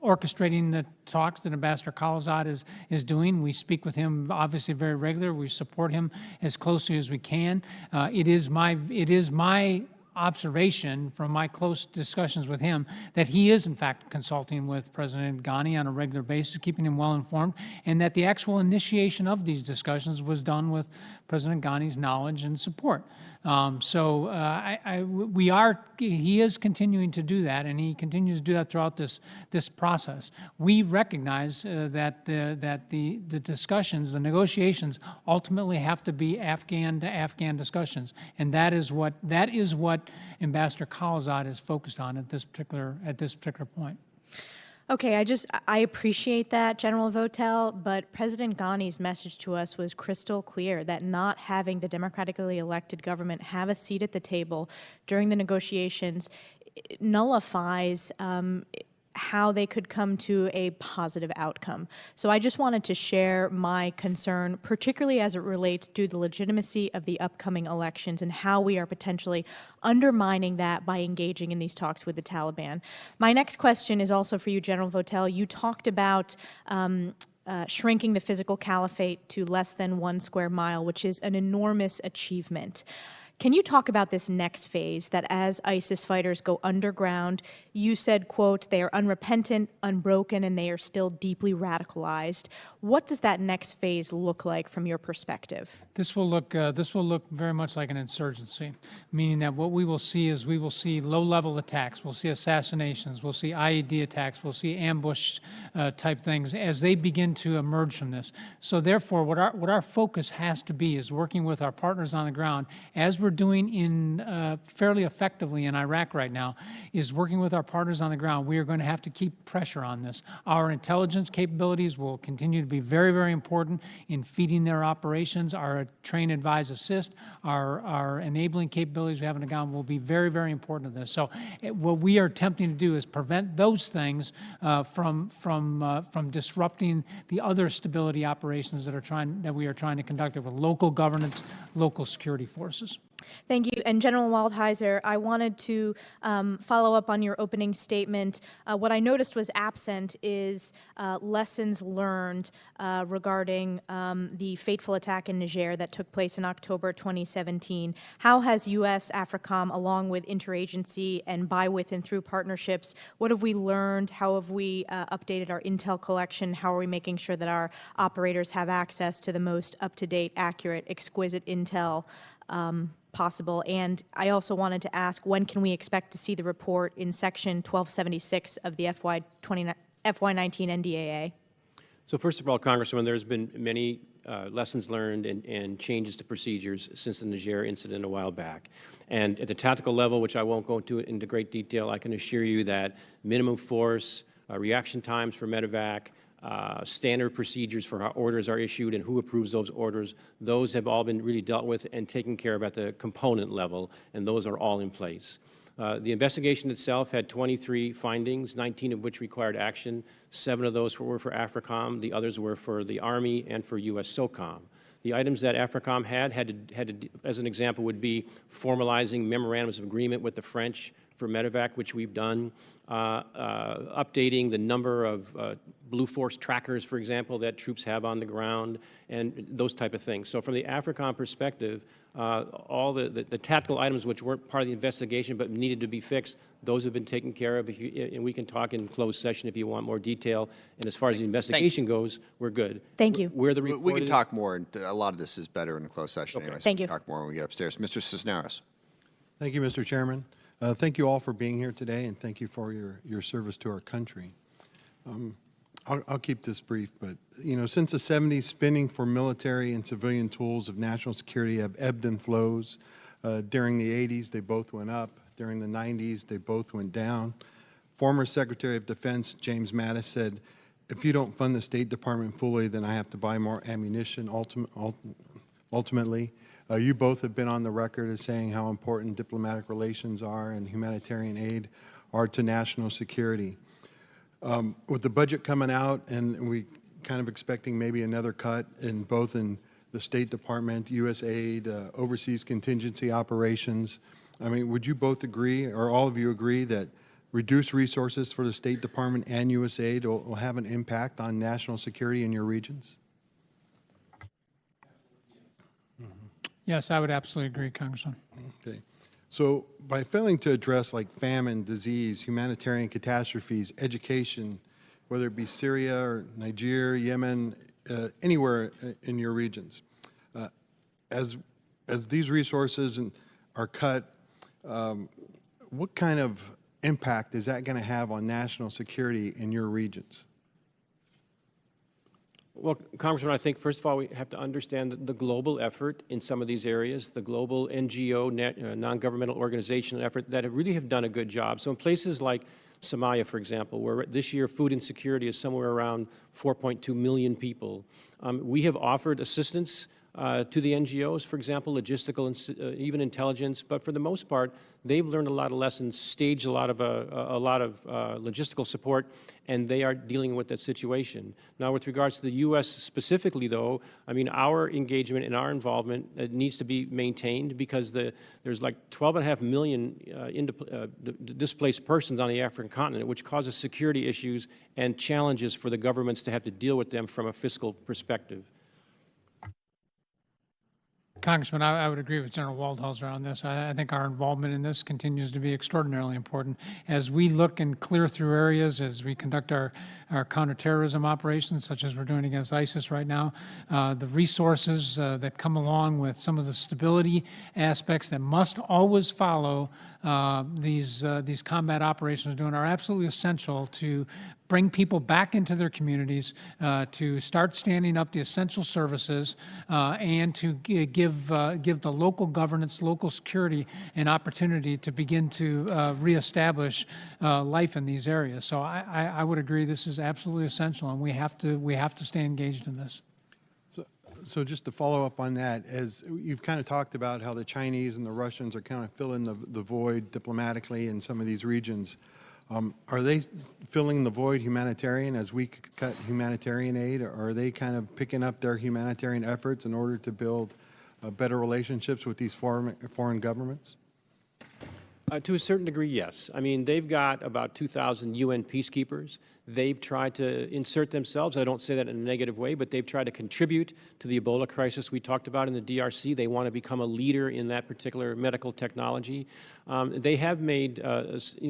orchestrating the talks that Ambassador Khalilzad is doing. We speak with him obviously very regularly. We support him as closely as we can. It is my observation from my close discussions with him that he is in fact consulting with President Ghani on a regular basis, keeping him well informed, and that the actual initiation of these discussions was done with President Ghani's knowledge and support. He is continuing to do that, and he continues to do that throughout this process. We recognize that the discussions, the negotiations, ultimately have to be Afghan to Afghan discussions, and that is what Ambassador Khalilzad is focused on at this particular point. Okay, I appreciate that, General Votel, but President Ghani's message to us was crystal clear that not having the democratically elected government have a seat at the table during the negotiations nullifies how they could come to a positive outcome. So I just wanted to share my concern, particularly as it relates to the legitimacy of the upcoming elections and how we are potentially undermining that by engaging in these talks with the Taliban. My next question is also for you, General Votel. You talked about shrinking the physical caliphate to less than 1 square mile, which is an enormous achievement. Can you talk about this next phase, that as ISIS fighters go underground, You said, quote, "They are unrepentant, unbroken, and they are still deeply radicalized." What does that next phase look like from your perspective? This will look very much like an insurgency, meaning that what we will see is we will see low-level attacks, we'll see assassinations, we'll see IED attacks, we'll see ambush type things as they begin to emerge from this. So therefore, what our focus has to be is working with our partners on the ground, as we're doing in fairly effectively in Iraq right now, is working with our partners on the ground. We are going to have to keep pressure on this. Our intelligence capabilities will continue to be very, very important in feeding their operations. Our train, advise, assist, our enabling capabilities we have on the ground will be very, very important to this. So what we are attempting to do is prevent those things from disrupting the other stability operations that we are trying to conduct with local governance, local security forces. Thank you. And General Waldhauser, I wanted to follow up on your opening statement. What I noticed was absent is lessons learned regarding the fateful attack in Niger that took place in October 2017. How has U.S. AFRICOM, along with interagency and by, with, and through partnerships, what have we learned? How have we updated our intel collection? How are we making sure that our operators have access to the most up-to-date, accurate, exquisite intel possible? And I also wanted to ask, when can we expect to see the report in Section 1276 of the FY19 NDAA? So first of all, Congresswoman, there's been many lessons learned and changes to procedures since the Niger incident a while back. And at the tactical level, which I won't go into great detail, I can assure you that minimum force, reaction times for medevac, standard procedures for how orders are issued and who approves those orders, those have all been really dealt with and taken care of at the component level, and those are all in place. The investigation itself had 23 findings, 19 of which required action. 7 of those were for AFRICOM. The others were for the Army and for U.S. SOCOM. The items that AFRICOM had to, as an example, would be formalizing memorandums of agreement with the French for medevac, which we've done, updating the number of Blue Force trackers, for example, that troops have on the ground, and those type of things. So from the AFRICOM perspective, all the tactical items which weren't part of the investigation but needed to be fixed, those have been taken care of, and we can talk in closed session if you want more detail. And as far as the investigation goes, we're good. Thank you. We can talk more. A lot of this is better in a closed session anyway. Thank you. We can talk more when we get upstairs. Mr. Cisneros. Thank you, Mr. Chairman. Thank you all for being here today, and thank you for your service to our country. I'll keep this brief, but since the 70s, spending for military and civilian tools of national security have ebbed and flows. During the 80s, they both went up. During the 90s, they both went down. Former Secretary of Defense James Mattis said, "If you don't fund the State Department fully, then I have to buy more ammunition." Ultimately, you both have been on the record as saying how important diplomatic relations are and humanitarian aid are to national security. With the budget coming out and we kind of expecting maybe another cut in both in the State Department, USAID, overseas contingency operations, I mean, would you both agree, or all of you agree, that reduced resources for the State Department and USAID will have an impact on national security in your regions? Yes, I would absolutely agree, Congressman. Okay. So by failing to address like famine, disease, humanitarian catastrophes, education, whether it be Syria or Nigeria, Yemen, anywhere in your regions, as these resources are cut, what kind of impact is that going to have on national security in your regions? Well, Congressman, I think, first of all, we have to understand the global effort in some of these areas, the global NGO, non-governmental organization effort that really have done a good job. So in places like Somalia, for example, where this year food insecurity is somewhere around 4.2 million people, we have offered assistance to the NGOs, for example, logistical and even intelligence. But for the most part, they've learned a lot of lessons, staged a lot of logistical support, and they are dealing with that situation. Now, with regards to the U.S. specifically, though, I mean, our engagement and our involvement needs to be maintained because there's like 12.5 million displaced persons on the African continent, which causes security issues and challenges for the governments to have to deal with them from a fiscal perspective. Congressman, I would agree with General Waldhauser on this. I think our involvement in this continues to be extraordinarily important. As we look and clear through areas, as we conduct our counterterrorism operations, such as we're doing against ISIS right now, the resources that come along with some of the stability aspects that must always follow these combat operations doing are absolutely essential to bring people back into their communities, to start standing up the essential services, and to give the local governance, local security, an opportunity to begin to reestablish life in these areas. So I would agree this is absolutely essential, and we have to stay engaged in this. So just to follow up on that, as you've kind of talked about how the Chinese and the Russians are kind of filling the void diplomatically in some of these regions, are they filling the void humanitarian as we cut humanitarian aid, or are they kind of picking up their humanitarian efforts in order to build better relationships with these foreign governments? To a certain degree, yes. I mean, they've got about 2,000 UN peacekeepers. They've tried to insert themselves. I don't say that in a negative way, but they've tried to contribute to the Ebola crisis we talked about in the DRC. They want to become a leader in that particular medical technology. They have made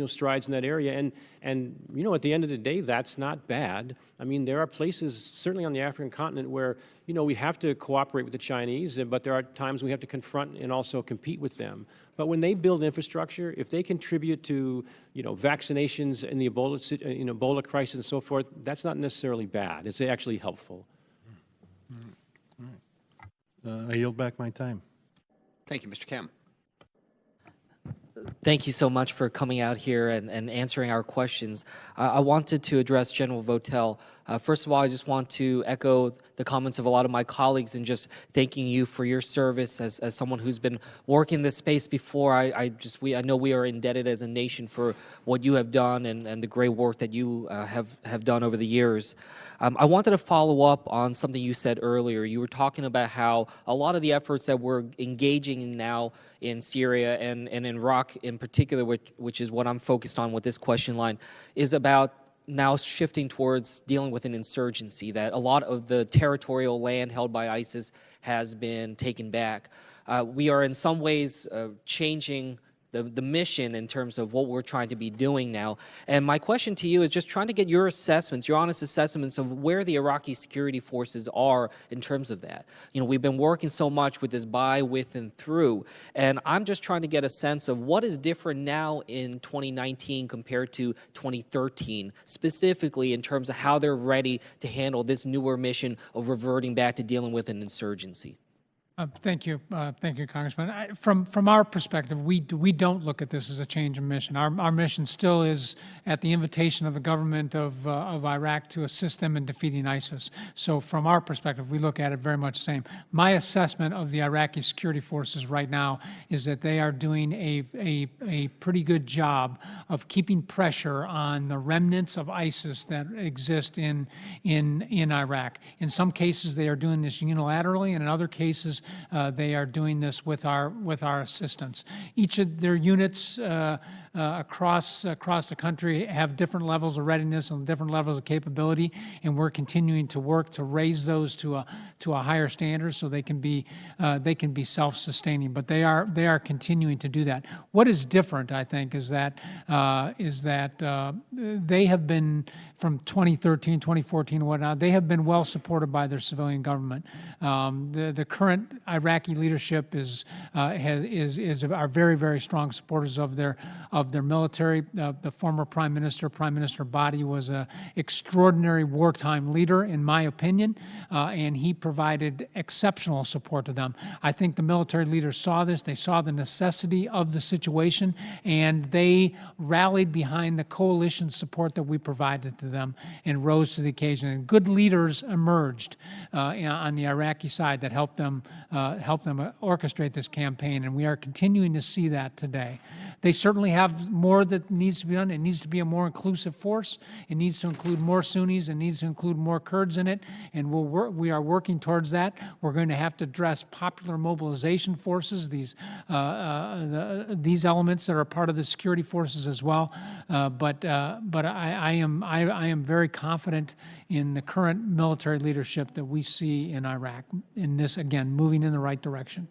strides in that area, and at the end of the day, that's not bad. I mean, there are places, certainly on the African continent, where we have to cooperate with the Chinese, but there are times we have to confront and also compete with them. But when they build infrastructure, if they contribute to vaccinations in the Ebola crisis and so forth, that's not necessarily bad. It's actually helpful. All right. I yield back my time. Thank you, Mr. Kam. Thank you so much for coming out here and answering our questions. I wanted to address General Votel. First of all, I just want to echo the comments of a lot of my colleagues and just thanking you for your service as someone who's been working this space before. I know we are indebted as a nation for what you have done and the great work that you have done over the years. I wanted to follow up on something you said earlier. You were talking about how a lot of the efforts that we're engaging in now in Syria and in Iraq in particular, which is what I'm focused on with this question line, is about now shifting towards dealing with an insurgency, that a lot of the territorial land held by ISIS has been taken back. We are in some ways changing the mission in terms of what we're trying to be doing now. And my question to you is just trying to get your assessments, your honest assessments of where the Iraqi security forces are in terms of that. We've been working so much with this by, with, and through, and I'm just trying to get a sense of what is different now in 2019 compared to 2013, specifically in terms of how they're ready to handle this newer mission of reverting back to dealing with an insurgency. Thank you, Congressman. From our perspective, we don't look at this as a change in mission. Our mission still is at the invitation of the government of Iraq to assist them in defeating ISIS. So from our perspective, we look at it very much the same. My assessment of the Iraqi security forces right now is that they are doing a pretty good job of keeping pressure on the remnants of ISIS that exist in Iraq. In some cases, they are doing this unilaterally, and in other cases, they are doing this with our assistance. Each of their units across the country have different levels of readiness and different levels of capability, and we're continuing to work to raise those to a higher standard so they can be self-sustaining. But they are continuing to do that. What is different, I think, is that they have been, from 2013, 2014, and whatnot, they have been well supported by their civilian government. The current Iraqi leadership are very, very strong supporters of their military. The former Prime Minister Badi, was an extraordinary wartime leader, in my opinion, and he provided exceptional support to them. I think the military leaders saw this. They saw the necessity of the situation, and they rallied behind the coalition support that we provided to them and rose to the occasion. And good leaders emerged on the Iraqi side that helped them orchestrate this campaign, and we are continuing to see that today. They certainly have more that needs to be done. It needs to be a more inclusive force. It needs to include more Sunnis. It needs to include more Kurds in it, and we are working towards that. We're going to have to address popular mobilization forces, these elements that are part of the security forces as well. But I am very confident in the current military leadership that we see in Iraq, in this, again, moving in the right direction.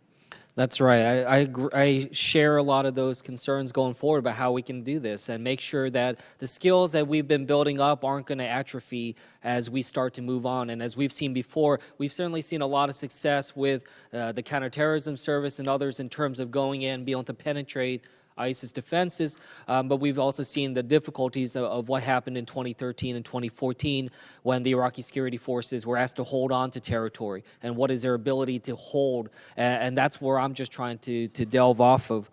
That's right. I share a lot of those concerns going forward about how we can do this and make sure that the skills that we've been building up aren't going to atrophy as we start to move on. And as we've seen before, we've certainly seen a lot of success with the Counterterrorism Service and others in terms of going in and being able to penetrate ISIS defenses, but we've also seen the difficulties of what happened in 2013 and 2014 when the Iraqi security forces were asked to hold on to territory, and what is their ability to hold, and that's where I'm just trying to delve off of.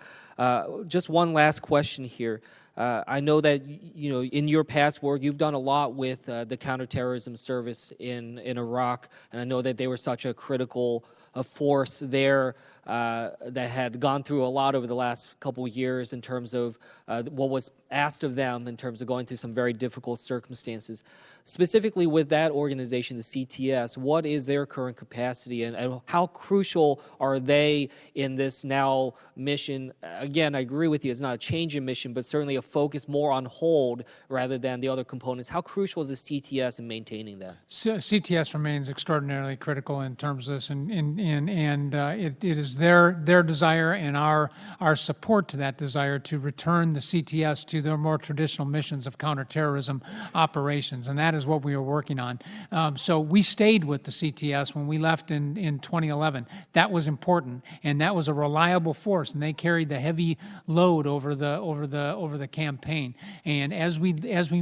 Just one last question here. I know that in your past work, you've done a lot with the Counterterrorism Service in Iraq, and I know that they were such a critical force there that had gone through a lot over the last couple of years in terms of what was asked of them in terms of going through some very difficult circumstances. Specifically with that organization, the CTS, what is their current capacity and how crucial are they in this now mission? Again, I agree with you, it's not a change in mission, but certainly a focus more on hold rather than the other components. How crucial is the CTS in maintaining that? CTS remains extraordinarily critical in terms of this, and it is their desire and our support to that desire to return the CTS to their more traditional missions of counterterrorism operations, and that is what we are working on. So we stayed with the CTS when we left in 2011. That was important, and that was a reliable force, and they carried the heavy load over the campaign. And as we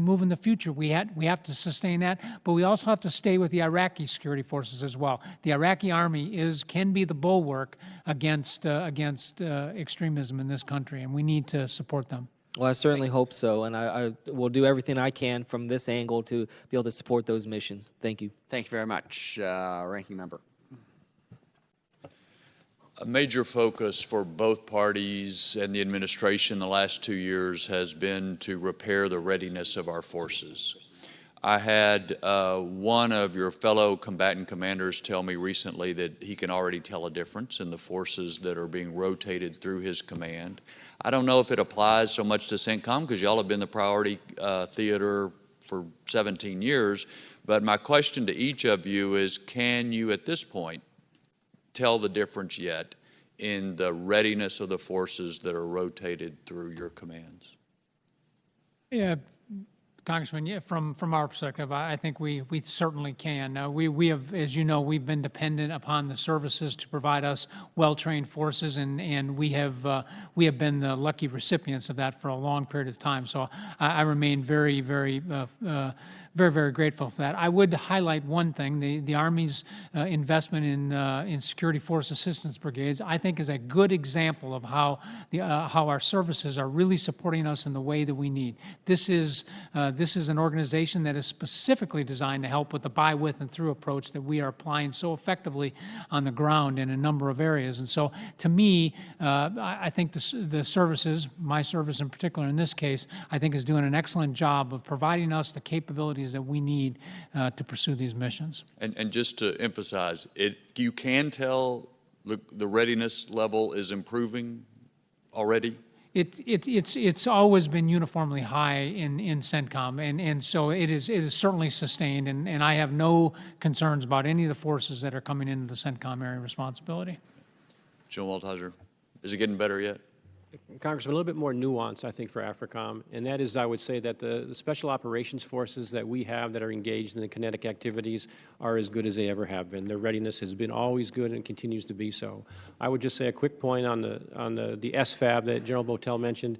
move in the future, we have to sustain that, but we also have to stay with the Iraqi security forces as well. The Iraqi army can be the bulwark against extremism in this country, and we need to support them. Well, I certainly hope so, and I will do everything I can from this angle to be able to support those missions. Thank you. Thank you very much. Ranking Member. A major focus for both parties and the administration the last 2 years has been to repair the readiness of our forces. I had one of your fellow combatant commanders tell me recently that he can already tell a difference in the forces that are being rotated through his command. I don't know if it applies so much to CENTCOM because y'all have been the priority theater for 17 years, but my question to each of you is, can you at this point tell the difference yet in the readiness of the forces that are rotated through your commands? Yeah, Congressman, yeah, from our perspective, I think we certainly can. We have, as you know, we've been dependent upon the services to provide us well-trained forces, and we have been the lucky recipients of that for a long period of time. So I remain very, very grateful for that. I would highlight one thing: the Army's investment in security force assistance brigades, I think, is a good example of how our services are really supporting us in the way that we need. This is an organization that is specifically designed to help with the by, with, and through approach that we are applying so effectively on the ground in a number of areas. And so, to me, I think the services, my service in particular in this case, I think is doing an excellent job of providing us the capabilities that we need to pursue these missions. And just to emphasize, you can tell the readiness level is improving already? It's always been uniformly high in CENTCOM, and so it is certainly sustained, and I have no concerns about any of the forces that are coming into the CENTCOM area of responsibility. General Waldhauser, is it getting better yet? Congressman, a little bit more nuance, I think, for AFRICOM, and that is, I would say that the special operations forces that we have that are engaged in the kinetic activities are as good as they ever have been. Their readiness has been always good and continues to be so. I would just say a quick point on the SFAB that General Votel mentioned.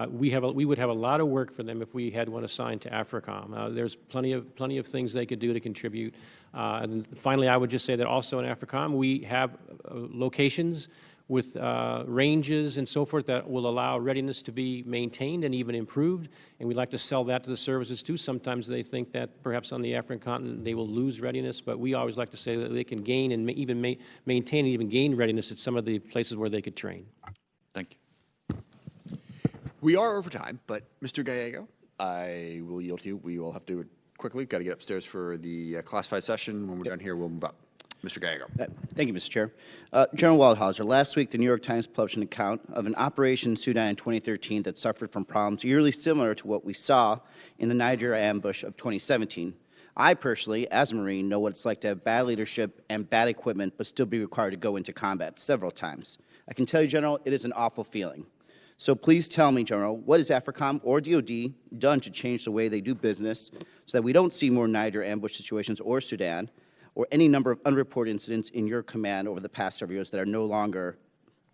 We would have a lot of work for them if we had one assigned to AFRICOM. There's plenty of things they could do to contribute. And finally, I would just say that also in AFRICOM, we have locations with ranges and so forth that will allow readiness to be maintained and even improved, and we'd like to sell that to the services too. Sometimes they think that perhaps on the African continent they will lose readiness, but we always like to say that they can gain and even maintain and even gain readiness at some of the places where they could train. Thank you. We are over time, but Mr. Gallego, I will yield to you. We will have to do it quickly. Got to get upstairs for the classified session. When we're done here, we'll move up. Mr. Gallego. Thank you, Mr. Chair. General Waldhauser, last week the New York Times published an account of an operation in Sudan in 2013 that suffered from problems eerily similar to what we saw in the Niger ambush of 2017. I personally, as a Marine, know what it's like to have bad leadership and bad equipment, but still be required to go into combat several times. I can tell you, General, it is an awful feeling. So please tell me, General, what has AFRICOM or DOD done to change the way they do business so that we don't see more Niger ambush situations or Sudan, or any number of unreported incidents in your command over the past several years that are no longer,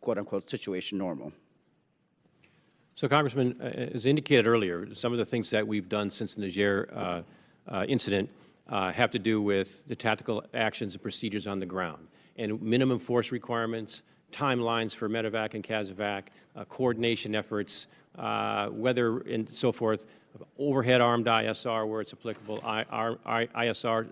quote-unquote, situation normal? So, Congressman, as indicated earlier, some of the things that we've done since the Niger incident have to do with the tactical actions and procedures on the ground, and minimum force requirements, timelines for medevac and casevac, coordination efforts, weather and so forth, overhead armed ISR where it's applicable, ISR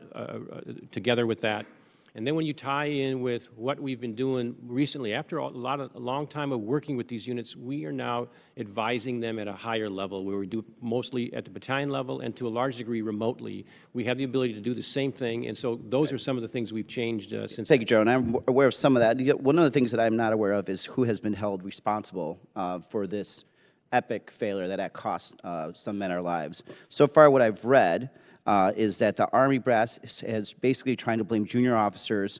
together with that. And then when you tie in with what we've been doing recently, after a long time of working with these units, we are now advising them at a higher level, where we do mostly at the battalion level and to a large degree remotely. We have the ability to do the same thing, and so those are some of the things we've changed since. Thank you, Joe, and I'm aware of some of that. One of the things that I'm not aware of is who has been held responsible for this epic failure that cost some men our lives. So far, what I've read is that the Army brass is basically trying to blame junior officers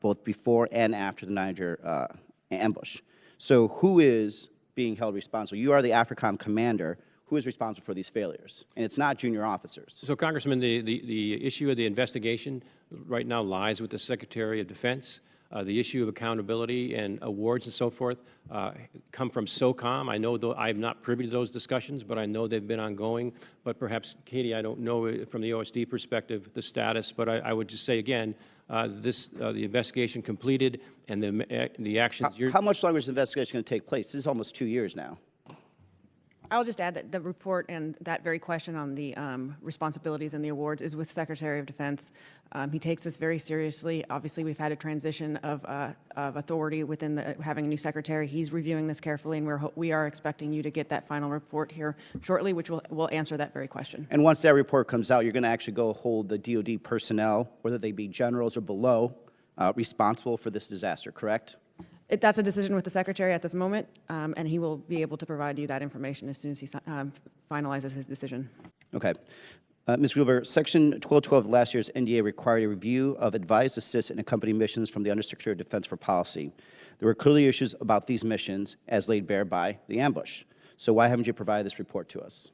both before and after the Niger ambush. So who is being held responsible? You are the AFRICOM commander. Who is responsible for these failures? And it's not junior officers. So, Congressman, the issue of the investigation right now lies with the Secretary of Defense. The issue of accountability and awards and so forth come from SOCOM. I know, though, I'm not privy to those discussions, but I know they've been ongoing. But perhaps, Katie, I don't know from the OSD perspective the status, but I would just say again, the investigation completed and the actions. How much longer is the investigation going to take place? This is almost 2 years now. I'll just add that the report and that very question on the responsibilities and the awards is with Secretary of Defense. He takes this very seriously. Obviously, we've had a transition of authority within having a new secretary. He's reviewing this carefully, and we are expecting you to get that final report here shortly, which will answer that very question. And once that report comes out, you're going to actually go hold the DOD personnel, whether they be generals or below, responsible for this disaster, correct? That's a decision with the Secretary at this moment, and he will be able to provide you that information as soon as he finalizes his decision. Okay. Ms. Wheelbarger, Section 1212 of last year's NDA required a review of advised, assist, and accompany missions from the Undersecretary of Defense for Policy. There were clearly issues about these missions as laid bare by the ambush. So why haven't you provided this report to us?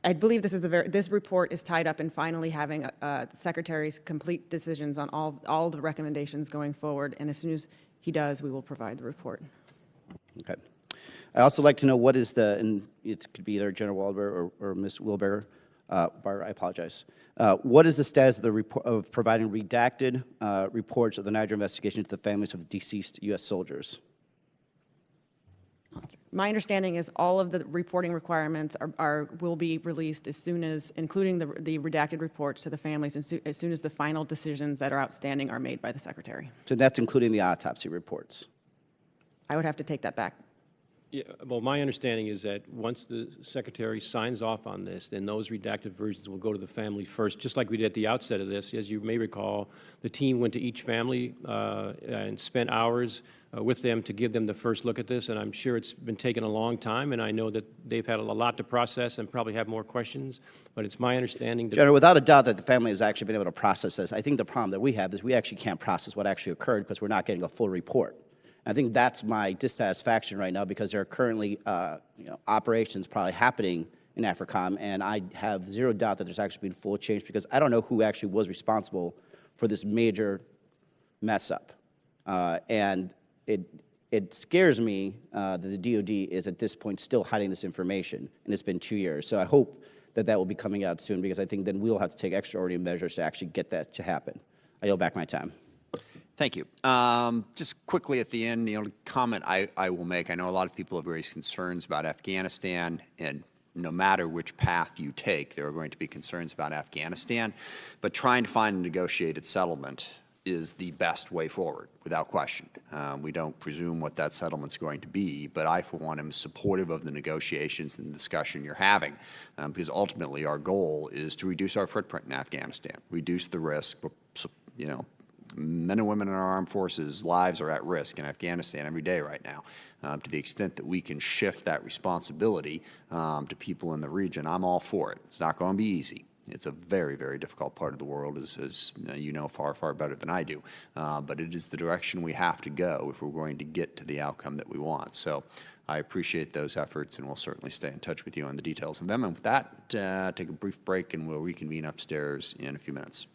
I believe this report is tied up in finally having the Secretary's complete decisions on all the recommendations going forward, and as soon as he does, we will provide the report. Okay. I also like to know what is and it could be either General Waldhauser or Ms. Wheelbarger, I apologize. What is the status of of providing redacted reports of the Niger investigation to the families of the deceased U.S. soldiers? My understanding is all of the reporting requirements will be released as soon as, including the redacted reports to the families, as soon as the final decisions that are outstanding are made by the Secretary. So that's including the autopsy reports? I would have to take that back. Yeah, well, my understanding is that once the Secretary signs off on this, then those redacted versions will go to the family first, just like we did at the outset of this. As you may recall, the team went to each family and spent hours with them to give them the first look at this, and I'm sure it's been taking a long time, and I know that they've had a lot to process and probably have more questions, but it's my understanding that— General, without a doubt that the family has actually been able to process this. I think the problem that we have is we actually can't process what actually occurred because we're not getting a full report. I think that's my dissatisfaction right now because there are currently operations probably happening in AFRICOM, and I have zero doubt that there's actually been full change because I don't know who actually was responsible for this major mess up. And it scares me that the DOD is at this point still hiding this information, and it's been 2 years. So I hope that that will be coming out soon because I think then we'll have to take extraordinary measures to actually get that to happen. I yield back my time. Thank you. Just quickly at the end, the only comment I will make, I know a lot of people have raised concerns about Afghanistan, and no matter which path you take, there are going to be concerns about Afghanistan, but trying to find a negotiated settlement is the best way forward, without question. We don't presume what that settlement's going to be, but I, for one, am supportive of the negotiations and the discussion you're having, because ultimately our goal is to reduce our footprint in Afghanistan, reduce the risk, men and women in our armed forces' lives are at risk in Afghanistan every day right now. To the extent that we can shift that responsibility to people in the region, I'm all for it. It's not going to be easy. It's a very, very difficult part of the world, as you know far, far better than I do. But it is the direction we have to go if we're going to get to the outcome that we want. So I appreciate those efforts, and we'll certainly stay in touch with you on the details of them. And with that, take a brief break, and we'll reconvene upstairs in a few minutes.